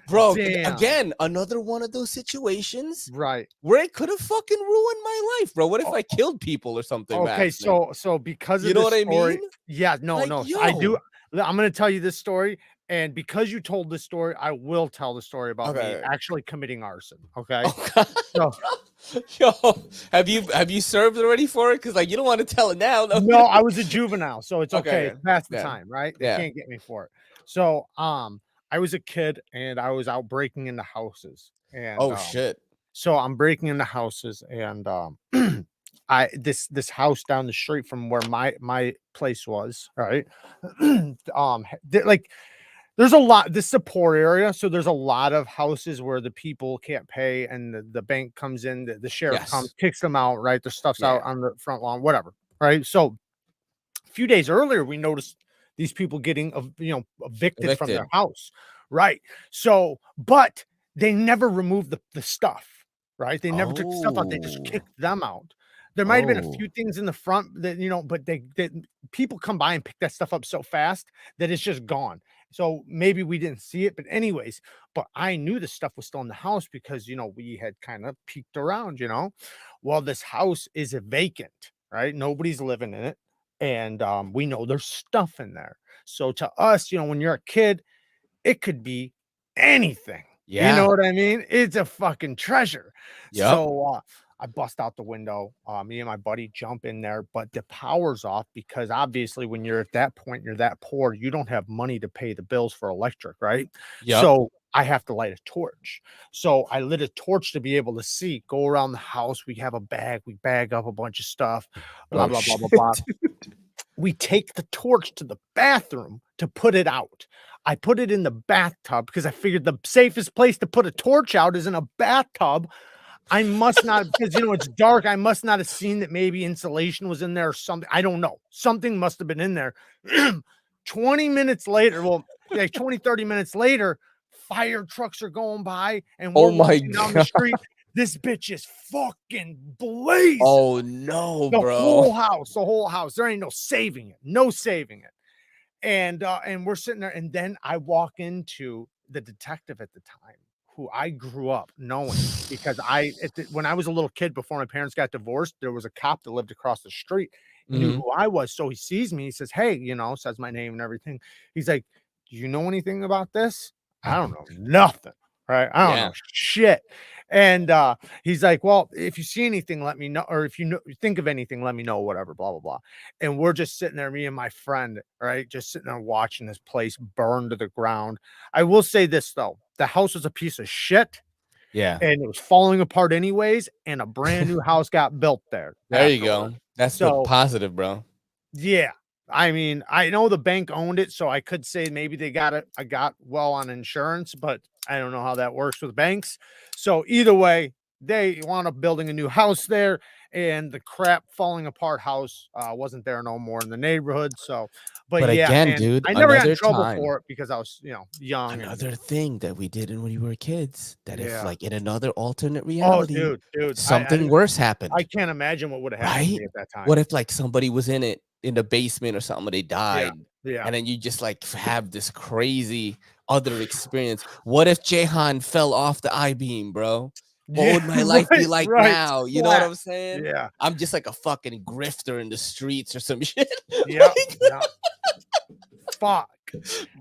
Bro, again, another one of those situations, right, where it could have fucking ruined my life, bro. What if I killed people or something? Okay, so because of what I mean? Yeah, no. I do. I'm gonna tell you this story, and because you told this story, I will tell the story about me actually committing arson. Okay. So, yo, have you served already for it? Because like you don't want to tell it now. No, I was a juvenile, so it's okay. It's past the time, right? They can't get me for it. So, I was a kid and I was out breaking into houses. And shit. So I'm breaking into houses and this house down the street from where my place was, right? Like there's a lot, this is a poor area, so there's a lot of houses where the people can't pay and the bank comes in, the sheriff comes, kicks them out, right? Their stuff's out on the front lawn, whatever, right? So a few days earlier, we noticed these people getting evicted from their house, right? So, but they never removed the stuff, right? They never took the stuff out. They just kicked them out. There might have been a few things in the front that but they people come by and pick that stuff up so fast that it's just gone. So maybe we didn't see it, but anyways, but I knew the stuff was still in the house because we had kind of peeked around. Well, this house is vacant, right? Nobody's living in it. And we know there's stuff in there. So to us, when you're a kid, it could be anything. You know what I mean? It's a fucking treasure. So I bust out the window. Me and my buddy jump in there, but the power's off because obviously when you're at that point, you're that poor, you don't have money to pay the bills for electric, right? So I have to light a torch. So I lit a torch to be able to see, go around the house. We have a bag. We bag up a bunch of stuff, blah, blah, blah, blah, blah. We take the torch to the bathroom to put it out. I put it in the bathtub because I figured the safest place to put a torch out is in a bathtub. I must not, because it's dark. I must not have seen that maybe insulation was in there or something. I don't know. Something must have been in there. 20 minutes later, like 20, 30 minutes later, fire trucks are going by and we're walking down the street. This bitch is fucking blazing. Oh no, the bro. whole house. There ain't no saving it. And we're sitting there, and then I walk into the detective at the time, who I grew up knowing because when I was a little kid before my parents got divorced, there was a cop that lived across the street. He knew who I was, so he sees me. He says, "Hey," says my name and everything. He's like, "Do you know anything about this?" I don't know nothing, right? I don't know shit. And he's like, "Well, if you see anything, let me know, or if you think of anything, let me know, whatever, blah blah blah." And we're just sitting there, me and my friend, right, just sitting there watching this place burn to the ground. I will say this though, the house was a piece of shit. Yeah. And it was falling apart anyways, and a brand new house got built there. There you go. That's the positive, bro. Yeah. I mean, I know the bank owned it, so I could say maybe they got it. I got well on insurance, but I don't know how that works with banks. So either way, they wound up building a new house there, and the crap falling apart house wasn't there no more in the neighborhood. So, but yeah, again, man, dude, I never got in another trouble time. for it because I was, young. Another thing that we did when we were kids, that if like in another alternate Oh, reality, dude, something worse happened. I can't imagine what would have happened to me at that time. What if like somebody was in the basement or something, they died, Yeah. and then you just like have this crazy other experience? What if Jahan fell off the I-beam, bro? What would my life be like now? You know what I'm saying? Yeah. I'm just like a fucking grifter in the streets or some shit. Yeah. Fuck.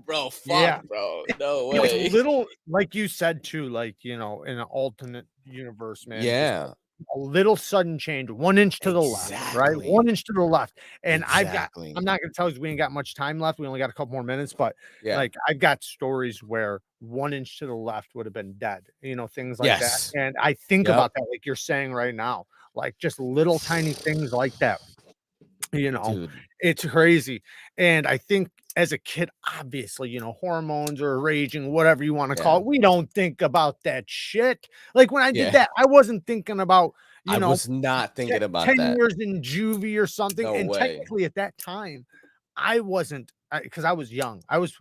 Bro, bro. No way. It's little, like you said too, like, in an alternate universe, man. Yeah. A little sudden change, 1 inch to the left, right? 1 inch to the left. And I'm not gonna tell you we ain't got much time left. We only got a couple more minutes, but like I've got stories where 1 inch to the left would have been dead, things like that. And I think about that, like you're saying right now, like just little tiny things like that. Dude. It's crazy. And I think as a kid, obviously, hormones or raging, whatever you want to call it, we don't think about that shit. Like when I did that, I wasn't thinking about, I was not thinking about 10 that. years in juvie or something. No and way. Technically at that time, I wasn't, because I was young. I was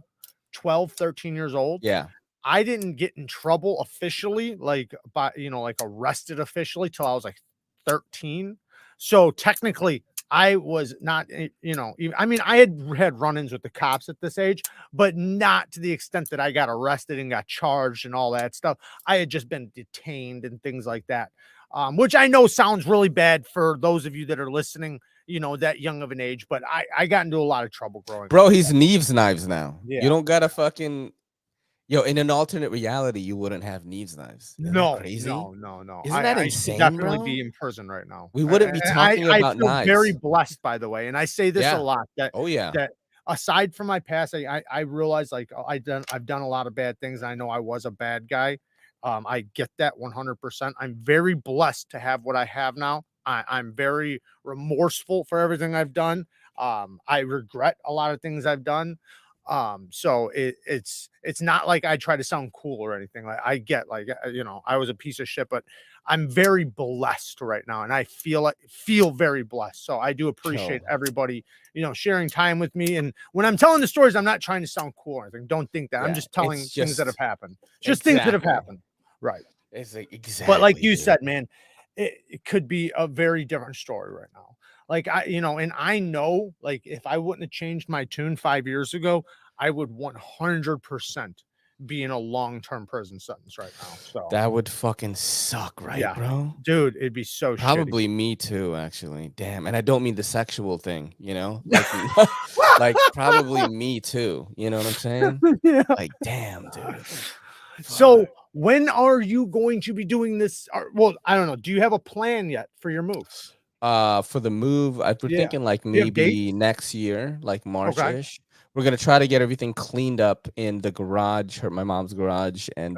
12, 13 years old. Yeah. I didn't get in trouble officially, like like arrested officially till I was like 13. So technically I was not, I mean, I had run-ins with the cops at this age, but not to the extent that I got arrested and got charged and all that stuff. I had just been detained and things like that, which I know sounds really bad for those of you that are listening, that young of an age, but I got into a lot of trouble growing up. Bro, he's Neevesknives now. Yeah. You don't gotta fucking... Yo, in an alternate reality, you wouldn't have Neevesknives. No, crazy? No. Isn't that insane, I should definitely bro? be in prison right now. We wouldn't be talking about I feel knives. very blessed, by the way, and I say this a lot. That that aside from my past, I realize like I've done a lot of bad things. I know I was a bad guy. I get that 100%. I'm very blessed to have what I have now. I'm very remorseful for everything I've done. I regret a lot of things I've done. So it's not like I try to sound cool or anything. Like I get like, I was a piece of shit, but I'm very blessed right now. And I feel very blessed. So I do appreciate everybody, sharing time with me. And when I'm telling the stories, I'm not trying to sound cool or anything. Don't think that. I'm just telling things that have happened. Just things that have happened. Right. It's like, exactly. But like you said, man, it could be a very different story right now. Like and I know, like if I wouldn't have changed my tune 5 years ago, I would 100% be in a long-term prison sentence right now. So that would fucking suck, right, bro? Dude, it'd be so probably shitty. Me too, actually. Damn, and I don't mean the sexual thing, like, like probably me too. You know what I'm saying? Yeah. Like, damn, dude. So when are you going to be doing this? Well, I don't know. Do you have a plan yet for your move? For the move, we're thinking like maybe next year, like March-ish. We're gonna try to get everything cleaned up in the garage, my mom's garage, and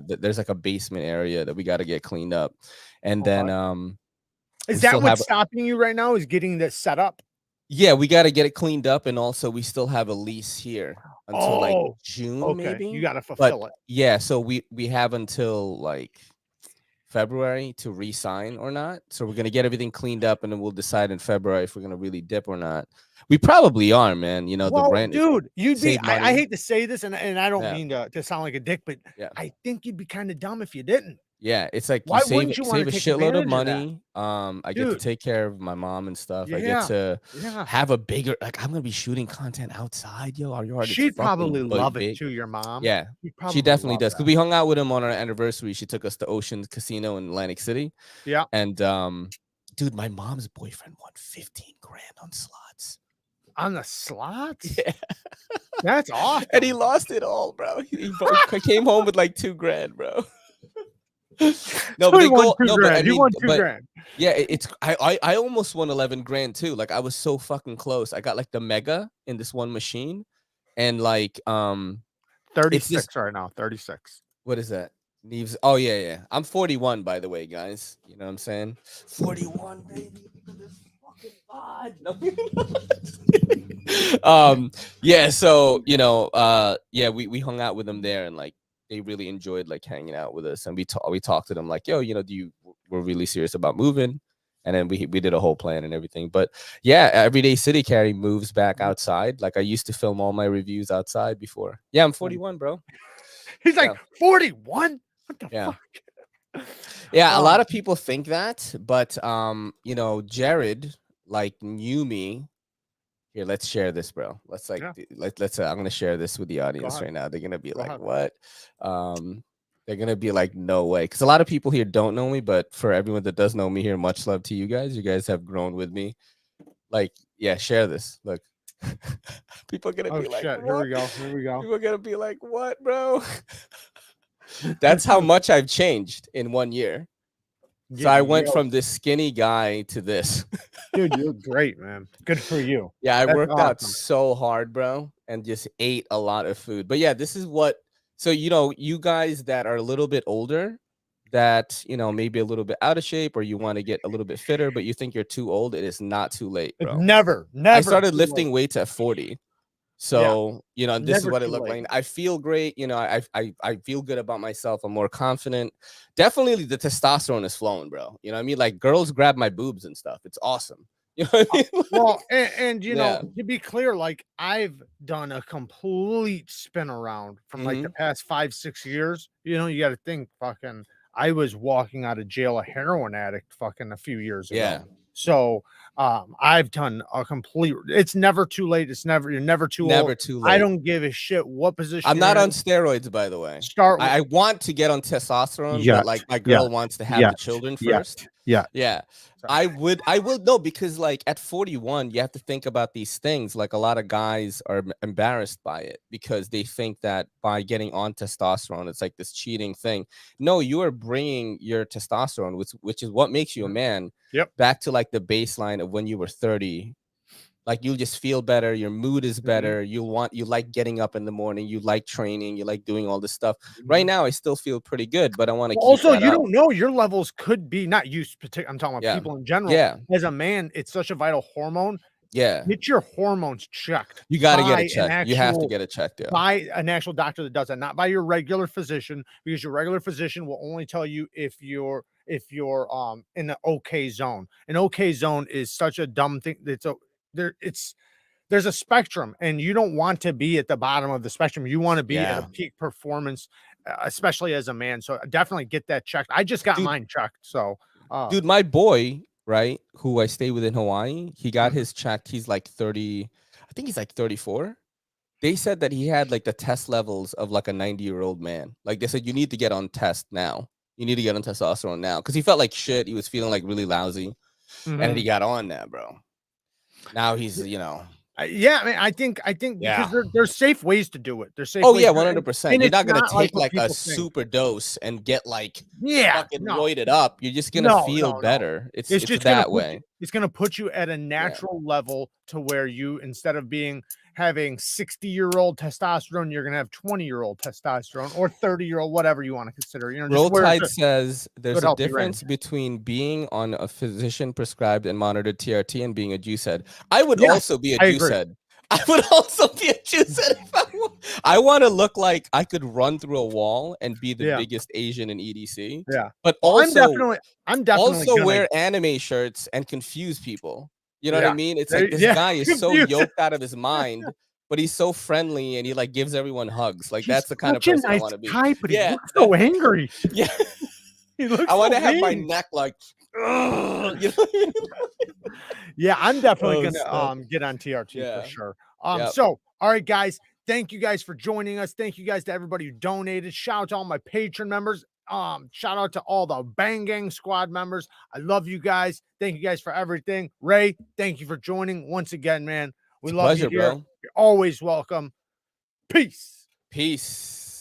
there's like a basement area that we got to get cleaned up. And then is that what's stopping you right now? Is getting this set up? Yeah, we got to get it cleaned up, and also we still have a lease here until like June, maybe. You got to fulfill it. Yeah, so we have until like February to re-sign or not. So we're gonna get everything cleaned up, and then we'll decide in February if we're gonna really dip or not. We probably are, man. The rent. Dude, you'd be. I hate to say this, and I don't mean to sound like a dick, but I think you'd be kind of dumb if you didn't. Yeah, it's like Why you save wouldn't you want save to a take shitload of advantage of that? money. I get to Dude. take care of my mom and stuff. I get Yeah. to Yeah. have a bigger, like, I'm gonna be shooting content outside, yo. Our yard is She'd probably fucking love it big. too, your mom. Yeah, She'd she probably definitely love does. Because that. we hung out with him on our anniversary. She took us to Ocean Casino in Atlantic City. Yeah. And dude, my mom's boyfriend won 15 grand on slots. On the slots? Yeah. That's awesome. And he lost it all, bro. He came home with like 2 grand, bro. No, So but he they won go. 2 No, but grand. I He mean, won 2 but grand. yeah, it's I almost won 11 grand too. Like I was so fucking close. I got like the mega in this one machine, and like it's 36 just right now. 36. what is that? Neeves. Oh yeah, yeah. I'm 41 by the way, guys. You know what I'm saying? 41, baby. God. No. Yeah, so yeah, we hung out with them there, and like they really enjoyed like hanging out with us, and we talked to them like, yo, we're really serious about moving, and then we did a whole plan and everything. But yeah, Everyday City Carry moves back outside. Like I used to film all my reviews outside before. Yeah, I'm 41, bro. He's like 41. What the fuck? Yeah, a lot of people think that, but Jared like knew me. Here, let's share this, bro. Let's like let's I'm gonna share this with the audience right now. They're gonna be like, what? They're gonna be like, no way, because a lot of people here don't know me, but for everyone that does know me here, much love to you guys. You guys have grown with me. Like, yeah, share this. Look, people are gonna be like, shit. What? Here we go. People are gonna be like, what, bro? That's how much I've changed in 1 year. So I went from this skinny guy to this. Dude, you're great, man. Good for you. Yeah, I worked out so hard, bro, and just ate a lot of food. But yeah, this is what, so, you guys that are a little bit older, that, maybe a little bit out of shape, or you want to get a little bit fitter, but you think you're too old, it is not too late, bro. It's never. I started lifting weights at 40. So, this is Never what it too looked late. like. I feel great. I feel good about myself. I'm more confident. Definitely the testosterone is flowing, bro. You know what I mean? Like girls grab my boobs and stuff. It's awesome. You know what I mean? Well, and to be clear, like I've done a complete spin around from like the past 5-6 years. You got to think fucking I was walking out of jail a heroin addict fucking a few years ago. Yeah. So I've done a complete, it's never too late. You're never too Never old. too late. I don't give a shit what position. I'm not on steroids, by the way. I want to get on testosterone, but like my girl wants to have the children first. Yeah. I will know, because like at 41, you have to think about these things. Like a lot of guys are embarrassed by it because they think that by getting on testosterone, it's like this cheating thing. No, you are bringing your testosterone, which is what makes you a man, back to like the baseline of when you were 30. Like you'll just feel better. Your mood is better. You like getting up in the morning. You like training. You like doing all this stuff. Right now, I still feel pretty good, but I want to keep also, that you up. don't know your levels could be not you. I'm talking about people in general. Yeah. As a man, it's such a vital hormone. Yeah. Get your hormones checked. You got to get it checked. You have to get it checked. Yeah. By an actual doctor that does that, not by your regular physician, because your regular physician will only tell you if you're in the okay zone. An okay zone is such a dumb thing. There's a spectrum, and you don't want to be at the bottom of the spectrum. You want to be at a peak performance, especially as a man. So definitely get that checked. I just got mine checked. So, dude, my boy, right, who I stay with in Hawaii, he got his checked. He's like 30. I think he's like 34. They said that he had like the test levels of like a 90-year-old man. Like they said, you need to get on test now. You need to get on testosterone now, because he felt like shit. He was feeling like really lousy, and he got on that, bro. Now he's, yeah, I mean, I think because there's safe ways to do it. There's safe. 100%. You're not gonna take like a super dose and get like fucking roided up. You're just gonna feel better. It's just that way. It's gonna put you at a natural level to where you, instead of having 60-year-old testosterone, you're gonna have 20-year-old testosterone or 30-year-old, whatever you want to consider. Roll Tide says there's a difference between being on a physician prescribed and monitored TRT and being a juice head. I would also be a juice head. I would also be a juice head. I want to look like I could run through a wall and be the biggest Asian in EDC. Yeah, but also I'm definitely wear anime shirts and confuse people. You know what I mean? It's like this guy is so yoked out of his mind, but he's so friendly and he like gives everyone hugs. Like that's the kind of person I want to be. But he looks so angry. Yeah. I want to have my neck like, you know? Yeah, I'm definitely Oh, gonna get on TRT Yeah. for sure. Yep. So all right, guys. Thank you guys for joining us. Thank you guys to everybody who donated. Shout out to all my Patreon members. Shout out to all the Bang Gang Squad members. I love you guys. Thank you guys for everything. Ray, thank you for joining once again, man. We love Pleasure, you here. bro. You're always welcome. Peace. Peace.